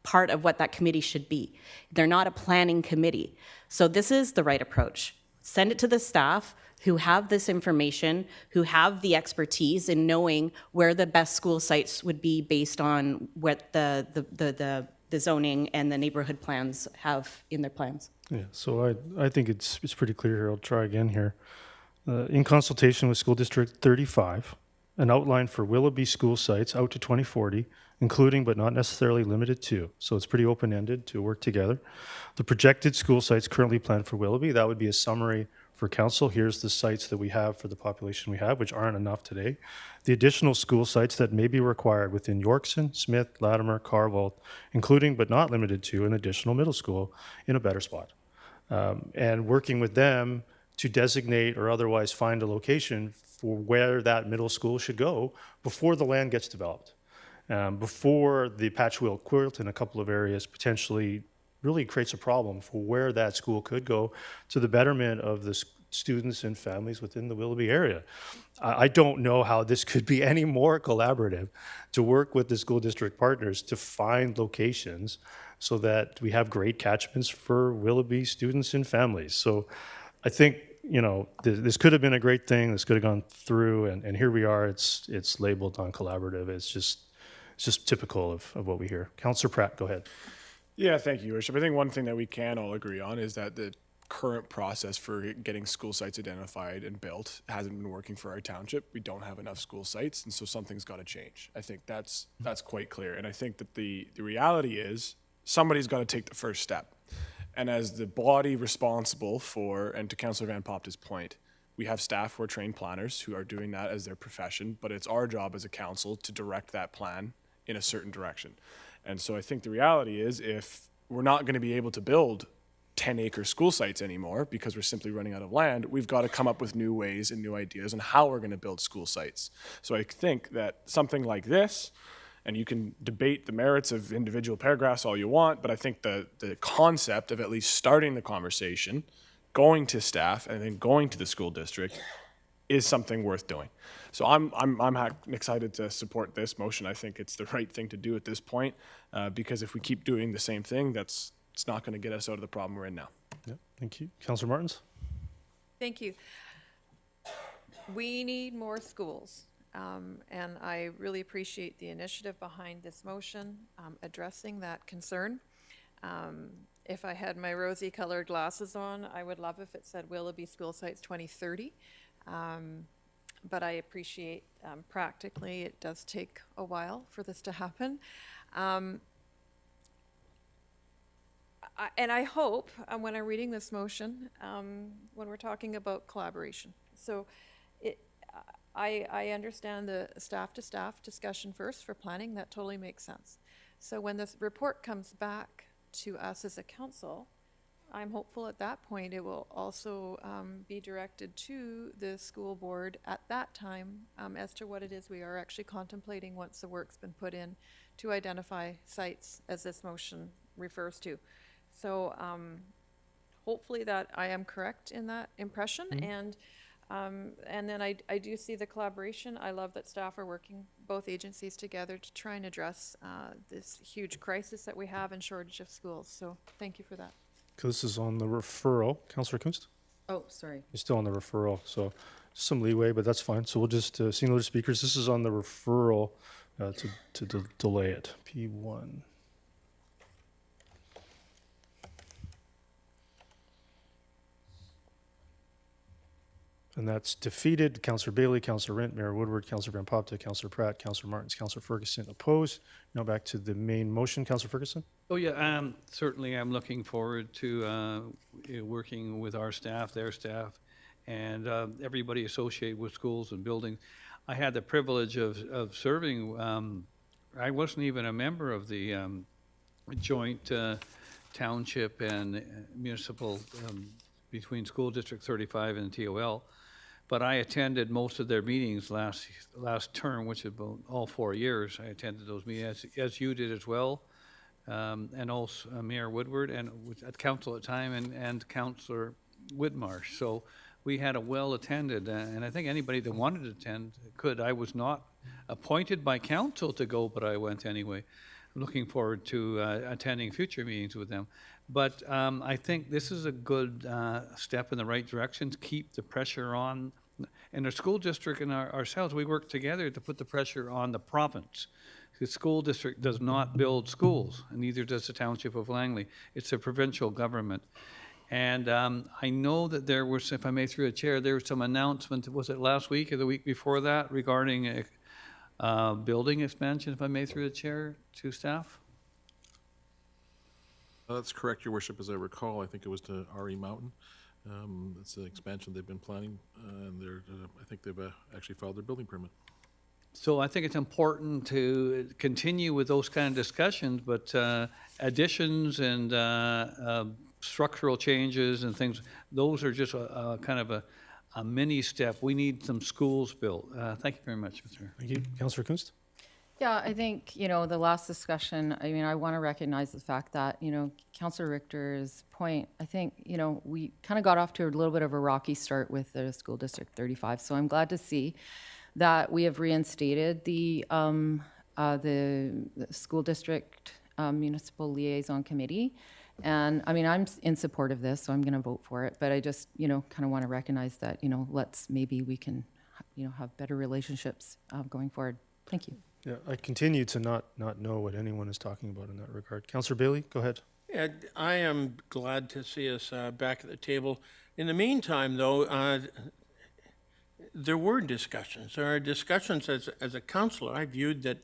part of what that committee should be. They're not a planning committee. So this is the right approach. Send it to the staff who have this information, who have the expertise in knowing where the best school sites would be based on what the zoning and the neighborhood plans have in their plans. Yeah, so I think it's pretty clear here. I'll try again here. In consultation with School District 35, an outline for Willoughby school sites out to 2040, including but not necessarily limited to. So it's pretty open-ended to work together. The projected school sites currently planned for Willoughby, that would be a summary for council. Here's the sites that we have for the population we have, which aren't enough today. The additional school sites that may be required within Yorkson, Smith, Latimer, Carvalt, including but not limited to an additional middle school in a better spot. And working with them to designate or otherwise find a location for where that middle school should go before the land gets developed. Before the patchwork quilt in a couple of areas potentially really creates a problem for where that school could go to the betterment of the students and families within the Willoughby area. I don't know how this could be any more collaborative to work with the school district partners to find locations so that we have great catchments for Willoughby students and families. So I think, you know, this could have been a great thing. This could have gone through, and here we are. It's labeled non-collaborative. It's just typical of what we hear. Councillor Pratt, go ahead. Yeah, thank you, Your Worship. I think one thing that we can all agree on is that the current process for getting school sites identified and built hasn't been working for our township. We don't have enough school sites, and so something's got to change. I think that's quite clear. And I think that the reality is somebody's got to take the first step. And as the body responsible for, and to Councillor Van Popta's point, we have staff who are trained planners who are doing that as their profession, but it's our job as a council to direct that plan in a certain direction. And so I think the reality is if we're not going to be able to build 10-acre school sites anymore because we're simply running out of land, we've got to come up with new ways and new ideas on how we're going to build school sites. So I think that something like this, and you can debate the merits of individual paragraphs all you want, but I think the concept of at least starting the conversation, going to staff, and then going to the school district is something worth doing. So I'm excited to support this motion. I think it's the right thing to do at this point, because if we keep doing the same thing, it's not going to get us out of the problem we're in now. Yeah, thank you. Councillor Martins? Thank you. We need more schools, and I really appreciate the initiative behind this motion, addressing that concern. If I had my rosy-colored glasses on, I would love if it said Willoughby School Sites 2030. But I appreciate practically it does take a while for this to happen. And I hope when I'm reading this motion, when we're talking about collaboration. So I understand the staff-to-staff discussion first for planning. That totally makes sense. So when this report comes back to us as a council, I'm hopeful at that point it will also be directed to the school board at that time as to what it is we are actually contemplating once the work's been put in to identify sites as this motion refers to. So hopefully that I am correct in that impression. And then I do see the collaboration. I love that staff are working, both agencies together, to try and address this huge crisis that we have and shortage of schools. So thank you for that. This is on the referral. Councillor Kunst? Oh, sorry. You're still on the referral, so some leeway, but that's fine. So we'll just, seeing no other speakers, this is on the referral to delay it. P1. And that's defeated. Councillor Bailey, Councillor Rent, Mayor Woodward, Councillor Van Popta, Councillor Pratt, Councillor Martins, Councillor Ferguson opposed. Now back to the main motion. Councillor Ferguson? Oh, yeah, certainly I'm looking forward to working with our staff, their staff, and everybody associated with schools and buildings. I had the privilege of serving, I wasn't even a member of the joint township and municipal between School District 35 and TOL, but I attended most of their meetings last term, which is about all 4 years. I attended those meetings, as you did as well. And also Mayor Woodward and at council at the time and Councillor Whitmarsh. So we had a well-attended, and I think anybody that wanted to attend could. I was not appointed by council to go, but I went anyway. Looking forward to attending future meetings with them. But I think this is a good step in the right direction to keep the pressure on. And the school district and ourselves, we work together to put the pressure on the province. The school district does not build schools, and neither does the Township of Langley. It's a provincial government. And I know that there was, if I may through a chair, there was some announcement, was it last week or the week before that, regarding a building expansion, if I may through the chair, to staff? That's correct, Your Worship. As I recall, I think it was to RE Mountain. It's an expansion they've been planning, and I think they've actually filed their building permit. So I think it's important to continue with those kind of discussions, but additions and structural changes and things, those are just a kind of a mini step. We need some schools built. Thank you very much, Mr. Thank you. Councillor Kunst? Yeah, I think, the last discussion, I mean, I want to recognize the fact that, Councillor Richter's point, I think, we kind of got off to a little bit of a rocky start with the School District 35. So I'm glad to see that we have reinstated the School District Municipal Liaison Committee. And I mean, I'm in support of this, so I'm going to vote for it. But I just, kind of want to recognize that, maybe we can, have better relationships going forward. Thank you. Yeah, I continue to not know what anyone is talking about in that regard. Councillor Bailey, go ahead. Yeah, I am glad to see us back at the table. In the meantime, though, there were discussions. There are discussions as a councillor. I viewed that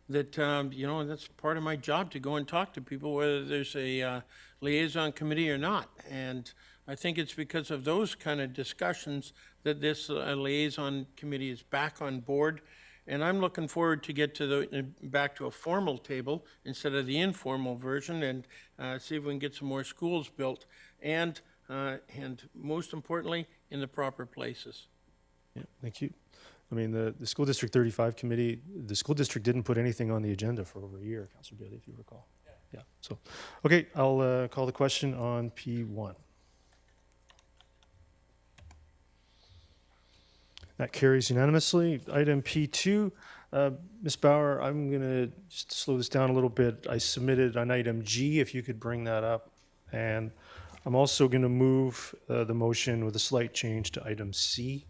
that's part of my job to go and talk to people, whether there's a liaison committee or not. And I think it's because of those kind of discussions that this liaison committee is back on board. And I'm looking forward to get to back to a formal table instead of the informal version, and see if we can get some more schools built, and most importantly, in the proper places. Yeah, thank you. I mean, the School District 35 committee, the school district didn't put anything on the agenda for over a year, Councillor Bailey, if you recall. Yeah. So, okay, I'll call the question on P1. That carries unanimously. Item P2, Ms. Bauer, I'm going to just slow this down a little bit. I submitted on item G, if you could bring that up. And I'm also going to move the motion with a slight change to item C.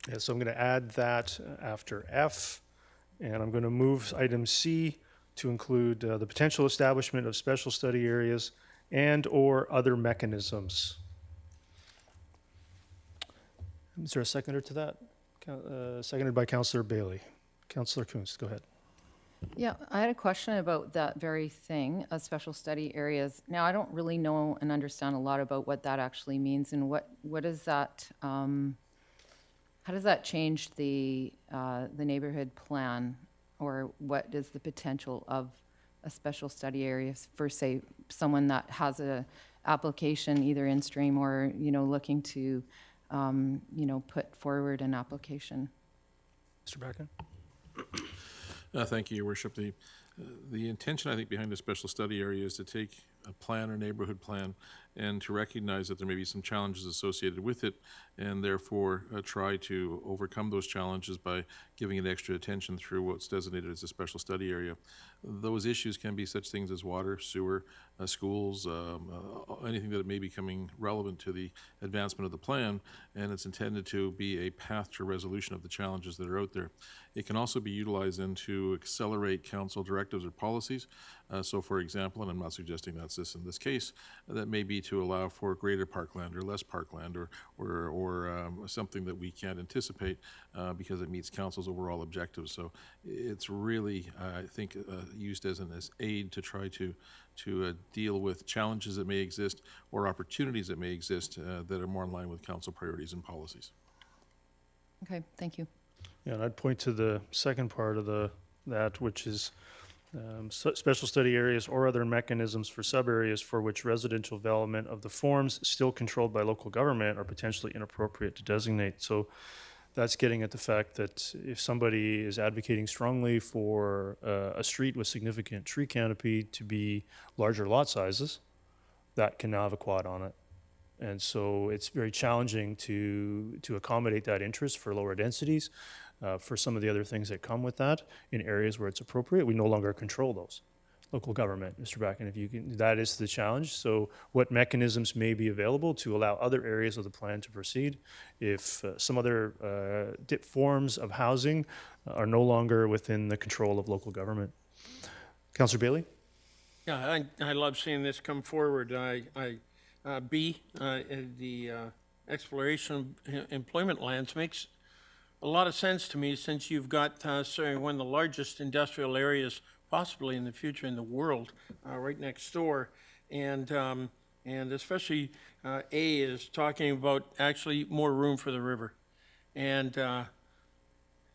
Yeah, so I'm going to add that after F, and I'm going to move item C to include the potential establishment of special study areas and or other mechanisms. Is there a seconder to that? Seconded by Councillor Bailey. Councillor Kunst, go ahead. Yeah, I had a question about that very thing, special study areas. Now, I don't really know and understand a lot about what that actually means, and what is that, how does that change the neighborhood plan? Or what is the potential of a special study area for, say, someone that has a application either in stream or, looking to, put forward an application? Mr. Bracken? Thank you, Your Worship. The intention, I think, behind the special study area is to take a plan or neighborhood plan and to recognize that there may be some challenges associated with it, and therefore try to overcome those challenges by giving it extra attention through what's designated as a special study area. Those issues can be such things as water, sewer, schools, anything that may be becoming relevant to the advancement of the plan, and it's intended to be a path to resolution of the challenges that are out there. It can also be utilized then to accelerate council directives or policies. So for example, and I'm not suggesting that's this in this case, that may be to allow for greater parkland or less parkland or something that we can't anticipate because it meets council's overall objectives. So it's really, I think, used as an aid to try to deal with challenges that may exist or opportunities that may exist that are more in line with council priorities and policies. Okay, thank you. Yeah, and I'd point to the second part of that, which is special study areas or other mechanisms for sub-areas for which residential development of the forms still controlled by local government are potentially inappropriate to designate. So that's getting at the fact that if somebody is advocating strongly for a street with significant tree canopy to be larger lot sizes, that can now have a quad on it. And so it's very challenging to accommodate that interest for lower densities, for some of the other things that come with that in areas where it's appropriate. We no longer control those. Local government, Mr. Bracken, if you can, that is the challenge. So what mechanisms may be available to allow other areas of the plan to proceed if some other forms of housing are no longer within the control of local government? Councillor Bailey? Yeah, I love seeing this come forward. The exploration of employment lands makes a lot of sense to me, since you've got one of the largest industrial areas possibly in the future in the world right next door, and especially A is talking about actually more room for the river. And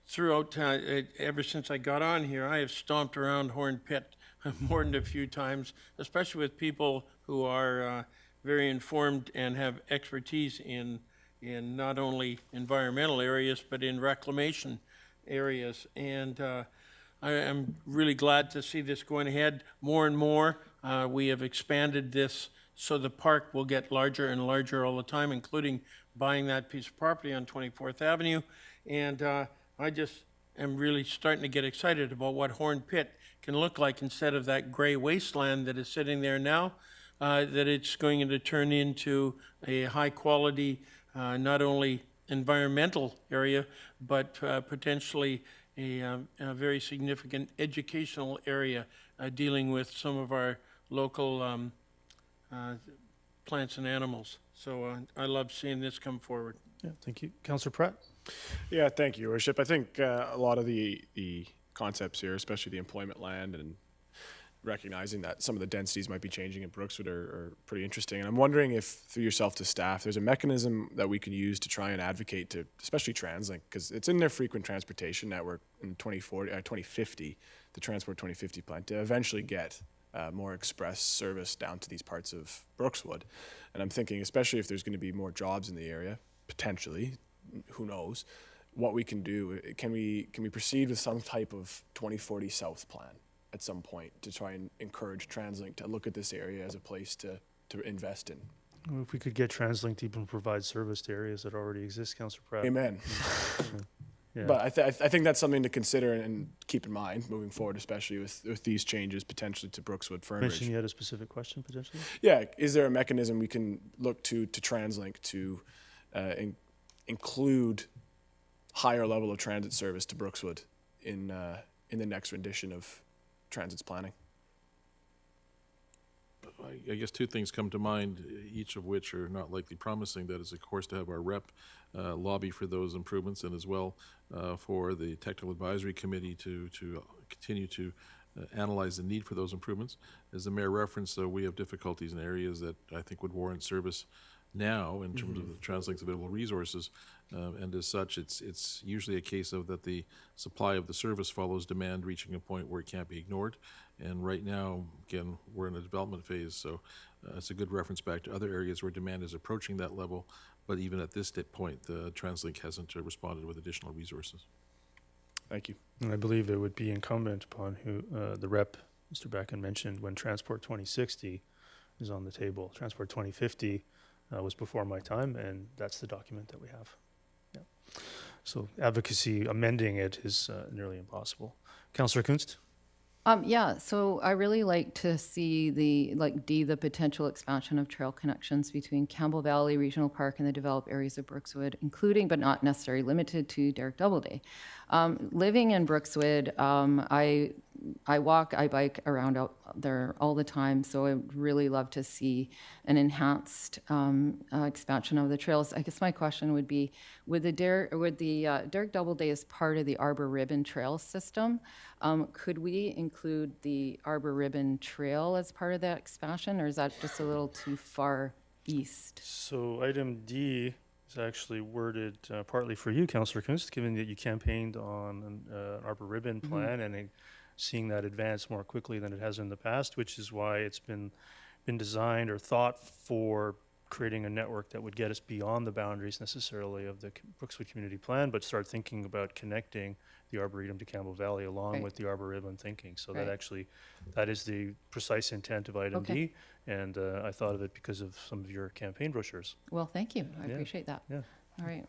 throughout, ever since I got on here, I have stomped around Horn Pit more than a few times, especially with people who are very informed and have expertise in not only environmental areas, but in reclamation areas. And I am really glad to see this going ahead more and more. We have expanded this so the park will get larger and larger all the time, including buying that piece of property on 24th Avenue. And I just am really starting to get excited about what Horn Pit can look like instead of that gray wasteland that is sitting there now, that it's going to turn into a high quality, not only environmental area, but potentially a very significant educational area dealing with some of our local plants and animals. So I love seeing this come forward. Yeah, thank you. Councillor Pratt? Yeah, thank you, Your Worship. I think a lot of the concepts here, especially the employment land and recognizing that some of the densities might be changing in Brookswood are pretty interesting. And I'm wondering if, through yourself to staff, there's a mechanism that we can use to try and advocate to, especially TransLink, because it's in their frequent transportation network in 2050, the Transport 2050 plan, to eventually get more express service down to these parts of Brookswood. And I'm thinking, especially if there's going to be more jobs in the area, potentially, who knows, what we can do. Can we proceed with some type of 2040 South plan at some point to try and encourage TransLink to look at this area as a place to invest in? Well, if we could get TransLink to even provide service to areas that already exist, Councillor Pratt. Amen. Yeah. But I think that's something to consider and keep in mind moving forward, especially with these changes potentially to Brookswood, Fernbridge. Mentioned you had a specific question potentially? Yeah, is there a mechanism we can look to TransLink to include higher level of transit service to Brookswood in the next rendition of transit's planning? I guess two things come to mind, each of which are not likely promising. That is, of course, to have our rep lobby for those improvements, and as well for the Technical Advisory Committee to continue to analyze the need for those improvements. As the Mayor referenced, though, we have difficulties in areas that I think would warrant service now in terms of the TransLink's available resources, and as such, it's usually a case of that the supply of the service follows demand, reaching a point where it can't be ignored. And right now, again, we're in a development phase, so it's a good reference back to other areas where demand is approaching that level. But even at this point, the TransLink hasn't responded with additional resources. Thank you. And I believe it would be incumbent upon who the rep, Mr. Becken, mentioned when Transport 2060 is on the table. Transport 2050 was before my time, and that's the document that we have. Yeah. So advocacy, amending it is nearly impossible. Councillor Kunst? Yeah, so I really like to see the potential expansion of trail connections between Campbell Valley Regional Park and the developed areas of Brookswood, including but not necessarily limited to Derrick Doubleday. Living in Brookswood, I walk, I bike around out there all the time, so I would really love to see an enhanced expansion of the trails. I guess my question would be, would the Derrick Doubleday as part of the Arbor Ribbon Trail system, could we include the Arbor Ribbon Trail as part of that expansion, or is that just a little too far east? So item D is actually worded partly for you, Councillor Kunst, given that you campaigned on an Arbor Ribbon plan and seeing that advance more quickly than it has in the past, which is why it's been designed or thought for creating a network that would get us beyond the boundaries necessarily of the Brookswood Community Plan, but start thinking about connecting the Arboretum to Campbell Valley along with the Arbor Ribbon thinking. So that is the precise intent of item D, and I thought of it because of some of your campaign brochures. Well, thank you. I appreciate that. Yeah. All right.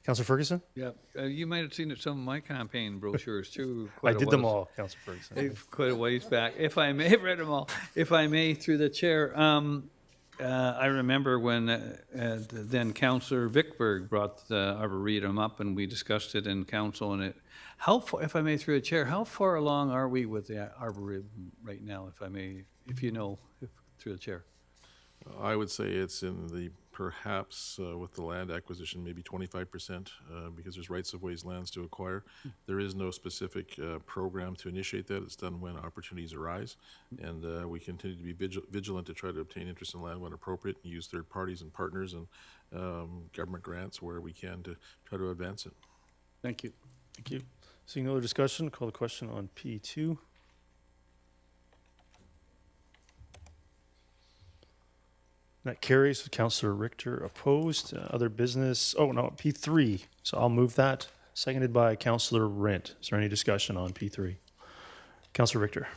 Councillor Ferguson? Yeah, you might have seen some of my campaign brochures too. I did them all, Councillor Ferguson. Quite a ways back. If I may, I've read them all. If I may, through the chair, I remember when then Councillor Vickberg brought the Arboretum up and we discussed it in council, and how far, if I may, through the chair, how far along are we with the Arboretum right now, if I may, if you know, through the chair? I would say it's in the, perhaps with the land acquisition, maybe 25%, because there's rights-of-ways lands to acquire. There is no specific program to initiate that. It's done when opportunities arise. And we continue to be vigilant to try to obtain interest in land when appropriate and use third parties and partners and government grants where we can to try to advance it. Thank you. Thank you. Seeing no other discussion, call the question on P2. That carries with Councillor Richter opposed. Other business, oh no, P3. So I'll move that. Seconded by Councillor Rent. Is there any discussion on P3? Councillor Richter.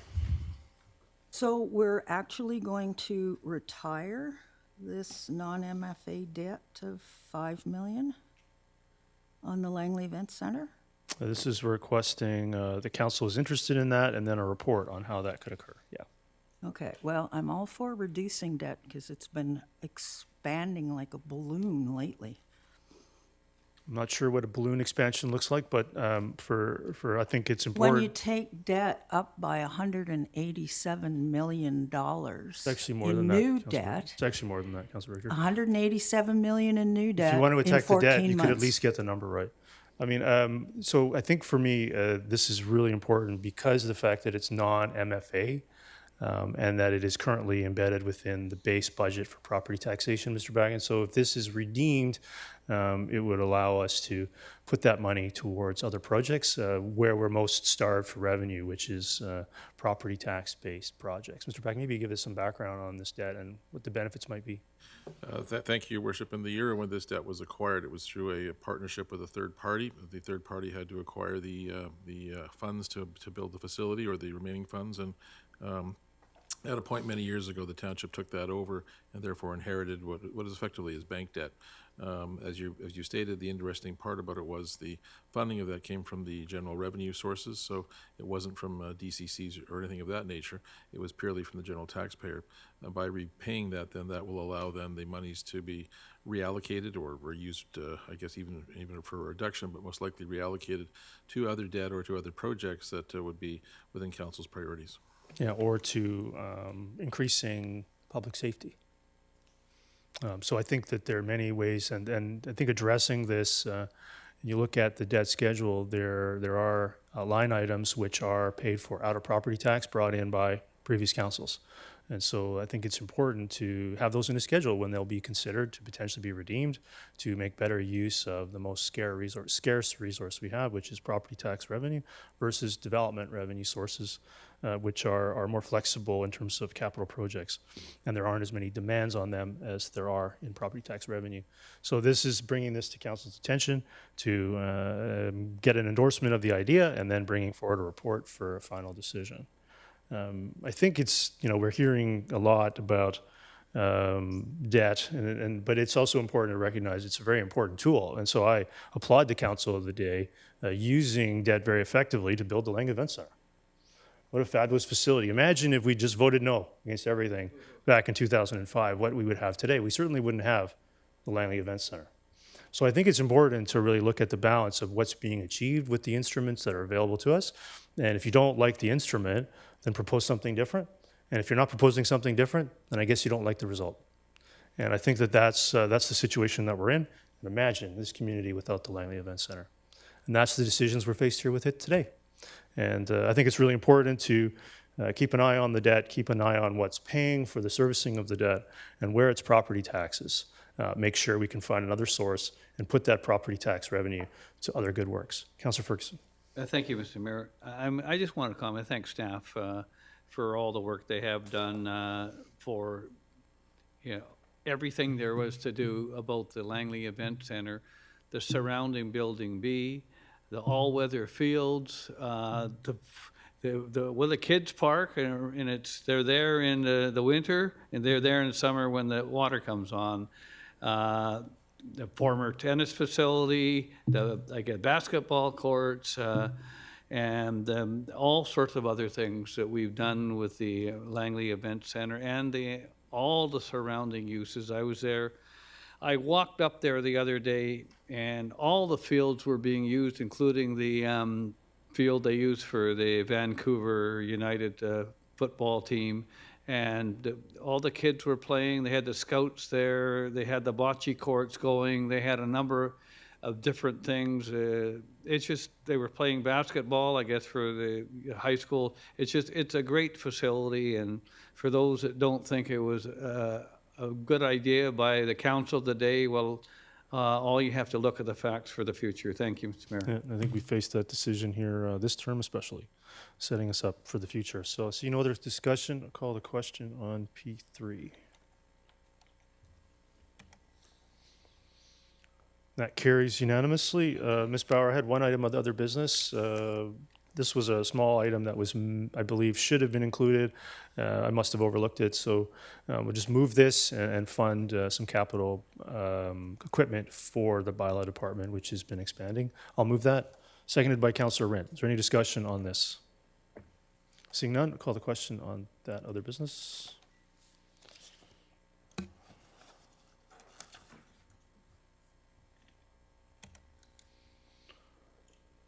So we're actually going to retire this non-MFA debt of $5 million on the Langley Event Center? This is requesting, the council is interested in that, and then a report on how that could occur. Yeah. Okay, well, I'm all for reducing debt because it's been expanding like a balloon lately. I'm not sure what a balloon expansion looks like, but for I think it's important. When you take debt up by $187 million, It's actually more in than that. new Councillor. debt, It's actually more than that, Councillor Richter. $187 million in new debt. If you want to in attack the debt, 14 you could at months. least get the number right. I mean, so I think for me, this is really important because of the fact that it's non-MFA and that it is currently embedded within the base budget for property taxation, Mr. Baggins. So if this is redeemed, it would allow us to put that money towards other projects where we're most starved for revenue, which is property tax-based projects. Mr. Baggins, maybe give us some background on this debt and what the benefits might be. Thank you, Your Worship. In the year when this debt was acquired, it was through a partnership with a third party. The third party had to acquire the funds to build the facility, or the remaining funds, and at a point many years ago, the township took that over and therefore inherited what is effectively is bank debt. As you stated, the interesting part about it was the funding of that came from the general revenue sources, so it wasn't from DCCs or anything of that nature. It was purely from the general taxpayer. By repaying that, then that will allow then the monies to be reallocated or used, I guess even for a reduction, but most likely reallocated to other debt or to other projects that would be within council's priorities. Yeah, or to increasing public safety. So I think that there are many ways, and I think addressing this, you look at the debt schedule, there are line items which are paid for out of property tax brought in by previous councils. And so I think it's important to have those in a schedule when they'll be considered to potentially be redeemed, to make better use of the most scarce resource we have, which is property tax revenue versus development revenue sources. which are more flexible in terms of capital projects, and there aren't as many demands on them as there are in property tax revenue. So this is bringing this to council's attention to get an endorsement of the idea and then bringing forward a report for a final decision. I think it's, we're hearing a lot about debt, but it's also important to recognize it's a very important tool. And so I applaud the council of the day using debt very effectively to build the Lang Event Center. What a fabulous facility. Imagine if we just voted no against everything back in 2005, what we would have today. We certainly wouldn't have the Langley Event Center. So I think it's important to really look at the balance of what's being achieved with the instruments that are available to us. And if you don't like the instrument, then propose something different. And if you're not proposing something different, then I guess you don't like the result. And I think that's the situation that we're in. And imagine this community without the Langley Event Center. And that's the decisions we're faced here with it today. And I think it's really important to keep an eye on the debt, keep an eye on what's paying for the servicing of the debt, and where it's property taxes. Make sure we can find another source and put that property tax revenue to other good works. Councillor Ferguson. Thank you, Mr. Mayor. I just want to comment, thank staff for all the work they have done for everything there was to do about the Langley Event Center, the surrounding Building B, the all-weather fields, the kids park, and they're there in the winter, and they're there in the summer when the water comes on. The former tennis facility, basketball courts, and all sorts of other things that we've done with the Langley Event Center and all the surrounding uses. I was there. I walked up there the other day, and all the fields were being used, including the field they used for the Vancouver United football team. And all the kids were playing. They had the scouts there. They had the bocce courts going. They had a number of different things. They were playing basketball, I guess, for the high school. It's a great facility. And for those that don't think it was a good idea by the council today, well, all you have to look at the facts for the future. Thank you, Mr. Mayor. Yeah, I think we faced that decision here this term especially, setting us up for the future. So see no other discussion. I'll call the question on P3. That carries unanimously. Ms. Bauer, I had one item of other business. This was a small item that was, I believe, should have been included. I must have overlooked it. So we'll just move this and fund some capital equipment for the bylaw department, which has been expanding. I'll move that. Seconded by Councillor Rent. Is there any discussion on this? Seeing none, I'll call the question on that other business.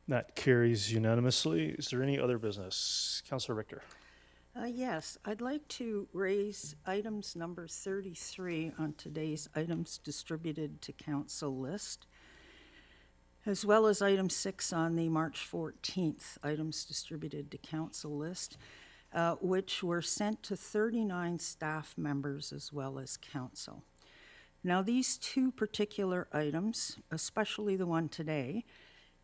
That carries unanimously. Is there any other business? Councillor Richter. Yes, I'd like to raise items number 33 on today's items distributed to council list, as well as item 6 on the March 14th items distributed to council list, which were sent to 39 staff members as well as council. Now, these two particular items, especially the one today,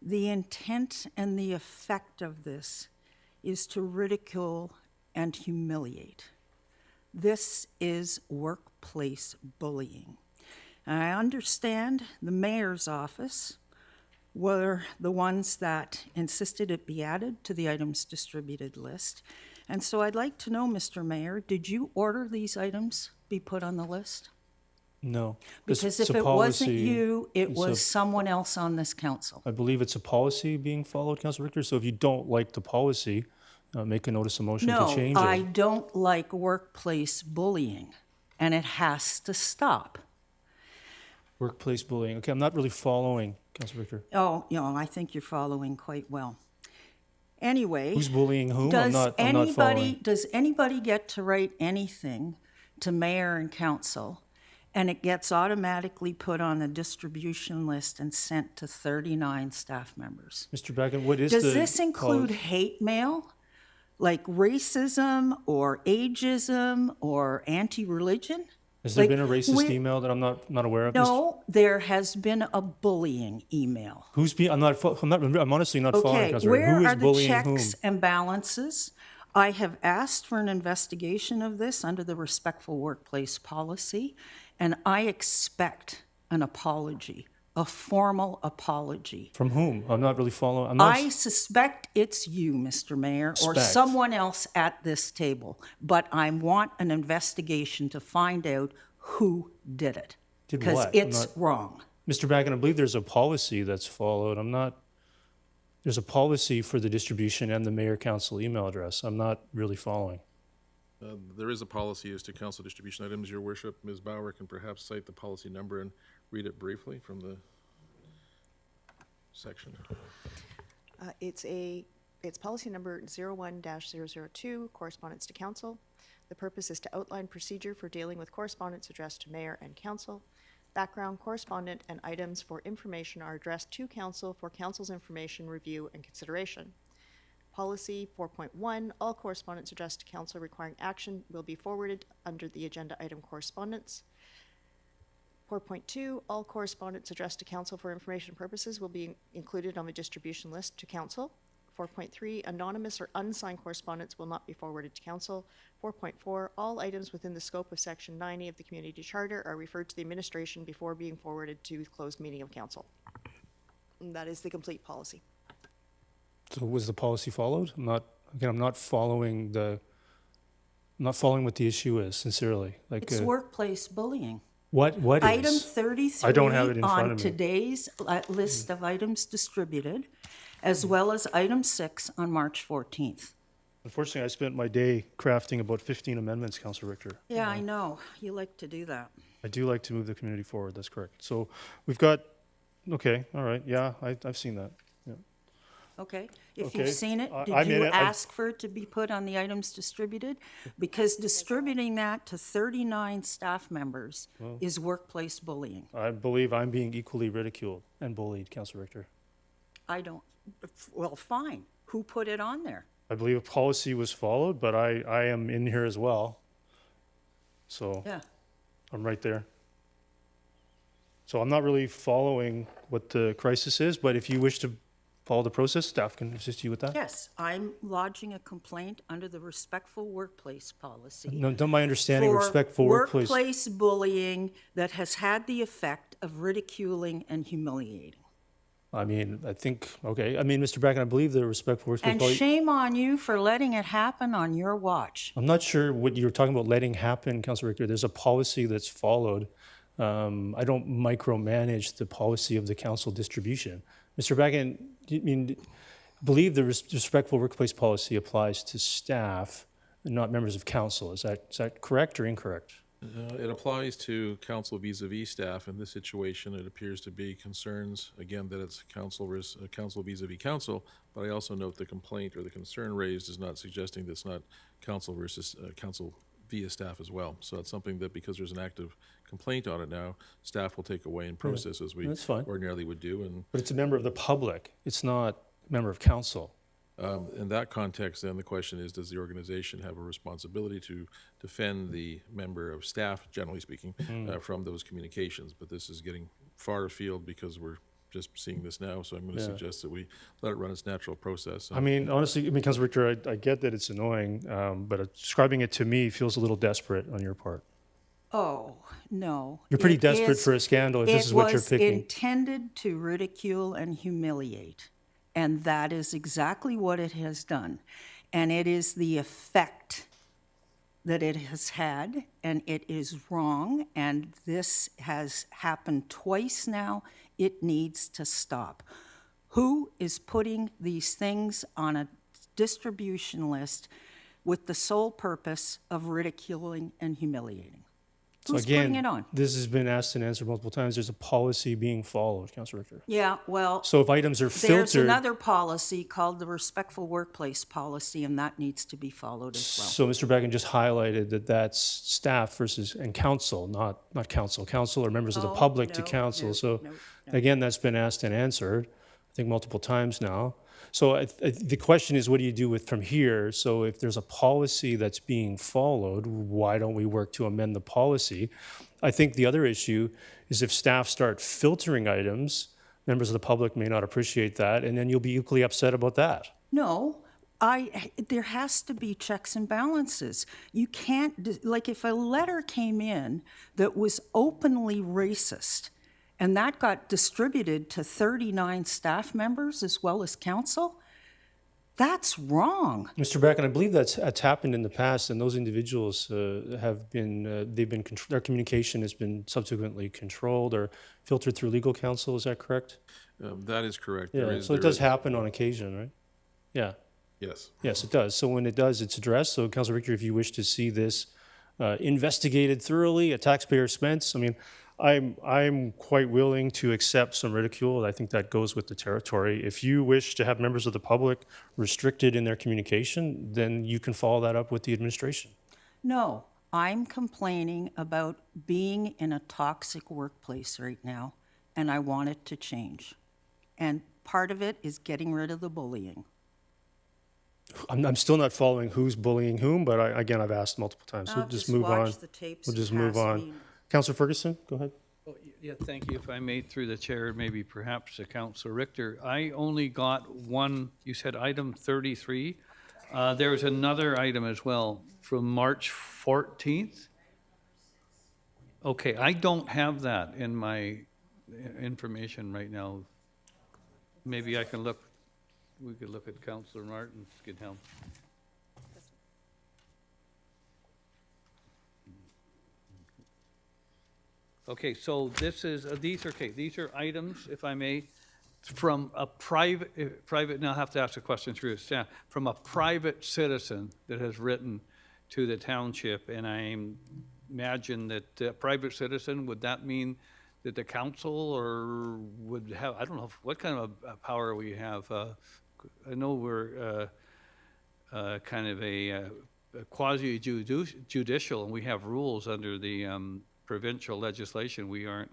the intent and the effect of this is to ridicule and humiliate. This is workplace bullying. And I understand the mayor's office were the ones that insisted it be added to the items distributed list. And so I'd like to know, Mr. Mayor, did you order these items be put on the list? No. Because if it wasn't you, it was someone else on this council. I believe it's a policy being followed, Councillor Richter. So if you don't like the policy, make a notice of motion to change it. No, I don't like workplace bullying, and it has to stop. Workplace bullying. Okay, I'm not really following, Councillor Richter. Oh, I think you're following quite well. Anyway. Who's bullying whom? I'm not following. Does anybody get to write anything to mayor and council, and it gets automatically put on a distribution list and sent to 39 staff members? Mr. Backen, what is Does this include policy? hate mail, like racism or ageism or anti-religion? Has there been a racist email that I'm not aware of? No, there has been a bullying email. I'm honestly not following. Okay, Councillor. where Who is are the bullying checks whom? and balances? I have asked for an investigation of this under the respectful workplace policy, and I expect an apology, a formal apology. From whom? I'm not really following. I'm not. I suspect it's you, Mr. Mayor, or Suspect. someone else at this table, but I want an investigation to find out who did it. Did Because what? I'm it's not- wrong. Mr. Bracken, I believe there's a policy that's followed. I'm not, there's a policy for the distribution and the mayor-council email address. I'm not really following. There is a policy as to council distribution items, Your Worship. Ms. Bauer can perhaps cite the policy number and read it briefly from the section. It's policy number 01-002, correspondence to council. The purpose is to outline procedure for dealing with correspondence addressed to mayor and council. Background, correspondent, and items for information are addressed to council for council's information, review, and consideration. Policy 4.1, all correspondence addressed to council requiring action will be forwarded under the agenda item correspondence. 4.2, all correspondence addressed to council for information purposes will be included on the distribution list to council. 4.3, anonymous or unsigned correspondence will not be forwarded to council. 4.4, all items within the scope of section 90 of the community charter are referred to the administration before being forwarded to the closed meeting of council. And that is the complete policy. So was the policy followed? I'm not following what the issue is, sincerely. Like, It's workplace bullying. what is? Item 33 I don't have it in front on of me. today's list of items distributed, as well as item 6 on March 14th. Unfortunately, I spent my day crafting about 15 amendments, Councillor Richter. Yeah, I know. You like to do that. I do like to move the community forward, that's correct. So we've got, okay, all right, yeah, I've seen that. Yeah. Okay? If Okay. you've seen it, I'm did in you it. I- ask for it to be put on the items distributed? Because distributing that to 39 staff members is workplace bullying. I believe I'm being equally ridiculed and bullied, Councillor Richter. I don't, well, fine. Who put it on there? I believe a policy was followed, but I am in here as well. So Yeah. I'm right there. So I'm not really following what the crisis is, but if you wish to follow the process, staff can assist you with that. Yes, I'm lodging a complaint under the respectful workplace policy. No, don't my understanding, for respectful workplace. workplace bullying that has had the effect of ridiculing and humiliating. I mean, I think, okay. I mean, Mr. Bracken, I believe the respectful workplace And policy. shame on you for letting it happen on your watch. I'm not sure what you were talking about letting happen, Councillor Richter. There's a policy that's followed. I don't micromanage the policy of the council distribution. Mr. Bracken, I believe the respectful workplace policy applies to staff and not members of council. Is that correct or incorrect? It applies to council vis-a-vis staff. In this situation, it appears to be concerns, again, that it's council vis-a-vis council, but I also note the complaint or the concern raised is not suggesting that it's not council versus council via staff as well. So it's something that, because there's an active complaint on it now, staff will take away and process as we That's fine. ordinarily would do. And But it's a member of the public. It's not a member of council. in that context, then the question is, does the organization have a responsibility to defend the member of staff, generally speaking, from those communications? But this is getting far afield because we're just seeing this now, so I'm going to suggest that we let it run its natural process. I mean, honestly, Councillor Richter, I get that it's annoying, but describing it to me feels a little desperate on your part. Oh, no. You're pretty It desperate is- for a scandal if this is what you're picking. It was intended to ridicule and humiliate, and that is exactly what it has done. And it is the effect that it has had, and it is wrong, and this has happened twice now. It needs to stop. Who is putting these things on a distribution list with the sole purpose of ridiculing and humiliating? So Who's putting again, it on? this has been asked and answered multiple times. There's a policy being followed, Councillor Richter. Yeah, well, So if items are there's filtered, another policy called the respectful workplace policy, and that needs to be followed as well. so Mr. Bracken just highlighted that that's staff versus, and council, not council. Council are members of the Oh, public to no, council. no, So no, again, that's been asked and answered, I think multiple times now. So the question is, what do you do with from here? So if there's a policy that's being followed, why don't we work to amend the policy? I think the other issue is if staff start filtering items, members of the public may not appreciate that, and then you'll be equally upset about that. No, There has to be checks and balances. You can't, like, if a letter came in that was openly racist, and that got distributed to 39 staff members as well as council, that's wrong. Mr. Bracken, I believe that's happened in the past, and those individuals their communication has been subsequently controlled or filtered through legal counsel. Is that correct? That is correct. Yeah. So it does happen on occasion, right? Yeah. Yes. Yes, it does. So when it does, it's addressed. So, Councilor Richter, if you wish to see this investigated thoroughly at taxpayer expense, I mean, I'm quite willing to accept some ridicule. I think that goes with the territory. If you wish to have members of the public restricted in their communication, then you can follow that up with the administration. No, I'm complaining about being in a toxic workplace right now, and I want it to change. And part of it is getting rid of the bullying. I'm still not following who's bullying whom, but again, I've asked multiple times. So just move on. Watch the tapes We'll just and move pass on. me. Councilor Ferguson, go ahead. Oh, yeah, thank you. If I may, through the chair, maybe perhaps Councilor Richter, I only got one, you said item 33. There was another item as well from March 14th. Okay, I don't have that in my information right now. Maybe I can look, we could look at Councilor Martin's, could help. Okay, so this is, these are items, if I may, from a private, now I have to ask a question through the staff, from a private citizen that has written to the township, and I imagine that a private citizen, would that mean that the council or would have, I don't know, what kind of a power we have? I know we're kind of a quasi-judicial, and we have rules under the provincial legislation. We're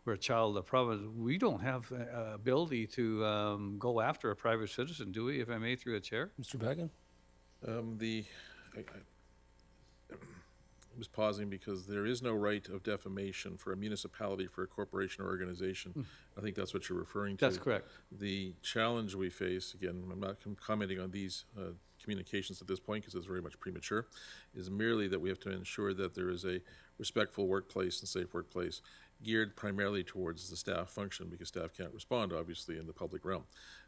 a child of the province. We don't have ability to go after a private citizen, do we, if I may, through a chair? Mr. Bagan? I was pausing because there is no right of defamation for a municipality, for a corporation or organization. I think that's what you're referring to. That's correct. The challenge we face, again, I'm not commenting on these communications at this point because it's very much premature, is merely that we have to ensure that there is a respectful workplace and safe workplace geared primarily towards the staff function, because staff can't respond, obviously, in the public realm.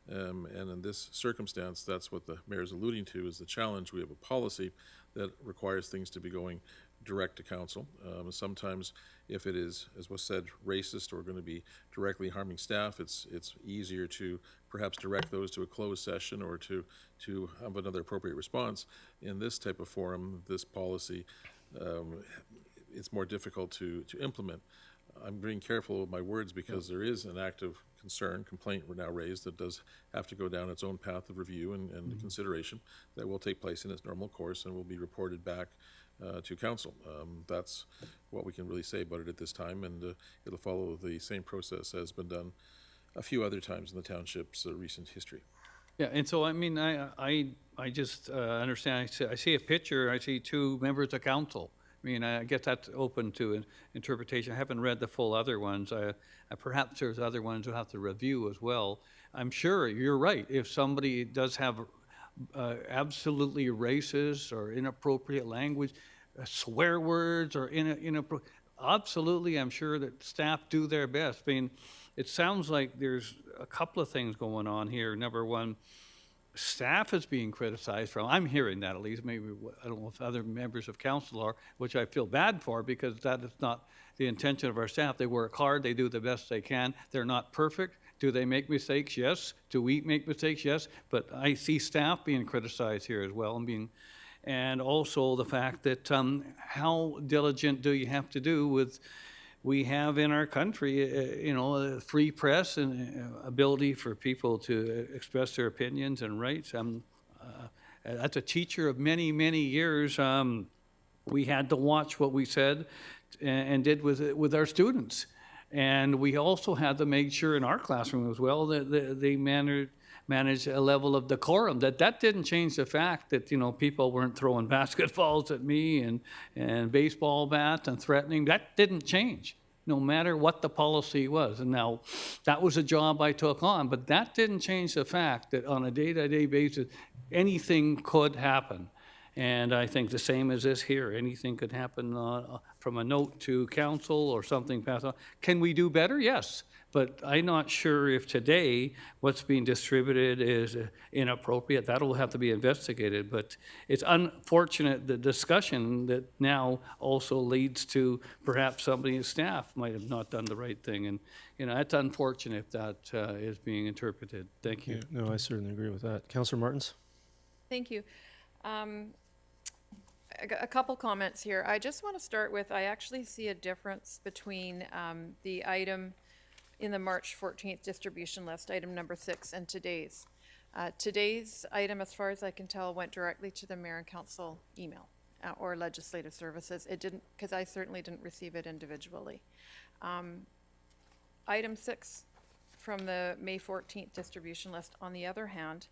And in this circumstance, that's what the mayor is alluding to, is the challenge. We have a policy that requires things to be going direct to council. Sometimes if it is, as was said, racist or going to be directly harming staff, it's easier to perhaps direct those to a closed session or to have another appropriate response. In this type of forum, this policy, it's more difficult to implement. I'm being careful with my words because there is an active complaint now raised that does have to go down its own path of review and consideration that will take place in its normal course and will be reported back to council. That's what we can really say about it at this time, and it'll follow the same process as been done a few other times in the township's recent history. Yeah, and so, I mean, I just understand, I see a picture, I see two members of council. I mean, I guess that's open to an interpretation. I haven't read the full other ones. Perhaps there's other ones we'll have to review as well. I'm sure you're right. If somebody does have absolutely racist or inappropriate language, swear words or inappropriate, absolutely, I'm sure that staff do their best. I mean, it sounds like there's a couple of things going on here. Number one, staff is being criticized from, I'm hearing that at least, maybe, I don't know if other members of council are, which I feel bad for because that is not the intention of our staff. They work hard, they do the best they can. They're not perfect. Do they make mistakes? Yes. Do we make mistakes? Yes. But I see staff being criticized here as well, and also the fact that how diligent do you have to do with, we have in our country, a free press and ability for people to express their opinions and rights. As a teacher of many, many years, we had to watch what we said and did with our students. And we also had to make sure in our classroom as well that they manage a level of decorum. That didn't change the fact that, people weren't throwing basketballs at me and baseball bats and threatening. That didn't change, no matter what the policy was. And now, that was a job I took on, but that didn't change the fact that on a day-to-day basis, anything could happen. And I think the same as this here, anything could happen from a note to council or something passed on. Can we do better? Yes. But I'm not sure if today what's being distributed is inappropriate. That'll have to be investigated. But it's unfortunate the discussion that now also leads to perhaps somebody in staff might have not done the right thing. And, you know, that's unfortunate if that is being interpreted. Thank you. Yeah, no, I certainly agree with that. Councillor Martins? Thank you. A couple comments here. I just want to start with, I actually see a difference between the item in the March 14th distribution list, item number 6, and today's. Today's item, as far as I can tell, went directly to the mayor and council email or legislative services. It didn't, because I certainly didn't receive it individually. Item 6 from the May 14th distribution list, on the other hand,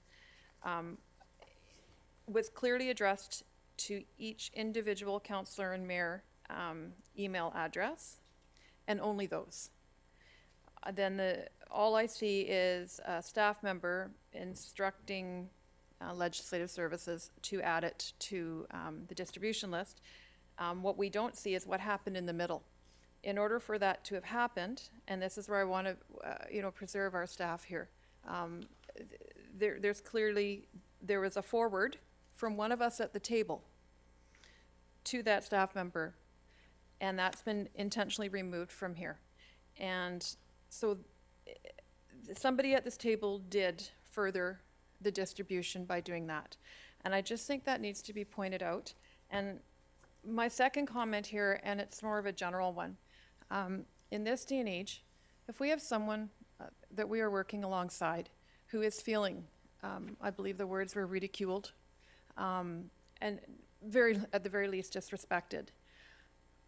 was clearly addressed to each individual councillor and mayor email address, and only those. Then all I see is a staff member instructing legislative services to add it to the distribution list. What we don't see is what happened in the middle. In order for that to have happened, and this is where I want to, preserve our staff here. There was a forward from one of us at the table to that staff member, and that's been intentionally removed from here. And so somebody at this table did further the distribution by doing that. And I just think that needs to be pointed out. And my second comment here, and it's more of a general one, in this day and age, if we have someone that we are working alongside who is feeling, I believe the words were ridiculed, and at the very least disrespected,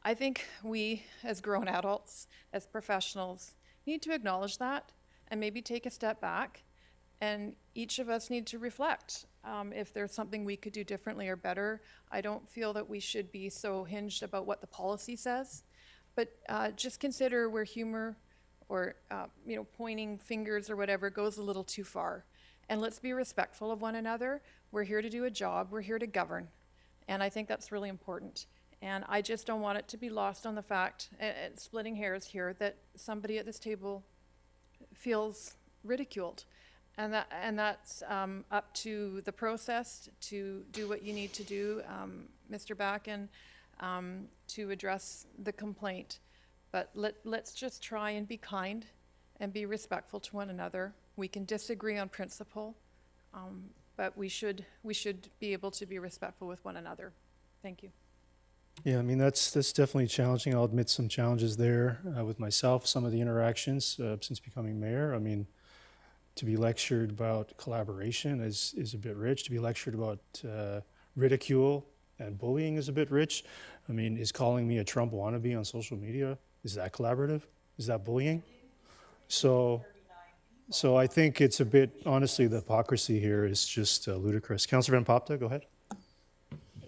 I think we as grown adults, as professionals, need to acknowledge that and maybe take a step back, and each of us need to reflect if there's something we could do differently or better. I don't feel that we should be so hinged about what the policy says, but just consider where humor or pointing fingers or whatever goes a little too far. And let's be respectful of one another. We're here to do a job, we're here to govern. And I think that's really important. And I just don't want it to be lost on the fact, splitting hairs here, that somebody at this table feels ridiculed. And that's up to the process to do what you need to do, Mr. Backen, to address the complaint. But let's just try and be kind and be respectful to one another. We can disagree on principle, but we should be able to be respectful with one another. Thank you. Yeah, I mean, that's definitely challenging. I'll admit some challenges there with myself, some of the interactions since becoming mayor. I mean, to be lectured about collaboration is a bit rich. To be lectured about ridicule and bullying is a bit rich. I mean, is calling me a Trump wannabe on social media, is that collaborative? Is that bullying? So I think it's a bit, honestly, the hypocrisy here is just ludicrous. Councillor Van Popta, go ahead.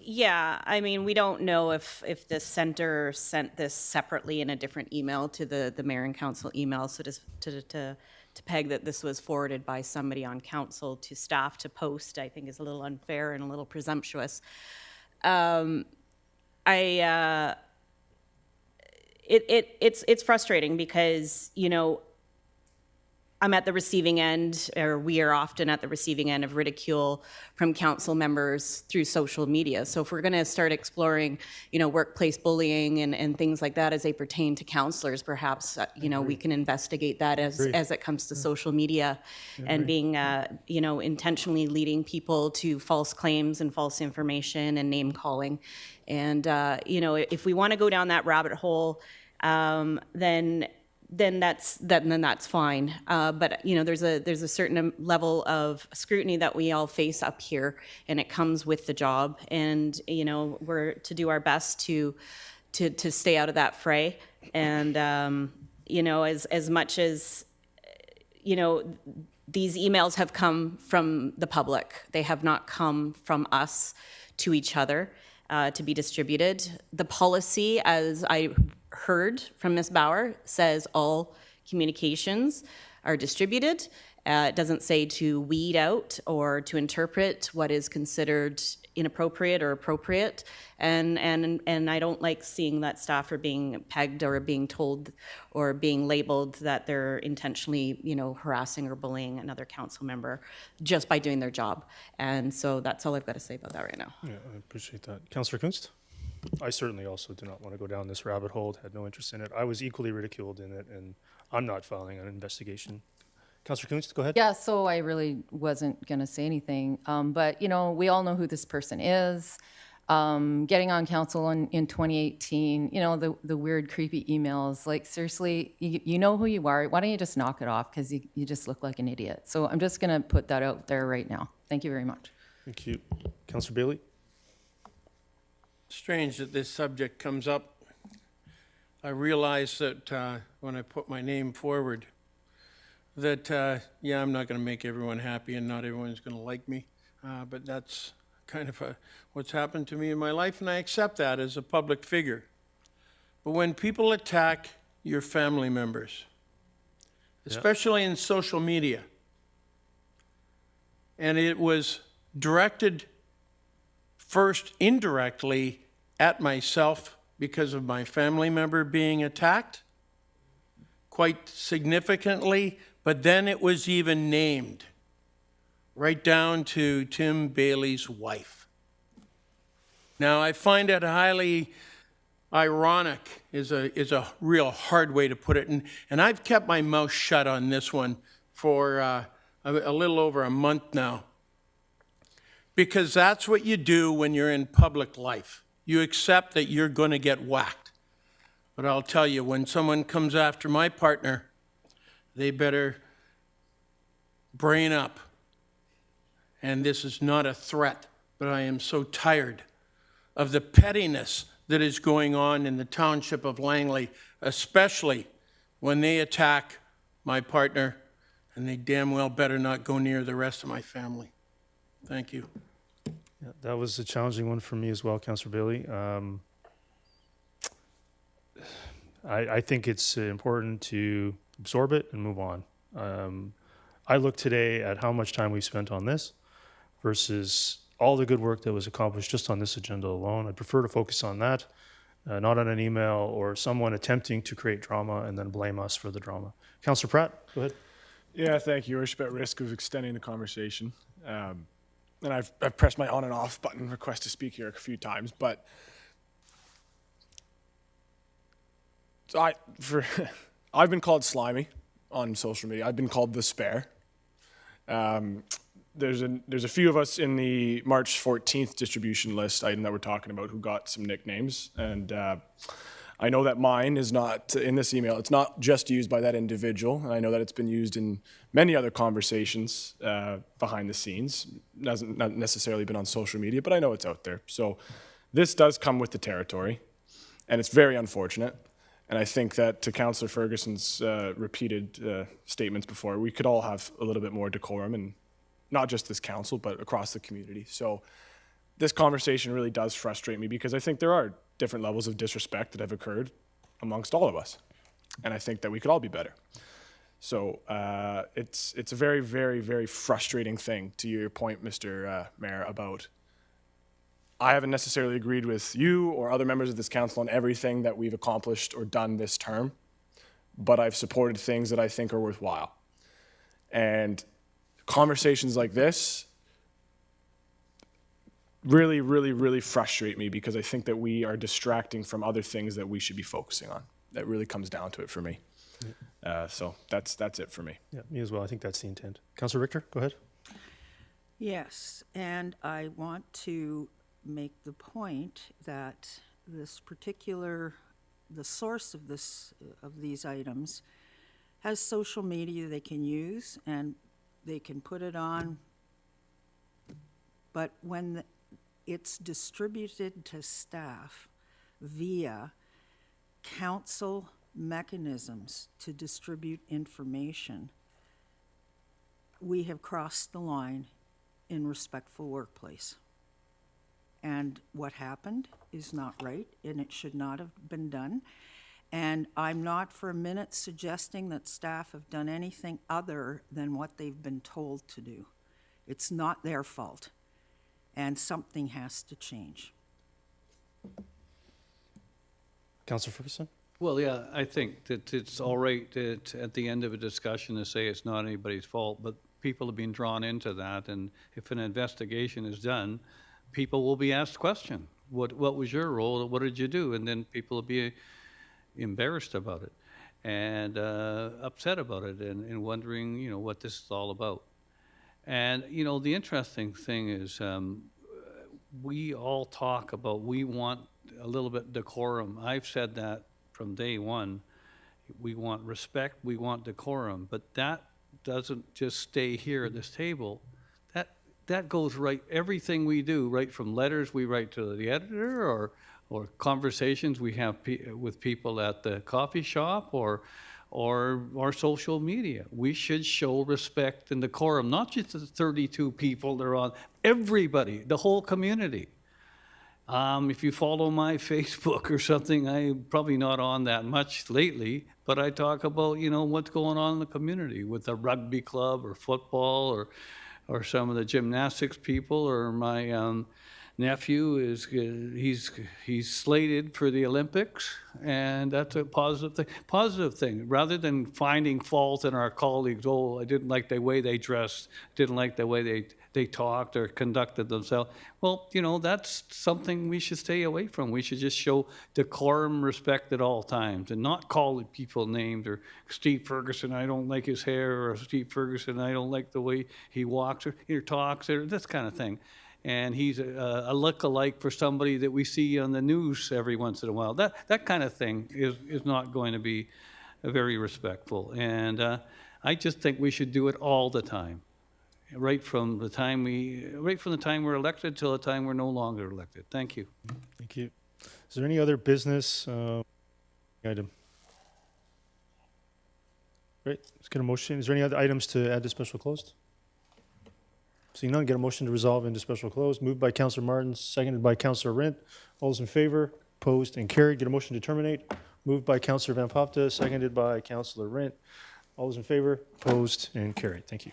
Yeah, I mean, we don't know if the center sent this separately in a different email to the mayor and council email, so to peg that this was forwarded by somebody on council to staff to post, I think is a little unfair and a little presumptuous. It's frustrating because, I'm at the receiving end, or we are often at the receiving end of ridicule from council members through social media. So if we're going to start exploring, workplace bullying and things like that as they pertain to councillors, perhaps, we can investigate that as it comes to social media and being, intentionally leading people to false claims and false information and name calling. And, if we want to go down that rabbit hole, then that's fine. But there's a certain level of scrutiny that we all face up here, and it comes with the job. And we're to do our best to stay out of that fray. And as much as these emails have come from the public, they have not come from us to each other to be distributed. The policy, as I heard from Ms. Bauer, says all communications are distributed, It doesn't say to weed out or to interpret what is considered inappropriate or appropriate. And I don't like seeing that staff are being pegged or being told or being labeled that they're intentionally, harassing or bullying another council member just by doing their job. And so that's all I've got to say about that right now. Yeah, I appreciate that. Councillor Kunst? I certainly also do not want to go down this rabbit hole, had no interest in it. I was equally ridiculed in it, and I'm not filing an investigation. Councillor Kunst, go ahead. Yeah, so I really wasn't going to say anything. But, we all know who this person is. Getting on council in 2018, the weird, creepy emails. Like, seriously, you know who you are. Why don't you just knock it off? Because you just look like an idiot. So I'm just going to put that out there right now. Thank you very much. Thank you. Councillor Bailey? Strange that this subject comes up. I realize that when I put my name forward, that, I'm not going to make everyone happy and not everyone's going to like me. But that's kind of what's happened to me in my life, and I accept that as a public figure. But when people attack your family members, especially in social media, and it was directed first indirectly at myself because of my family member being attacked, quite significantly, but then it was even named, right down to Tim Bailey's wife. Now, I find it highly ironic, is a real hard way to put it, and I've kept my mouth shut on this one for a little over a month now, because that's what you do when you're in public life. You accept that you're going to get whacked. But I'll tell you, when someone comes after my partner, they better brain up. And this is not a threat, but I am so tired of the pettiness that is going on in the township of Langley, especially when they attack my partner, and they damn well better not go near the rest of my family. Thank you. Yeah, that was a challenging one for me as well, Councillor Bailey. I think it's important to absorb it and move on. I look today at how much time we spent on this versus all the good work that was accomplished just on this agenda alone. I'd prefer to focus on that, not on an email or someone attempting to create drama and then blame us for the drama. Councillor Pratt, go ahead. Yeah, thank you, Your Worship. At risk of extending the conversation, and I've pressed my on and off button request to speak here a few times, but so I've been called slimy on social media. I've been called the spare. There's a few of us in the March 14th distribution list item that we're talking about who got some nicknames, and I know that mine is not in this email. It's not just used by that individual, and I know that it's been used in many other conversations behind the scenes. It hasn't not necessarily been on social media, but I know it's out there. So this does come with the territory, and it's very unfortunate. And I think that to Councillor Ferguson's repeated statements before, we could all have a little bit more decorum, and not just this council, but across the community. So this conversation really does frustrate me because I think there are different levels of disrespect that have occurred amongst all of us. And I think that we could all be better. So it's a very, very, very frustrating thing, to your point, Mr. Mayor, about I haven't necessarily agreed with you or other members of this council on everything that we've accomplished or done this term, but I've supported things that I think are worthwhile. And conversations like this really, really, really frustrate me because I think that we are distracting from other things that we should be focusing on. That really comes down to it for me. So that's it for me. Yeah, me as well. I think that's the intent. Councillor Richter, go ahead. Yes, and I want to make the point that this particular, the source of these items has social media they can use and they can put it on, but when it's distributed to staff via council mechanisms to distribute information, we have crossed the line in respectful workplace. And what happened is not right, and it should not have been done. And I'm not for a minute suggesting that staff have done anything other than what they've been told to do. It's not their fault, and something has to change. Councilor Ferguson? Well, yeah, I think that it's all right that at the end of a discussion to say it's not anybody's fault, but people have been drawn into that, and if an investigation is done, people will be asked questions. What was your role? What did you do? And then people will be embarrassed about it and upset about it and wondering, you know, what this is all about. And, you know, the interesting thing is we all talk about we want a little bit decorum. I've said that from day one. We want respect, we want decorum, but that doesn't just stay here at this table. That goes right, everything we do, right from letters we write to the editor or conversations we have with people at the coffee shop or social media. We should show respect and decorum, not just the 32 people that are on, everybody, the whole community. If you follow my Facebook or something, I'm probably not on that much lately, but I talk about, you know, what's going on in the community with the rugby club or football or some of the gymnastics people, or my nephew is he's slated for the Olympics, and that's a positive thing. Rather than finding fault in our colleagues, oh, I didn't like the way they dressed, didn't like the way they talked or conducted themselves. Well, you know, that's something we should stay away from. We should just show decorum, respect at all times, and not call people names, or Steve Ferguson, I don't like his hair, or Steve Ferguson, I don't like the way he walks or talks, or this kind of thing. And he's a look-alike for somebody that we see on the news every once in a while. That kind of thing is not going to be very respectful. And I just think we should do it all the time, right from the time we're elected till the time we're no longer elected. Thank you. Thank you. Is there any other business item? Great. Let's get a motion. Is there any other items to add to special closed? Seeing none, get a motion to resolve into special closed. Moved by Councillor Martin, seconded by Councillor Rint. All those in favor, opposed, and carried. Get a motion to terminate. Moved by Councillor Van Popta, seconded by Councillor Rint. All those in favor, opposed, and carried. Thank you.